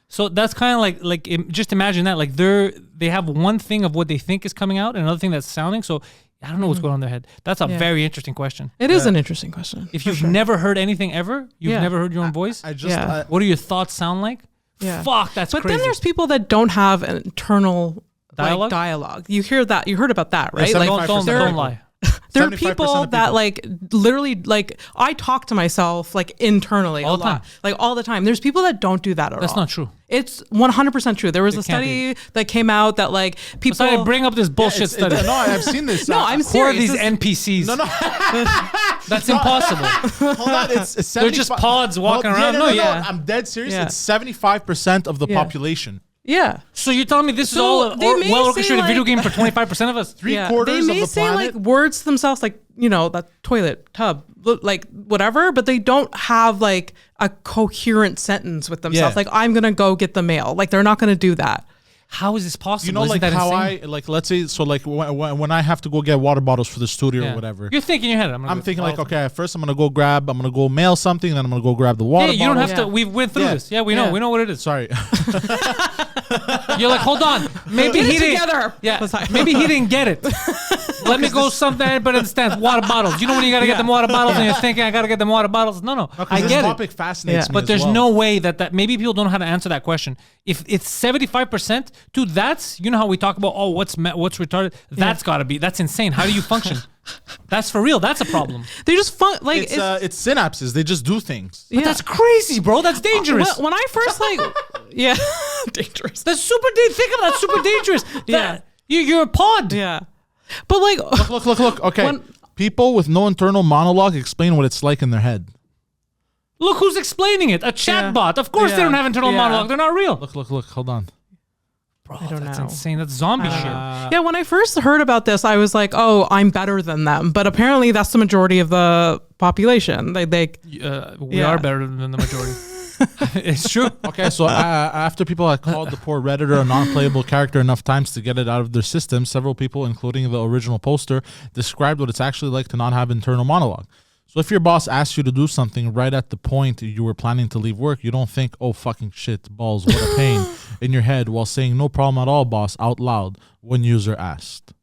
B: So that's kind of just imagine that like they have one thing of what they think is coming out, and another thing that's sounding. So I don't know what's going on in their head. That's a
C: Yeah.
B: very interesting question.
C: It is an interesting question.
B: If
C: for
B: you've
C: sure.
B: never heard anything ever, you've
C: Yeah.
B: never heard your own voice.
E: I just
C: Yeah.
B: What do your thoughts sound like?
C: Yeah.
B: Fuck, that's
C: But
B: crazy.
C: then there's people that don't have an internal
B: Dialogue?
C: dialogue. You hear that? You heard about that, right?
E: Yeah,
C: like
E: 75%
B: don't lie.
C: there are
E: 75%
C: people
E: of
C: that
E: people.
C: like literally like I talk to myself like internally
B: All
C: a
B: the
C: lot,
B: time.
C: like all the time. There's people that don't do that at all.
B: That's not true.
C: It's 100% true. There was a
B: It can't
C: study that came out that like people.
B: Sorry, bring up this bullshit study.
E: No, I've seen this.
C: No, I'm
B: Who are
C: serious.
B: these
C: This-
B: NPCs?
E: No, no.
B: That's impossible.
E: Hold on. It's
B: They're just
E: 75
B: pods walking around.
E: No,
C: yeah.
E: I'm dead serious.
C: Yeah.
E: It's 75% of the
C: Yeah.
E: population.
C: Yeah.
B: So you're telling me this is
C: So
B: all a
C: they may
B: well-orchestrated
C: say,
B: video
C: like-
B: game for 25% of us?
E: Three-quarters
C: They
E: of
C: may
E: the
C: say
E: planet.
C: like words to themselves, like that toilet tub, like whatever, but they don't have like a coherent sentence with themselves.
E: Yeah.
C: Like I'm gonna go get the mail. Like they're not gonna do that.
B: How is this possible?
E: You know,
B: Isn't
E: like
B: that
E: how
B: insane?
E: I like. Let's say, so like when I have to go get water bottles for the studio
B: Yeah.
E: or whatever.
B: You're thinking in your head.
E: I'm thinking like, okay, first I'm gonna go mail something, then I'm gonna go grab the water
B: Yeah, you don't
E: bottle.
B: have to.
C: Yeah.
B: We've went through
E: Yeah.
B: this. Yeah, we know.
C: Yeah.
B: We know what it is.
E: Sorry.
B: You're like, hold on. Maybe
C: Get
B: he
C: it
B: didn't.
C: together.
B: Yeah.
C: Sorry.
B: Maybe he didn't get it. Let me go something everybody understands. Water bottles. You know when you gotta get
C: Yeah.
B: them water bottles and you're thinking I gotta get them water bottles. No, I
E: this
B: get it.
E: topic fascinates
C: Yeah.
E: me
B: But
E: as
B: there's
E: well.
B: no way that maybe people don't know how to answer that question. If it's 75%, dude, that's you know how we talk about what's retarded. That's insane. How do you function? That's for real. That's a problem.
C: They just fun like
E: It's synapses. They just do things.
B: But that's crazy, bro. That's dangerous.
C: When I first like, yeah, dangerous.
B: That's super. Think of that. Super dangerous.
C: Yeah.
B: You're a pod.
C: Yeah, but like,
E: Look. Okay.
C: When-
E: People with no internal monologue explain what it's like in their head.
B: Look who's explaining it. A chatbot. Of course they
C: Yeah.
B: don't have internal
C: Yeah.
B: monologue. They're not real.
E: Look. Hold on.
B: Bro,
C: I don't
B: that's
C: know.
B: insane. That's zombie shit.
C: yeah, when I first heard about this, I was like, oh, I'm better than them. But apparently, that's the majority of the population. They
B: We
C: Yeah.
B: are better than the majority. It's true.
E: Okay, so after people had called the poor Redditor a non-playable character enough times to get it out of their system, several people, including the original poster, described what it's actually like to not have internal monologue. So if your boss asks you to do something right at the point you were planning to leave work, you don't think, oh, fucking shit, balls, what a pain, in your head while saying, no problem at all, boss, out loud when user asked.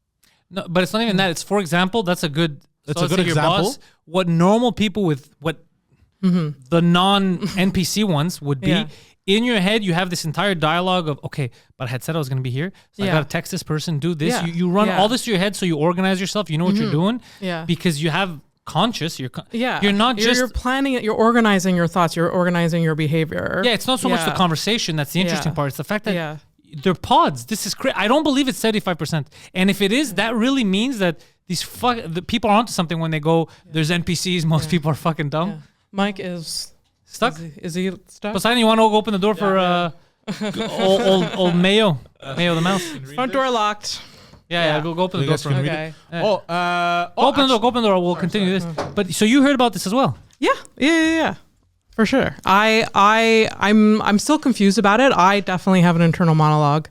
B: No, but it's not even that. It's for example. That's a good.
E: That's
B: so
E: a
B: let's
E: good
B: say your
E: example.
B: boss, what normal people with what the non NPC ones would be.
C: Yeah.
B: In your head, you have this entire dialogue of, okay, but I had said I was going to be here. So I
C: Yeah.
B: got to text this person, do this.
C: Yeah.
B: You run
C: Yeah.
B: all this through your head so you organize yourself. You know what you're doing.
C: Yeah.
B: Because you have conscious. You're
C: yeah,
B: not just.
C: you're planning it. You're organizing your thoughts. You're organizing your behavior.
B: Yeah, it's not so much the
C: Yeah.
B: conversation that's the interesting
C: Yeah.
B: part. It's the fact that
C: Yeah.
B: they're pods. This is crazy. I don't believe it's 75%. And if it is, that really means that the people are onto something when they go, there's NPCs. Most people are fucking dumb.
C: Yeah. Mike is
B: Stuck?
C: Is he stuck?
B: Poseidon, you want to go open the door for old Mayo the mouse?
C: Front door locked.
B: Yeah, go open the
E: You
B: door
E: guys
B: for
E: can
B: him.
E: read
C: Okay.
E: it? Open
B: Go open the door. We'll continue this. But so you heard about this as well?
C: Yeah. For sure. I'm still confused about it. I definitely have an internal monologue.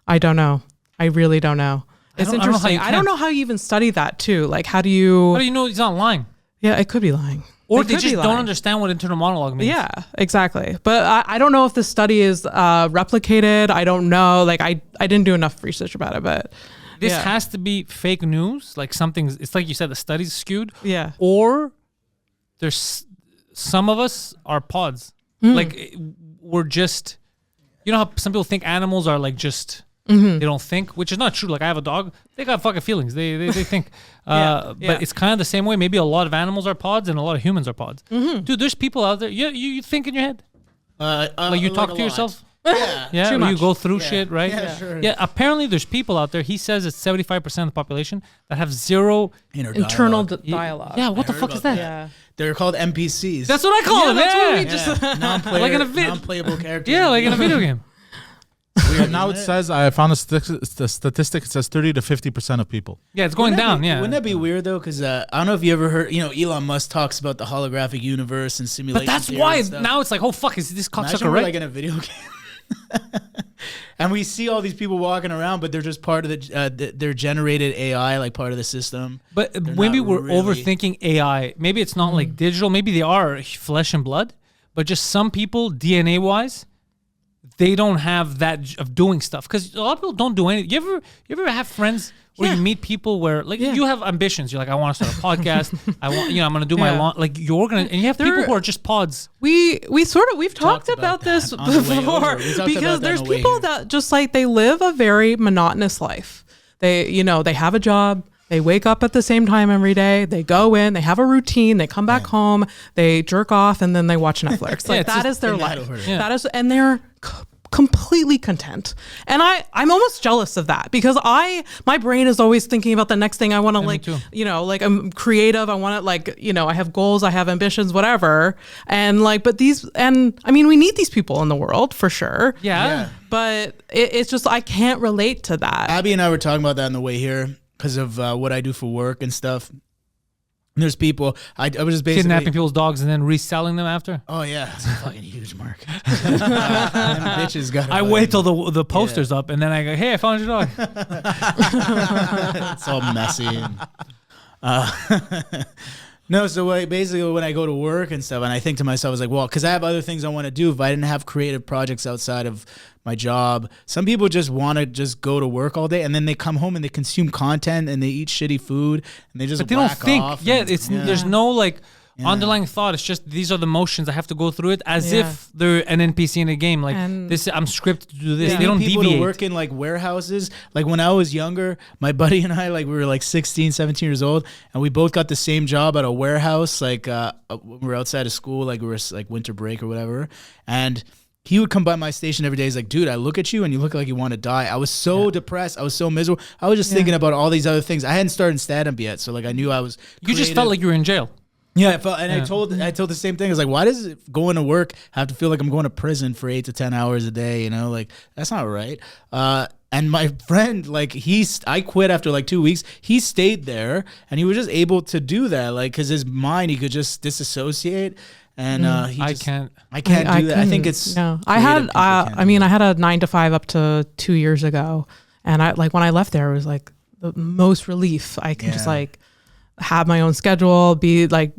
C: I don't know. I really don't know. It's
B: I don't know how you
C: interesting. I don't
B: can't.
C: know how you even study that too. Like, how do you?
B: How do you know he's not lying?
C: Yeah, it could be lying.
B: Or
C: It
B: they
C: could
B: just
C: be
B: don't
C: lying.
B: understand what internal monologue means.
C: Yeah, exactly. But I don't know if this study is replicated. I don't know. Like, I didn't do enough research about it, but
B: This
C: yeah.
B: has to be fake news. Like it's like you said, the study's skewed.
C: Yeah.
B: Or there's some of us are pods.
C: Hmm.
B: Like we're just, you know how some people think animals are like just,
C: Mm-hmm.
B: they don't think, which is not true. Like I have a dog. They got fucking feelings. They think.
C: Yeah.
B: But it's kind of the same way. Maybe a lot of animals are pods and a lot of humans are pods.
C: Mm-hmm.
B: Dude, there's people out there. You think in your head. Like you talk
D: a
B: to
D: lot.
B: yourself.
D: Yeah.
B: Yeah,
C: Too
B: or you
C: much.
B: go through
D: Yeah.
B: shit, right?
D: Yeah, sure.
B: Yeah, apparently there's people out there. He says it's 75% of the population that have zero.
C: Internal
D: dialogue.
C: dialogue.
B: Yeah, what the
D: heard
B: fuck is
D: about
B: that?
C: Yeah.
D: They're called NPCs.
B: That's what I call them.
C: that's what we
B: Yeah,
C: just-
D: non-player,
B: Like in a
D: non-playable characters.
B: yeah, like in a video game.
E: And now it says, I found the statistic, it says 30 to 50% of people.
B: Yeah, it's going down. Yeah,
D: Wouldn't that be weird though? Because I don't know if you ever heard. Elon Musk talks about the holographic universe and simulation.
B: but that's
D: theory
B: why
D: and stuff.
B: now it's like, oh fuck, is this
D: Imagine
B: cocksucker
D: we're
B: right?
D: like in a video game, and we see all these people walking around, but they're just part of their generated AI, like part of the system.
B: But
D: They're
B: maybe
D: not
B: we're
D: really-
B: overthinking AI. Maybe it's not like digital. Maybe they are flesh and blood. But just some people, DNA wise, they don't have that of doing stuff. Because a lot of people don't do anything. You ever have friends Or you meet people where like you have ambitions. You're like, I want to start a podcast. I'm going to do my lawn. Like and you have people who are just pods.
C: We've talked about this before because there's people that just like they live a very monotonous life. They have a job. They wake up at the same time every day. They go in. They have a routine. They come back home. They jerk off, and then they watch Netflix. Like that is their life. That is, and they're completely content. And I'm almost jealous of that because my brain is always thinking about the next thing I want to like I'm creative. I want to I have goals. I have ambitions. Whatever. And we need these people in the world for sure.
B: Yeah.
C: But it's just I can't relate to that.
D: Abby and I were talking about that on the way here. Because of what I do for work and stuff. And there's people, I was just basically...
B: Kidnapping people's dogs and then reselling them after?
D: Oh, yeah. It's a fucking huge market. Bitches got
B: I wait till the poster's up and then I go, hey, I found your dog.
D: It's all messy. No, so basically when I go to work and stuff, and I think to myself, I was like, well, because I have other things I want to do. If I didn't have creative projects outside of my job, some people just want to just go to work all day, and then they come home and they consume content and they eat shitty food and they just
B: but they don't think.
D: off.
B: There's no like underlying thought. It's just these are the motions. I have to go through it as if they're an NPC in a game. Like I'm scripted to do this. They don't
D: people
B: deviate.
D: To work in like warehouses. Like when I was younger, my buddy and I, like we were like 16, 17 years old, and we both got the same job at a warehouse. Like we were outside of school, like we were like winter break or whatever, and he would come by my station every day. He's like, dude, I look at you and you look like you want to die. I was so depressed. I was so miserable. I was just thinking about all these other things. I hadn't started stand-up yet, so like I knew I was
B: You just felt like you were in jail.
D: Yeah, I felt, and I told the same thing. I was like, why does going to work have to feel like I'm going to prison for 8 to 10 hours a day? You know, like that's not right. And my friend, like I quit after like 2 weeks. He stayed there, and he was just able to do that, like because his mind, he could just disassociate. And I can't do that. I think it's
C: no. I had I had a 9 to 5 up to 2 years ago, and I like when I left there, it was like the most relief. I can just like have my own schedule, be like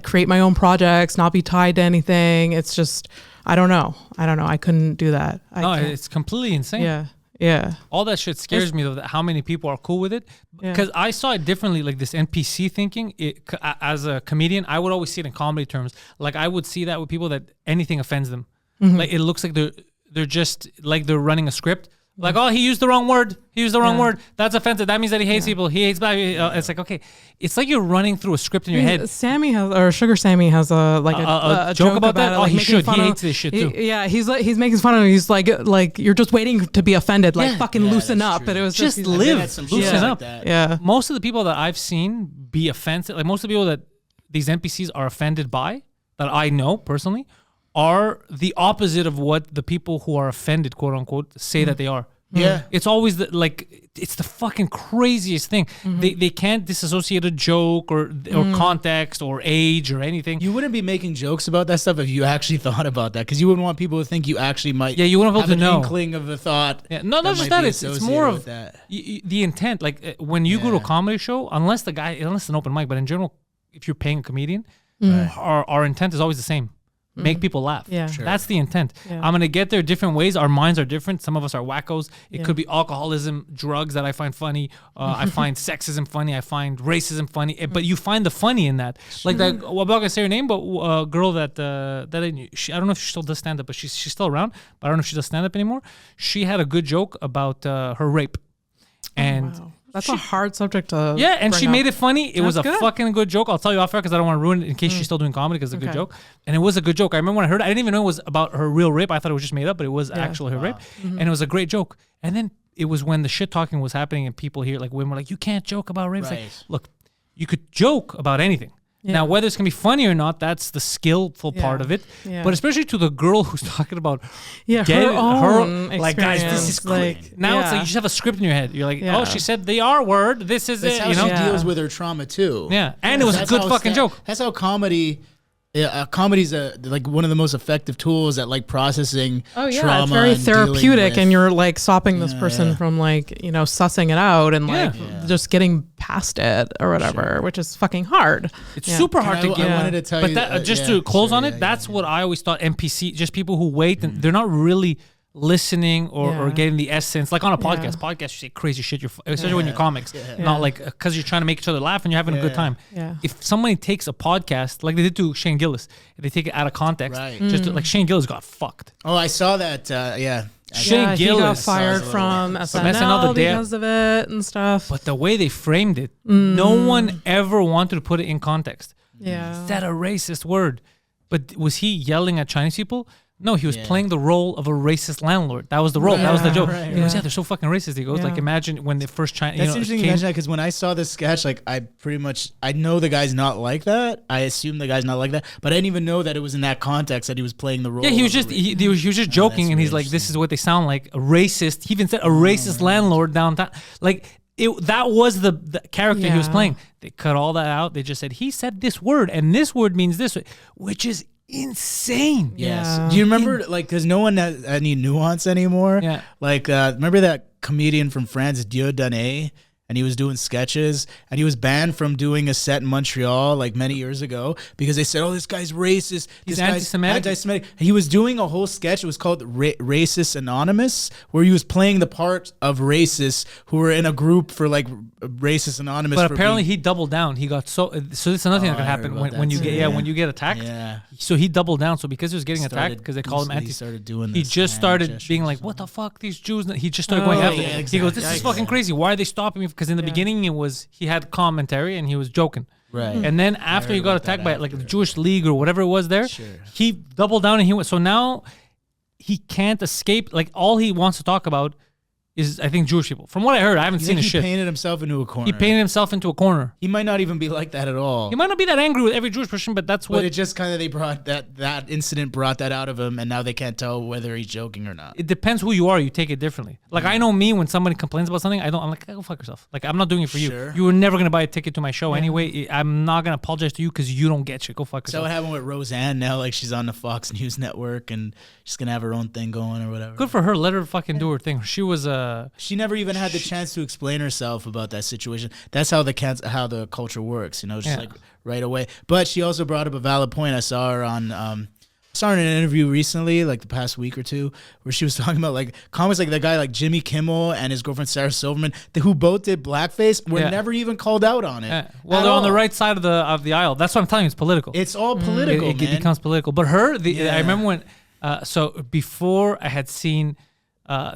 C: create my own projects, not be tied to anything. It's just I don't know. I couldn't do that.
B: It's completely insane.
C: Yeah.
B: All that shit scares me though. How many people are cool with it? Because I saw it differently. Like this NPC thinking. As a comedian, I would always see it in comedy terms. Like I would see that with people that anything offends them. Mm-hmm. Like it looks like they're just like they're running a script. Like, oh, he used the wrong word. Word. That's offensive. That means that he hates people. He hates black people. It's like, okay. It's like you're running through a script in your head.
C: Sugar Sammy has a
B: joke about that.
C: It,
B: oh,
C: like
B: he should. He hates this shit too.
C: He's making fun of him. He's like you're just waiting to be offended. Like fucking loosen up.
D: True.
C: But it was
B: just live. Loosen up.
D: Like
C: yeah.
B: Most of the people that I've seen be offensive, like most of the people that these NPCs are offended by, that I know personally, are the opposite of what the people who are offended, quote unquote, say that they are.
D: Yeah,
B: it's always it's the fucking craziest thing. They can't disassociate a joke or context or age or anything.
D: You wouldn't be making jokes about that stuff if you actually thought about that, because you wouldn't want people to think you actually might.
B: Yeah, you wouldn't
D: have
B: be able to know.
D: Inkling of a thought.
B: Yeah, not just that. It's more of the intent. Like when you go to a comedy show, unless it's an open mic, but in general, if you're paying a comedian, our intent is always the same. Make people laugh.
C: Yeah.
B: Sure. That's the intent. Yeah. I'm going to get there different ways. Our minds are different. Some of us are wackos. It could be alcoholism, drugs that I find funny. I find sexism funny. I find racism funny. But you find the funny in that. Sure. Like that, well, I'm not going to say her name, but a girl that I knew, I don't know if she still does stand up, but she's still around. But I don't know if she does stand up anymore. She had a good joke about her rape. And
C: wow. That's a hard subject to
B: and she made it funny. It was a
C: good.
B: fucking good joke. I'll tell you off air because I don't want to ruin it in case she's still doing comedy, because it's a good joke. And it was a good joke. I remember when I heard it, I didn't even know it was about her real rape. I thought it was just made up, but it was actually her rape. And it was a great joke. And then it was when the shit talking was happening and people here, like women were like, you can't joke about rape. Right. Like, look, you could joke about anything. Yeah. Now, whether it's going to be funny or not, that's the skillful part of it. Yeah. But especially to the girl who's talking about
C: her own
B: like, guys, this is like, now it's like you just have a script in your head. You're like, oh, she said the R word. This is
D: that's
B: it.
D: How she deals with her trauma too.
B: Yeah, and it was a good fucking joke.
D: That's how comedy. Yeah, comedy's like one of the most effective tools at like processing trauma.
C: It's very therapeutic, and you're like stopping this person from like sussing it out and like just getting past it or whatever, which is fucking hard.
B: It's super hard to get.
D: I wanted to tell you,
B: but just to close on it, that's what I always thought. NPC, just people who wait, and they're not really listening or
C: Yeah.
B: getting the essence. Like on a podcast,
C: Yeah.
B: podcast you say crazy shit, especially when you're comics, not like because you're trying to make each other laugh and you're having a good time.
C: Yeah.
B: If somebody takes a podcast like they did to Shane Gillis, they take it out of context,
D: Right.
B: just like Shane Gillis got fucked.
D: Oh, I saw that. Yeah.
B: Shane
C: Yeah, he got
B: Gillis,
C: fired
D: Sounds a
C: from
D: little-
C: SNL
B: the day-
C: because of it and stuff.
B: but the way they framed it, no one ever wanted to put it in context.
C: Yeah.
B: Is that a racist word? But was he yelling at Chinese people? No, he was
D: Yeah.
B: playing the role of a racist landlord. That was the role. That was the
C: Right,
B: joke.
D: right,
B: He goes,
C: yeah.
B: yeah, they're so fucking racist. He goes, like,
C: Yeah.
B: imagine when the first China,
D: That's interesting you
B: came-
D: mention that because when I saw this sketch, like I know the guy's not like that. I assume the guy's not like that, but I didn't even know that it was in that context that he was playing the role.
B: Yeah, he was
D: of a
B: just he was just joking,
D: that's
B: and he's
D: really
B: like, "This is what they sound like, a racist." He even said a racist landlord downtown. Like that was the character he was
C: Yeah.
B: playing. They cut all that out. They just said he said this word, and this word means this, which is insane.
D: Yes.
C: Yeah.
D: Do you remember, like, because no one has any nuance anymore?
B: Yeah.
D: Like, remember that comedian from France, Dieudonné? And he was doing sketches, and he was banned from doing a set in Montreal like many years ago because they said, "Oh, this guy's racist.
B: He's
D: this guy's
B: anti-Semitic?"
D: Anti-Semitic." He was doing a whole sketch. It was called Racist Anonymous, where he was playing the part of racists who were in a group for like Racist Anonymous.
B: But
D: for
B: apparently
D: being-
B: he doubled down. He got so this is another thing that
D: Oh,
B: could
D: I heard
B: happen
D: about
B: when
D: that
B: you
D: too.
B: get when you get attacked.
D: Yeah.
B: So he doubled down. So because he was getting
D: Started-
B: attacked because they called him
D: he
B: anti,
D: started doing
B: he
D: this
B: just
D: hand
B: started
D: gestures
B: being
D: or
B: like,
D: something.
B: "What the fuck, these Jews?" He just started going
C: Oh,
B: after
D: yeah,
B: them.
D: exactly.
B: He goes, "This is
D: Yeah.
B: fucking crazy. Why are they stopping me?" Because in the beginning it was he had commentary and he was joking.
D: Right.
B: And then after he
D: heard
B: got
D: about that
B: attacked by like the
D: after.
B: Jewish League or whatever it was there,
D: Sure.
B: he doubled down and he went. So now he can't escape. Like all he wants to talk about is, I think, Jewish people. From what I heard, I haven't
D: You
B: seen
D: think
B: his
D: he
B: shit.
D: painted himself into a corner?
B: He painted himself into a corner.
D: He might not even be like that at all.
B: He might not be that angry with every Jewish person, but that's
D: But
B: what
D: it just kind of they brought that incident brought that out of him, and now they can't tell whether he's joking or not.
B: it depends who you are. You take it differently. Like I know me, when somebody complains about something, I'm like, go fuck yourself. Like I'm not doing it for
D: Sure.
B: you. You were never gonna buy a ticket to my show anyway. I'm not gonna apologize to you because you don't get shit. Go fuck
D: So
B: yourself.
D: what happened with Roseanne now? Like she's on the Fox News network and she's gonna have her own thing going or whatever.
B: Good for her. Let her fucking do her thing. She was
D: She never even had the chance to explain herself about that situation. That's how how the culture works, you know, just
B: Yeah.
D: like right away. But she also brought up a valid point. I saw her on saw her in an interview recently, like the past week or two, where she was talking about like comics like the guy like Jimmy Kimmel and his girlfriend Sarah Silverman, who both did blackface, were
B: Yeah.
D: never even called out on it.
B: well,
D: at
B: they're on the
D: all.
B: right side of the aisle. That's what I'm telling you. It's political.
D: It's all political,
B: it
D: man.
B: becomes political. But her,
D: Yeah.
B: I remember when. So before I had seen,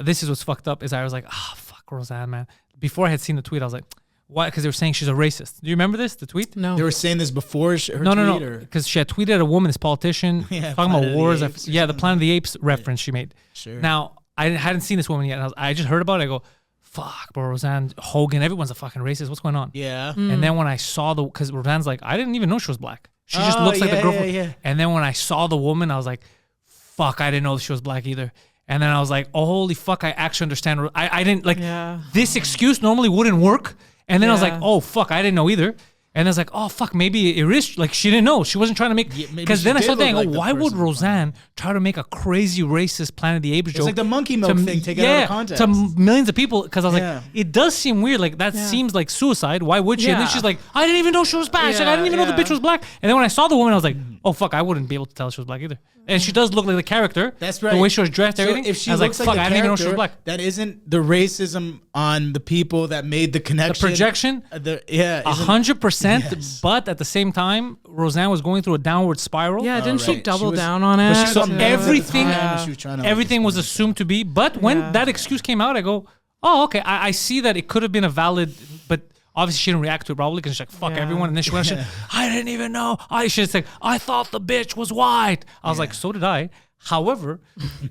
B: this is what's fucked up. Is I was like, fuck Roseanne, man. Before I had seen the tweet, I was like, why? Because they were saying she's a racist. Do you remember this? The tweet?
C: No.
D: They were saying this before her
B: No,
D: tweet,
B: no.
D: or
B: Because she had tweeted at a woman, this politician,
D: Yeah,
B: talking
D: Planet
B: about
D: of the
B: wars.
D: Apes or
B: Yeah, the
D: something.
B: Planet of the Apes reference she made.
D: Sure.
B: Now, I hadn't seen this woman yet. And I just heard about it. I go, fuck, bro, Roseanne, Hogan, everyone's a fucking racist. What's going on?
D: Yeah.
B: And then when I saw because Roseanne's like, I didn't even know she was black. She just
D: Oh,
B: looks like the
D: yeah,
B: girl.
D: yeah, yeah.
B: And then when I saw the woman, I was like, fuck, I didn't know she was black either. And then I was like, oh, holy fuck, I actually understand. I didn't like
C: Yeah.
B: this excuse normally wouldn't work. And then I was like,
C: Yeah.
B: oh, fuck, I didn't know either. And I was like, oh, fuck, maybe it is. Like, she didn't know. She wasn't trying to make.
D: Yeah, maybe
B: Because
D: she
B: then I
D: did
B: started
D: look
B: thinking,
D: like the
B: why would
D: person
B: Roseanne try to make a crazy racist Planet of the Apes joke?
D: It's like the monkey milk thing taken out of context.
B: To millions of people. Because I was
D: Yeah.
B: like, it does seem weird. Like, that seems like suicide. Why would she? And then
C: Yeah.
B: she's like, I didn't even know she was black. She's like, I didn't even know the
C: Yeah.
B: bitch was black. And then when I saw the woman, I was like, oh, fuck, I wouldn't be able to tell she was black either. And she does look like the character.
D: That's right.
B: The way she was dressed,
D: So
B: everything.
D: if she
B: I was
D: looks
B: like,
D: like
B: fuck,
D: the
B: I didn't even know she was
D: character,
B: black.
D: that isn't the racism on the people that made the connection.
B: projection?
D: Yeah. isn't-
B: 100%.
D: Yes.
B: But at the same time, Roseanne was going through a downward spiral.
C: Yeah, didn't she
D: right.
C: double
D: She was-
C: down on it?
D: But she
B: So
D: got mad at the
B: everything-
D: time, she was trying to, like,
B: Everything was
D: explain
B: assumed to be. But when
C: Yeah.
B: that excuse came out, I go, oh, okay. I see that it could have been a valid, but obviously she didn't react to it probably because she's like, fuck
C: Yeah.
B: everyone. And then she went, I didn't even know. She just like, I thought the bitch was white. I was like, so did I. However,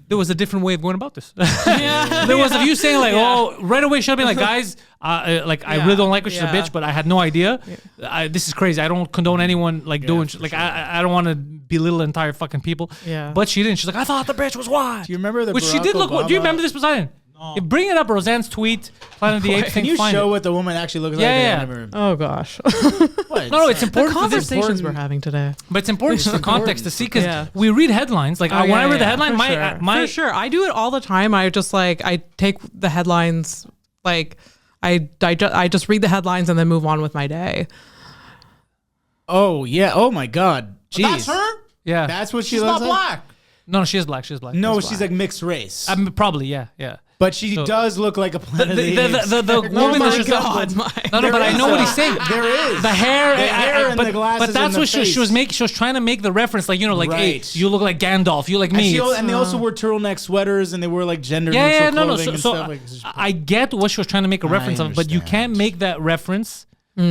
B: there was a different way of going about this. There was of you saying like, oh, right away should have been like, guys, I really don't like her. She's a
C: Yeah.
B: bitch, but I had no idea. This is crazy. I don't condone anyone like doing
D: for
B: like I don't want to belittle entire fucking people.
C: Yeah.
B: But she didn't. She's like, I thought the bitch was white.
D: Do you remember the
B: Which she
D: Barack
B: did look. Do you
D: Obama-
B: remember this, Poseidon? No. Bring it up. Roseanne's tweet. Planet of the Apes
D: Can
B: thing.
D: you
B: find
D: show
B: it.
D: what the woman actually looks
B: Yeah,
D: like?
B: yeah.
D: I never-
C: Oh gosh.
D: What?
B: No, it's
C: The
B: important for this.
C: conversations we're having today.
B: But it's important for context to see because
C: Yeah.
B: we read headlines. Like when I read the headline,
C: for
B: my
C: for sure. I do it all the time. I just like I take the headlines, like I just read the headlines and then move on with my day.
D: Oh yeah. Oh my God. Jeez.
E: That's her.
B: yeah.
D: That's what she
E: She's
D: looks
E: not
D: like.
E: black.
B: No, she is black. She is black.
D: No,
C: That's
D: she's
C: black.
D: like mixed race.
B: Probably, yeah.
D: But she
B: So-
D: does look like a Planet of the Apes.
B: The
C: Oh
B: woman
C: my
B: that she's
C: God,
B: No,
C: Mike.
B: but I know what he's saying.
D: There is.
B: The hair,
D: and the glasses
B: but that's
D: and the
B: what she was
D: face.
B: making. She was trying to make the reference, like, you know, like, hey,
D: Right.
B: you look like Gandalf. You like
D: And,
B: me.
D: and they also wore turtleneck sweaters, and they wore like gender
B: Yeah,
D: neutral
B: yeah, no.
D: clothing
B: So,
D: and
B: so
D: stuff. Like,
B: I get what she was trying to make a reference of, but you can't
D: understand.
B: make that reference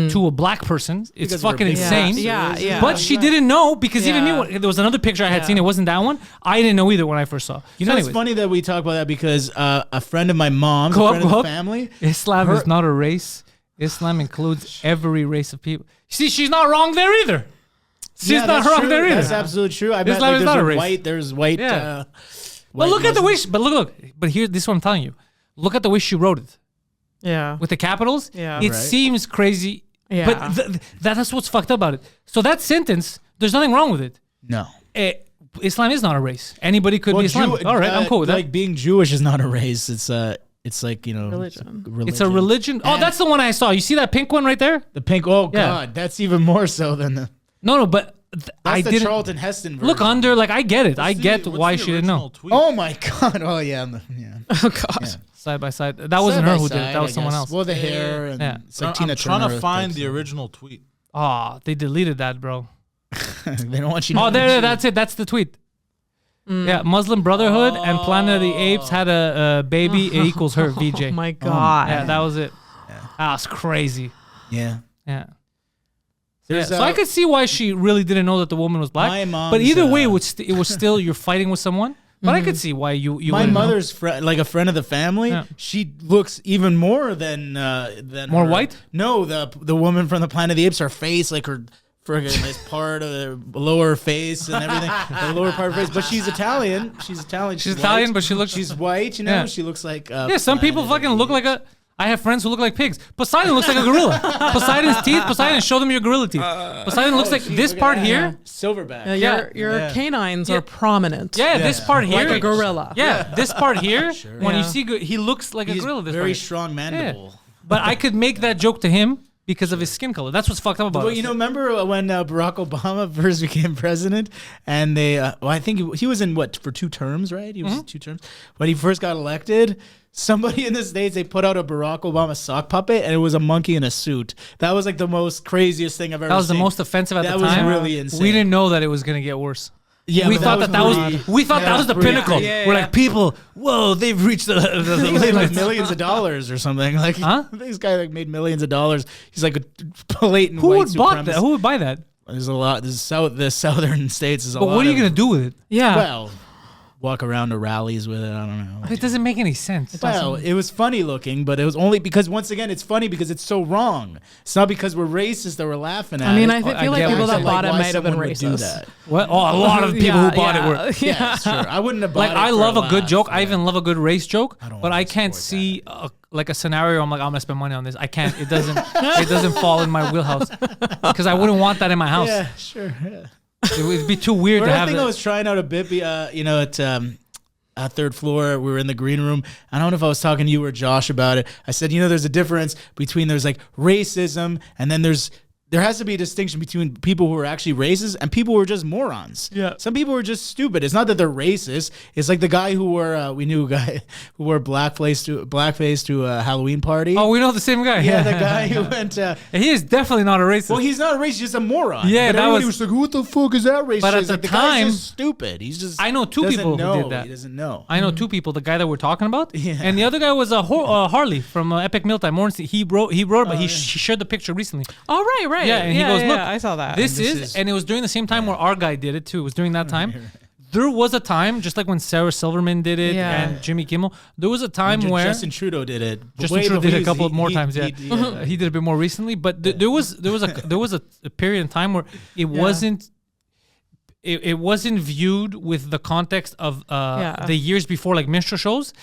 B: to a black person. It's
D: Because of her
B: fucking
D: big
B: insane.
D: ass.
C: Yeah.
B: But she didn't know because even
C: Yeah.
B: me, there was another picture I had seen. It wasn't that one. I didn't know either when I first saw.
D: You
B: So
D: know, it's
B: anyways,
D: funny that we talk about that because a friend of my mom's,
B: Go
D: a
B: up,
D: friend of
B: go
D: the
B: up.
D: family.
B: Islam is not a race. Islam includes every race of people. See, she's not wrong there either. She's
D: Yeah,
B: not
D: that's
B: wrong
D: true.
B: there either.
D: That's absolutely true. I bet
B: Islam
D: like,
B: is not a race.
D: there's white.
B: Yeah. But
D: white
B: look at the way.
D: Muslims.
B: But look. But here, this is what I'm telling you. Look at the way she wrote it
C: Yeah.
B: with the capitals.
C: Yeah.
B: It
D: Right.
B: seems crazy.
C: Yeah.
B: But that's what's fucked up about it. So that sentence, there's nothing wrong with it.
D: No.
B: Islam is not a race. Anybody could be Islamic. All right, I'm cool with that.
D: Like being Jewish is not a race. It's like
C: Religion.
B: It's a religion. Oh, that's the one I saw. You see that pink one right there?
D: The pink. Oh
B: Yeah.
D: God, that's even more so than the.
B: No, but I
D: That's the
B: didn't
D: Charlton Heston version.
B: look under. Like I get it. I get
E: What's
B: why
E: the
B: she didn't know.
E: original tweet?
D: Oh my God. Oh yeah. Yeah.
C: Oh God.
B: Side by side. That wasn't her who did it. That was someone else.
D: Well, the hair and
B: Yeah.
D: it's like
E: I'm
D: Tina
E: trying
D: Turner
E: to find
D: type
E: the
D: stuff.
E: original tweet.
B: Oh, they deleted that, bro.
D: They don't want you.
B: Oh, there. That's it. That's the tweet. Yeah, Muslim Brotherhood and Planet of the Apes had a baby. It equals her, VJ.
C: Oh my God.
B: Yeah, that was it. That's crazy.
D: Yeah.
B: Yeah.
D: There's,
B: So I could see why she really didn't know that the woman was black.
D: My mom's,
B: but either way, it was still you're fighting with someone. But I could see why you.
D: My
B: wouldn't know.
D: mother's friend, like a friend of the family,
B: Yeah.
D: she looks even more than
B: More
D: her-
B: white?
D: No, the woman from the Planet of the Apes, her face, like her friggin' this part of the lower face and everything, the lower part of her face. But she's Italian. She's Italian.
B: She's Italian,
D: white.
B: but she looks.
D: She's white. You know,
B: Yeah.
D: she looks like.
B: Yeah, some people fucking look like a. I have friends who look like pigs. Poseidon looks like a gorilla. Poseidon's teeth. Poseidon, show them your gorilla teeth. Poseidon looks like this part here.
D: silverback.
C: Yeah,
B: Yeah.
C: your canines
B: Yeah.
C: are prominent.
B: Yeah, this part here.
C: Like a gorilla.
B: Yeah, this part here. When you
C: Yeah.
B: see, he looks like
D: He's
B: a gorilla. This
D: very
B: part.
D: strong mandible.
B: But I could make that joke to him because of his skin color. That's what's fucked up about
D: Well,
B: it.
D: you know, remember when Barack Obama first became president, and they, well, I think he was in what for 2 terms, right? He was
B: Mm-hmm.
D: in 2 terms when he first got elected. Somebody in the States, they put out a Barack Obama sock puppet, and it was a monkey in a suit. That was like the most craziest thing I've ever.
B: that was the
D: seen.
B: most offensive at
D: That
B: the
D: was
B: time.
D: really insane.
B: We didn't know that it was gonna get worse.
D: Yeah,
B: we
D: but
B: thought that was
D: pretty-
B: we thought that was the
D: pretty-
B: pinnacle.
C: Yeah,
B: We're
C: yeah.
B: like, people, whoa, they've reached the
D: I think he made like
B: limits.
D: millions of dollars or something. Like,
B: Huh?
D: this guy like made millions of dollars. He's like a blatant
B: Who
D: white
B: would bought that?
D: supremacist.
B: Who would buy that?
D: There's a lot. The southern states is a
B: But
D: lot.
B: what are you
D: of-
B: gonna do with it? Yeah,
D: Well, walk around to rallies with it. I don't know.
B: it doesn't make any sense.
D: Well, it was funny looking, but it was only because once again, it's funny because it's so wrong. It's not because we're racist that we're laughing at
C: I mean,
D: it.
C: I
B: I
C: feel like
B: get
C: people
B: what
C: that
B: you're
C: bought it
D: why
C: might have been
D: someone would do
C: racist.
D: that.
B: What? Oh, a lot of people who bought it were.
D: Yeah, sure. I wouldn't have bought
B: Like
D: it.
B: I
D: for
B: love a good
D: laugh,
B: joke. I
D: yeah.
B: even love a good race joke.
D: don't
B: But
D: wanna
B: I can't
D: support
B: see like a scenario. I'm like, I'm gonna spend money on this. I can't. It doesn't. It doesn't fall in my wheelhouse because I wouldn't want that in my house.
D: Yeah, sure. Yeah.
B: It would be too weird to
D: I
B: have
D: think
B: it.
D: I was trying out a bit, at third floor. We were in the green room. I don't know if I was talking to you or Josh about it. I said, there's a difference between there's like racism and then there has to be a distinction between people who are actually racist and people who are just morons.
B: Yeah.
D: Some people are just stupid. It's not that they're racist. It's like the guy who wore, we knew a guy who wore blackface to a Halloween party.
B: Oh, we know the same guy.
D: yeah, the guy who went,
B: He is definitely not a racist.
D: well, he's not a racist, he's just a moron.
B: Yeah,
D: but
B: that
D: everybody
B: was-
D: was like, what the fuck is that racist?
B: But at
D: It's
B: the
D: like,
B: time-
D: guy's just stupid. He's just
B: I know 2
D: doesn't
B: people
D: know.
B: who did that.
D: He doesn't know.
B: I know 2 people. The guy that we're talking about,
D: Yeah.
B: and the other guy was Harley from Epic Mealtime. Morrison. He wrote, but he shared the picture recently.
C: Oh, right.
B: Yeah, and he goes, "Look,
C: I saw that.
B: This
D: this
B: is,"
D: is-
B: and it was during the same time where our guy did it too. It was during that time. There was a time, just like when Sarah Silverman did it
C: Yeah.
B: and Jimmy Kimmel. There was a time where
D: Justin Trudeau did it.
B: Justin
D: Way
B: Trudeau
D: before
B: did it a
D: he-
B: couple
D: he-
B: more
D: he-
B: times. Yeah,
D: he-
B: he did a bit more recently. But there was a period in time where it wasn't. It wasn't viewed with the context of the years before, like minstrel shows.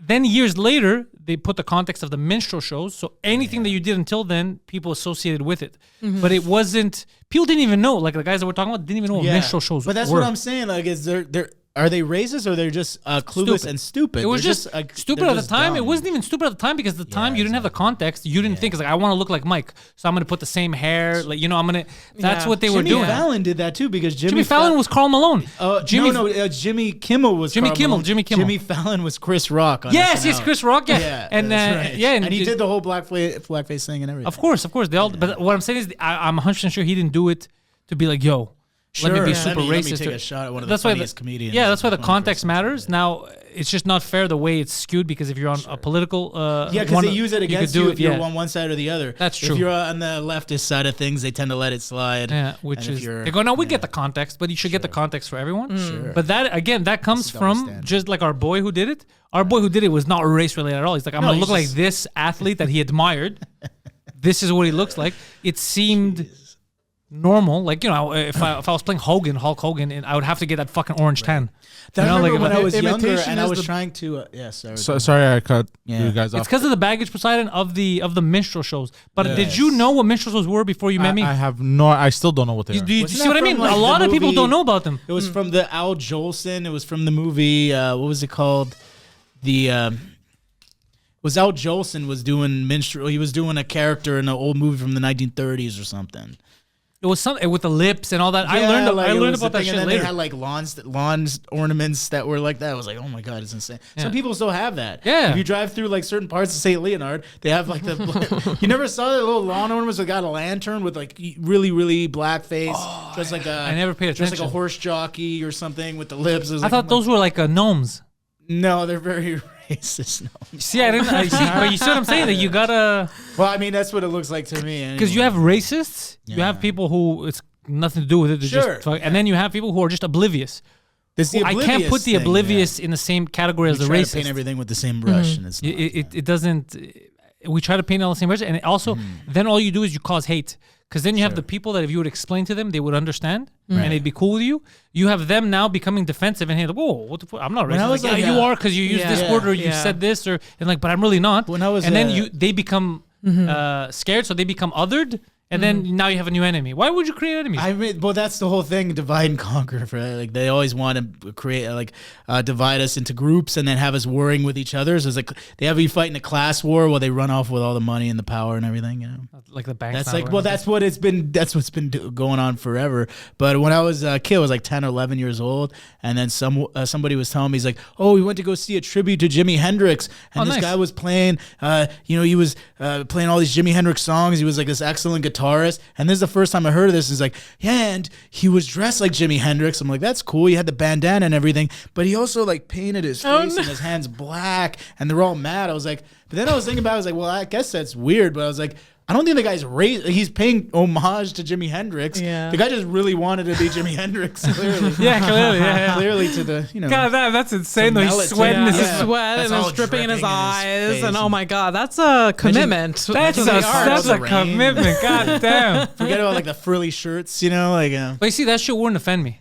B: Then years later, they put the context of the minstrel shows. So anything that you did until then, people associated with it. But it wasn't. People didn't even know. Like the guys that we're talking about didn't even know what minstrel shows
D: But that's
B: were.
D: what I'm saying. Like, is they're are they racist or they're just clueless
B: Stupid.
D: and stupid?
B: It was
D: They're
B: just
D: they're
B: stupid at the
D: just
B: time. It
D: dumb.
B: wasn't even stupid at the time because at the time you didn't have the context. You didn't think it's like I want to look like Mike, so I'm gonna put the same hair. Like I'm gonna. That's
C: Yeah.
B: what they were
D: Jimmy
B: doing.
D: Fallon did that too because
B: Jimmy Fallon was Carl Malone.
D: Jimmy Kimmel was
B: Jimmy
D: Carl
B: Kimmel,
D: Malone.
B: Jimmy Kimmel.
D: Jimmy Fallon was Chris Rock. On
B: Yes,
D: SNL.
B: yes, Chris Rock. Yeah,
D: Yeah,
B: and
D: that's right.
B: yeah,
D: and he did the whole blackface thing and everything.
B: Of course. They all. But what I'm saying is, I'm 100% sure he didn't do it to be like, yo. Let me be super
D: Let me
B: racist.
D: take a shot at one of
B: That's
D: the
B: why
D: funniest comedians.
B: Yeah, that's why the
D: Funny
B: context
D: person.
B: matters. Now, it's just not fair the way it's skewed because if you're on a political,
D: Yeah, because they use it against you if you're
B: yeah.
D: on one side or the other.
B: That's true.
D: If you're on the leftist side of things, they tend to let it slide.
B: Yeah, which
D: And if
B: is
D: you're-
B: they go. No, we get the context, but you should get the context for everyone.
D: Sure.
B: But that again, that comes
D: That's a double
B: from
D: standard.
B: just like our boy who did it. Our boy who did it was not race related at all. He's like, I'm
D: No,
B: gonna
D: he's
B: look like
D: just-
B: this athlete that he admired. This is what he looks like. It seemed normal. Like if I was playing Hulk Hogan, and I would have to get that fucking orange tan.
D: I remember when I was younger
E: imitation
D: and I
E: is
D: was
E: the-
D: trying to. Sorry.
E: So, sorry, I cut
D: Yeah.
E: you guys
B: It's
E: off.
B: because of the baggage Poseidon of the minstrel shows. But did
D: Yes.
B: you know what minstrel shows were before you met me?
E: I have no. I still don't know what they are.
B: Do you
D: Wasn't
B: see
D: that
B: what I
D: from,
B: mean?
D: like,
B: A lot
D: the
B: of people
D: movie-
B: don't know about them.
D: It was from the Al Jolson. It was from the movie. What was it called? Was Al Jolson was doing minstrel? He was doing a character in an old movie from the 1930s or something.
B: It was something with the lips and all that. I
D: Yeah,
B: learned
D: like,
B: I
D: it
B: learned
D: was
B: about
D: the
B: that
D: thing,
B: shit
D: and then
B: later.
D: They had like lawns ornaments that were like that. I was like, oh my god, it's insane.
B: Yeah.
D: Some people still have that.
B: Yeah.
D: If you drive through like certain parts of St. Leonard, they have like the. You never saw the little lawn ornaments that got a lantern with like really black face, just like a.
B: I never paid
D: Just like
B: attention.
D: a horse jockey or something with the lips. It was
B: I
D: like,
B: thought those were like gnomes.
D: No, they're very racist. No.
B: See, I see, but you see what I'm saying? That you gotta,
D: Well, I mean, that's what it looks like to me.
B: because you have racists, you
D: Yeah.
B: have people who it's nothing to do with it. They're
D: Sure,
B: just and then you have people who are just oblivious.
D: This the
B: I can't put the
D: thing,
B: oblivious in the same category as
D: We
B: the
D: try to paint
B: racist.
D: everything with the same brush, and it's
B: It,
D: not,
B: it doesn't. We try to paint all the same brush, and it also then all you do is you cause hate. Because then you have the people that if you would explain to them, they would understand and they'd be cool with you. You have them now becoming defensive and hey, like, whoa, what the fuck? I'm not
D: When
B: racist.
D: I was
B: Like,
D: like,
B: yeah, you are because you use this
C: Yeah.
B: word or you
C: Yeah.
B: said this or and like, but I'm really not.
D: When I was,
B: and then they become scared, so they become othered, and then now you have a new enemy. Why would you create enemies?
D: I mean, well, that's the whole thing: divide and conquer. Right? Like they always want to create, divide us into groups and then have us warring with each other. So it's like they have you fighting a class war while they run off with all the money and the power and everything. You know,
B: like the bank.
D: that's like, well, that's what it's been. That's what's been going on forever. But when I was a kid, I was like 10 or 11 years old, and then somebody was telling me, he's like, "Oh, we went to go see a tribute to Jimi Hendrix, and
B: Oh,
D: this
B: nice.
D: guy was playing. He was playing all these Jimi Hendrix songs. He was like this excellent guitarist, and this is the first time I heard of this. He's like, yeah, and he was dressed like Jimi Hendrix. I'm like, that's cool. He had the bandana and everything, but he also like painted his face and his hands black, and they're all mad. I was like, but then I was thinking about it, I was like, well, I guess that's weird, but I was like, I don't think the guy's he's paying homage to Jimi Hendrix.
C: Yeah.
D: The guy just really wanted to be Jimi Hendrix, clearly.
B: yeah, clearly, yeah.
D: Clearly to the, you know.
B: God, that's insane. Though he's
D: melanin.
B: sweating.
D: Yeah.
B: His
D: Yeah.
C: Sweat
D: That's
C: and
D: all
C: it's dripping in his
D: dripping in his
C: eyes,
D: face
C: and oh
D: and-
C: my god, that's a commitment.
B: That's
C: to
B: a,
C: the art.
B: that's a
D: Rain.
B: commitment. God damn.
D: Forget about like the frilly shirts, you know, like.
B: But you see, that shit wouldn't offend me.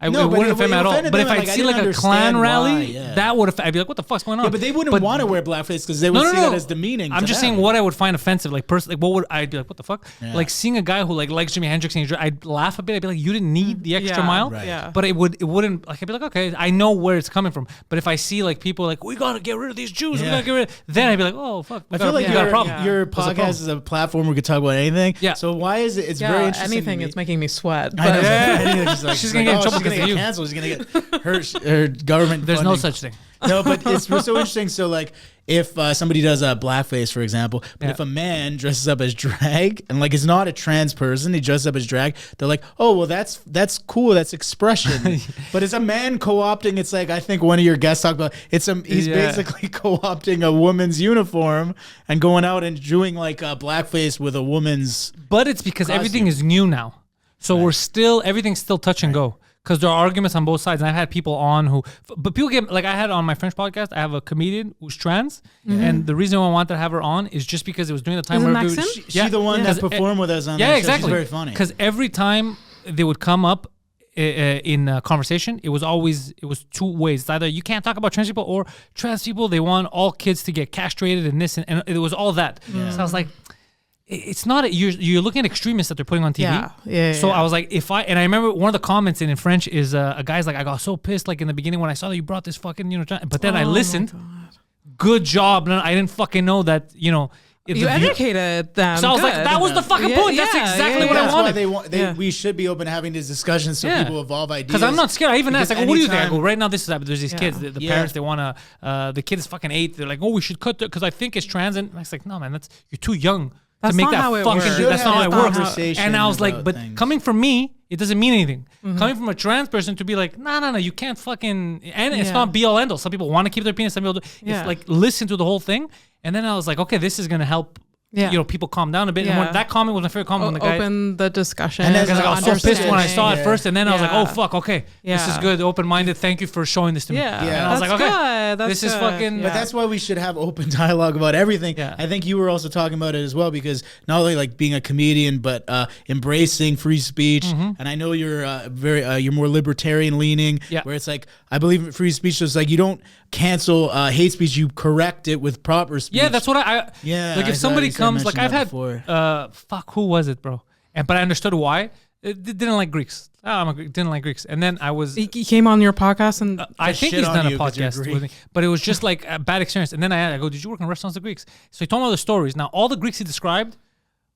B: It
D: No, but
B: wouldn't
D: it-
B: offend me
D: it
B: at all.
D: offended
B: But if
D: them,
B: I'd
D: like, I
B: see
D: didn't
B: like a Klan
D: understand
B: rally,
D: why, yeah.
B: that would have. I'd be like, what the fuck's going on?
D: Yeah, but they wouldn't want to wear blackface because they would see that as demeaning.
B: I'm
D: to
B: just
D: them.
B: saying what I would find offensive. Like personally, like what would I'd be like? What the fuck?
D: Yeah.
B: Like seeing a guy who like likes Jimi Hendrix and I'd laugh a bit. I'd be like, you didn't need the extra
C: Yeah,
B: mile.
D: right.
C: Yeah.
B: But it wouldn't like I'd be like, okay, I know where it's coming from. But if I see like people like we gotta get rid of these Jews, we
D: Yeah.
B: gotta get rid. Then I'd be like, oh fuck,
D: I feel like
B: we got a problem.
D: your
B: There's a problem.
D: podcast is a platform where we could talk about anything.
B: Yeah.
D: So why is it? It's
C: Yeah,
D: very interesting.
C: anything
D: to me.
C: is making me sweat.
D: I know.
C: But
D: Anything,
B: She's gonna get in trouble
D: she's gonna
B: because of
D: get
B: you.
D: canceled. She's gonna get her government.
B: There's no
D: funding.
B: such thing.
D: No, but it's so interesting. So, like, if somebody does a blackface, for example, but
B: Yeah.
D: if a man dresses up as drag and like is not a trans person, he dresses up as drag, they're like, oh, well, that's cool, that's expression. But it's a man co-opting. It's like I think one of your guests talked about. He's
B: Yeah.
D: basically co-opting a woman's uniform and going out and doing like a blackface with a woman's.
B: But it's because everything is new now. So everything's still touch and go. Because there are arguments on both sides. And I've had people on but people get, like I had on my French podcast, I have a comedian who's trans. And the reason I wanted to have her on is just because it was during the time
C: Is it
B: where
C: Maxim?
D: She the one that performed with us on that show.
B: exactly.
D: She's very funny.
B: Because every time they would come up in a conversation, it was two ways. It's either you can't talk about trans people or trans people, they want all kids to get castrated and this and it was all that. So I was like, it's not you're looking at extremists that they're putting on TV. So I was like, and I remember one of the comments in French is a guy's like, I got so pissed like in the beginning when I saw that you brought this fucking but then I listened. Good job. No, I didn't fucking know that
C: you educated them.
B: So I was like, that was the fucking point. That's exactly what I wanted.
D: That's why we should be open to having these discussions so people evolve ideas.
B: Because I'm not scared. I even asked, like, what do you think? I go, right now, this is happening. There's these kids, the parents, they want to, the kid is fucking 8. They're like, oh, we should cut because I think it's trans. And I was like, no, man, you're too young to make that fucking shit. That's not how it works. And I was like, but coming from me, it doesn't mean anything. Coming from a trans person to be like, no, you can't fucking, and it's not be all end all. Some people want to keep their penis. Some people do. It's like, listen to the whole thing. And then I was like, okay, this is going to help. People calm down a bit. And when that comment was my favorite comment. When the guy
C: open the discussion.
B: And because I was so pissed when I saw it first, and then I was like, oh fuck, okay, this is good, open-minded. Thank you for showing this to me. And I was like, okay, this is fucking.
D: But that's why we should have open dialogue about everything. I think you were also talking about it as well, because not only like being a comedian, but embracing free speech. And I know you're you're more libertarian leaning, where it's like I believe in free speech. So it's like you don't cancel hate speech, you correct it with proper speech.
B: Yeah, that's what like if somebody comes, like I've had who was it, bro? But I understood why. It didn't like Greeks. Didn't like Greeks. And then I was
C: he came on your podcast and
B: I think he's done a podcast with me, but it was just like a bad experience. And then I go, did you work in restaurants with Greeks? So he told me all the stories. Now all the Greeks he described,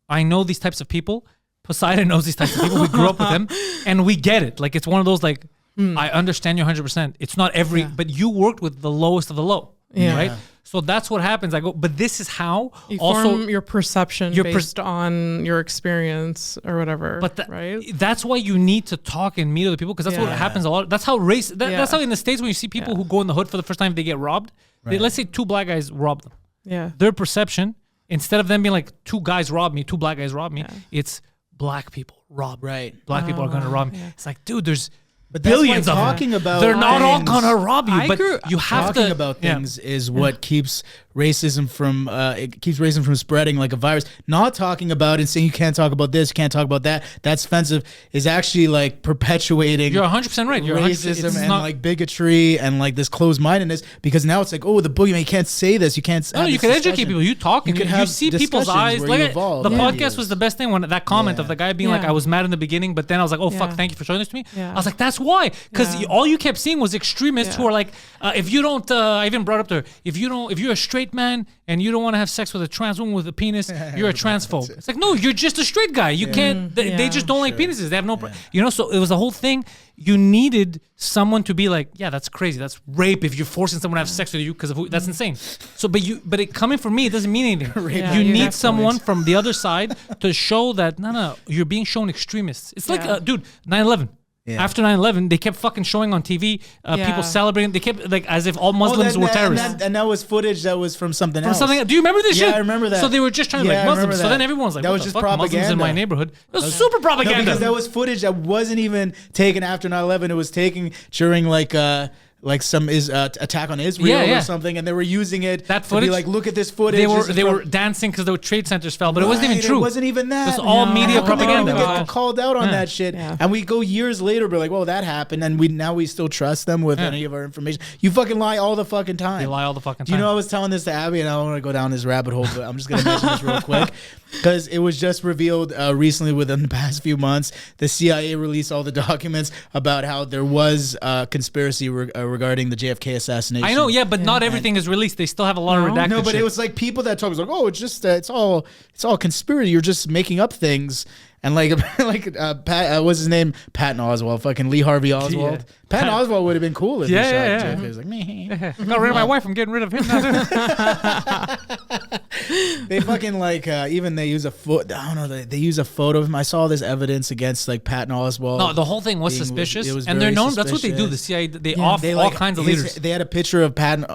B: I know these types of people. Poseidon knows these types of people. We grew up with them and we get it. Like it's one of those like I understand you 100%. It's not but you worked with the lowest of the low, right? So that's what happens. I go, but this is how
C: you form your perception based on your experience or whatever. But right?
B: That's why you need to talk and meet other people, because that's what happens a lot. That's how that's how in the States when you see people who go in the hood for the first time, they get robbed. Let's say 2 black guys rob them. Their perception, instead of them being like 2 guys robbed me, 2 black guys robbed me, it's black people rob. Black people are going to rob me. It's like, dude, there's billions of them. They're not all gonna rob you, but you have to.
D: Talking about things is what keeps racism from spreading like a virus. Not talking about and saying you can't talk about this, you can't talk about that. That's offensive. Is actually like perpetuating.
B: You're 100% right. You're
D: racism and like bigotry and like this closed-mindedness, because now it's like, oh, the boogeyman, you can't say this. You can't.
B: No, you can educate people. You talk. You see people's eyes. Like the podcast was the best thing when that comment of the guy being like, I was mad in the beginning, but then I was like, oh fuck, thank you for showing this to me. I was like, that's why, because all you kept seeing was extremists who are like, if you don't, I even brought up there, if you're a straight man and you don't want to have sex with a trans woman with a penis, you're a transphobe. It's like, no, you're just a straight guy. You can't. They just don't like penises. They have no. So it was the whole thing. You needed someone to be like, yeah, that's crazy. That's rape if you're forcing someone to have sex with you because of that's insane. So, but it coming from me, it doesn't mean anything. You need someone from the other side to show that no, you're being shown extremists. It's like, dude, 9/11. After 9/11, they kept fucking showing on TV people celebrating. They kept like as if all Muslims were terrorists.
D: And that was footage that was from something else.
B: Do you remember this shit?
D: Yeah, I remember that.
B: So they were just trying to like Muslims. So then everyone's like,
D: that was just propaganda.
B: Muslims in my neighborhood. It was super propaganda.
D: No, because that was footage that wasn't even taken after 9/11. It was taken during like some attack on Israel or something, and they were using it
B: that footage,
D: to be like, look at this footage.
B: They were dancing because the trade centers fell, but it wasn't even true.
D: It wasn't even that.
B: It was all media propaganda.
D: We get called out on that shit, and we go years later, we're like, well, that happened, and we still trust them with any of our information. You fucking lie all the fucking time.
B: They lie all the fucking time.
D: You know, I was telling this to Abby, and I don't want to go down this rabbit hole, but I'm just gonna mention this real quick. Because it was just revealed recently, within the past few months, the CIA released all the documents about how there was conspiracy regarding the JFK assassination.
B: I know, but not everything is released. They still have a lot of redacted.
D: No, but
B: shit.
D: it was like people that talk was like, oh, it's just it's all conspiracy. You're just making up things. And Pat, what's his name? Patton Oswalt, fucking Lee Harvey Oswald.
B: Yeah.
D: Patton Oswalt would have been cool if he shot JFK. He was like,
B: meh. Got rid of my wife. I'm getting rid of him now.
D: They fucking even they use a foot. I don't know. They use a photo of him. I saw this evidence against like Patton Oswalt.
B: No, the whole thing was suspicious, and they're known. That's what they do. The CIA they off all kinds of leaders.
D: They had a picture of Patton.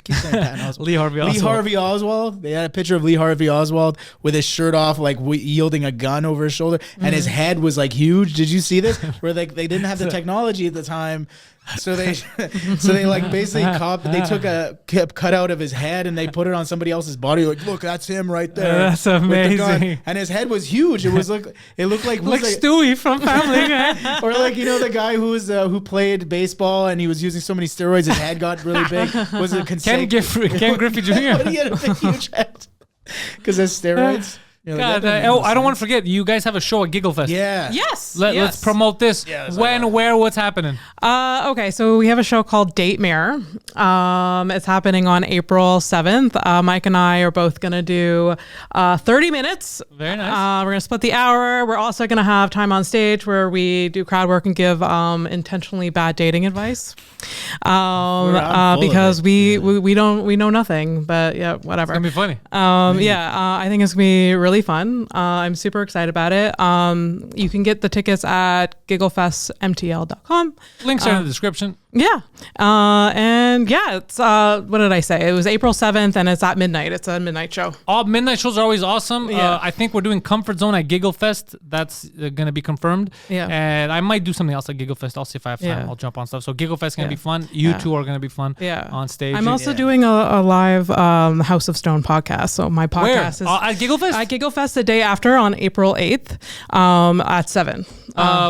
D: Keep saying Patton Oswalt.
B: Lee Harvey Oswald.
D: Lee Harvey Oswald. They had a picture of Lee Harvey Oswald with his shirt off, like yielding a gun over his shoulder, and his head was like huge. Did you see this? Where they didn't have the technology at the time. So they like basically they took a cutout of his head and they put it on somebody else's body. Like, look, that's him right there.
B: That's amazing.
D: And his head was huge. It looked like
B: Stewie from Family Guy,
D: or like the guy who played baseball and he was using so many steroids, his head got really big. Was it
B: Ken Griffey Jr.?
D: But he had a big, huge head because of steroids. You're like,
B: God,
D: that doesn't make
B: I don't
D: no
B: want to forget. You guys have a show at GiggleFest.
D: Yeah.
C: Yes.
B: Let's promote this.
D: Yeah,
B: When, where, what's happening?
C: Okay, so we have a show called Datemare. It's happening on April 7th. Mike and I are both going to do 30 minutes.
B: Very nice.
C: We're going to split the hour. We're also going to have time on stage where we do crowd work and give intentionally bad dating advice.
D: I'm full of
C: Because
D: it.
C: we know nothing, but yeah, whatever.
B: It's gonna be funny.
C: I think it's gonna be really fun. I'm super excited about it. You can get the tickets at gigglefestmtl.com.
B: Links are in the description.
C: Yeah. And yeah, it's what did I say? It was April 7th and it's at midnight. It's a midnight show.
B: All midnight shows are always awesome.
C: Yeah.
B: I think we're doing Comfort Zone at GiggleFest. That's going to be confirmed.
C: Yeah.
B: And I might do something else at GiggleFest. I'll see if I have time.
C: Yeah.
B: I'll jump on stuff. So GiggleFest is going to
C: Yeah.
B: be fun. You
C: Yeah.
B: two are going to be fun
C: Yeah.
B: on stage.
C: I'm also doing a live House of Stone podcast. So my podcast
B: Where?
C: is
B: At GiggleFest?
C: at GiggleFest the day after on April 8th at 7.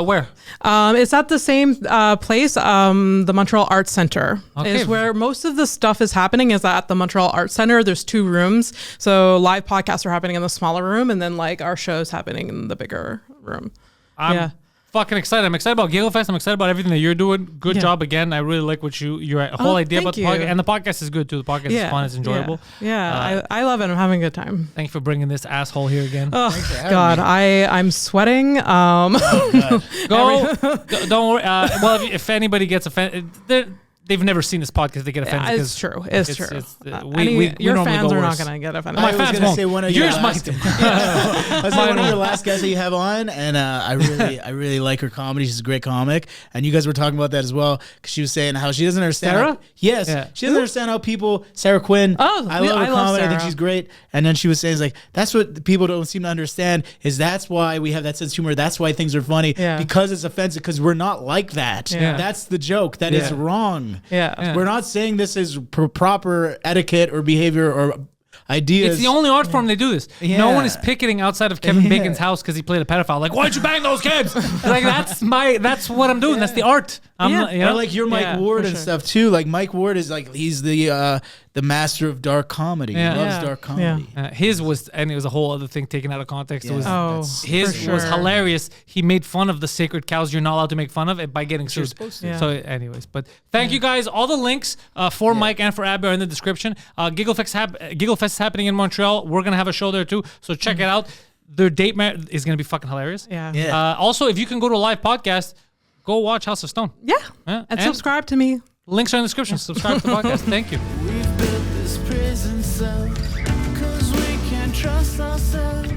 B: Where?
C: It's at the same place, the Montreal Arts Center.
B: Okay.
C: Is where most of the stuff is happening is at the Montreal Arts Center. There's 2 rooms. So live podcasts are happening in the smaller room and then like our show's happening in the bigger room.
B: I'm fucking excited. I'm excited about GiggleFest. I'm excited about everything that you're doing. Good
C: Yeah.
B: job again. I really like what your whole idea about
C: thank
B: the
C: you.
B: podcast. And the podcast is good too. The podcast is fun. It's enjoyable.
C: Yeah, I love it. I'm having a good time.
B: Thank you for bringing this asshole here again.
C: Oh God, I'm sweating.
B: Go. Don't worry. Well, if anybody gets offended, they've never seen this podcast. They get offended.
C: It's true. It's true.
B: We
C: your
B: normally
C: fans
B: go
C: are
B: worse.
C: not going to get offended.
B: My
D: I was
B: fans
D: gonna
B: won't.
D: say one of
B: Yours
D: your
B: might.
D: I was like one of your last guests that you have on, and I really like her comedy. She's a great comic, and you guys were talking about that as well because she was saying how she doesn't understand.
B: Sarah?
D: Yes,
B: Yeah.
D: she doesn't understand how people. Sarah Quinn.
C: Oh,
D: I love her
C: I love
D: comedy. I think
C: Sarah.
D: she's great. And then she was saying like that's what people don't seem to understand is that's why we have that sense of humor. That's why things are funny because it's offensive because we're not like that.
C: Yeah.
D: That's the joke. That is
B: Yeah.
D: wrong.
C: Yeah.
D: We're not saying this is proper etiquette or behavior or ideas.
B: It's the only art form they do this. No
D: Yeah.
B: one is picketing outside of Kevin Bacon's house because he played a pedophile. Like, why'd you bang those kids? Like, that's what I'm doing. That's the art.
D: Or like you're Mike
C: Yeah,
D: Ward
C: for
D: and
C: sure.
D: stuff too. Like Mike Ward is like he's the master of dark comedy.
B: Yeah.
D: He loves
C: Yeah.
D: dark comedy.
B: His was, and it was a whole other thing taken out of context. It was his
C: for
B: was
C: sure.
B: hilarious. He made fun of the sacred cows you're not allowed to make fun of it by getting sued.
D: supposed to.
C: Yeah.
B: So, anyways, but thank you guys. All the links for Mike and for Abby are in the description. GiggleFest is happening in Montreal. We're gonna have a show there too. So check it out. Their date is gonna be fucking hilarious.
C: Yeah.
D: Yeah.
B: Also, if you can go to a live podcast, go watch House of Stone.
C: Yeah.
B: Yeah.
C: And subscribe to me.
B: Links are in the description. Subscribe to the podcast. Thank you.
A: We've built this prison cell, 'cause we can't trust ourselves.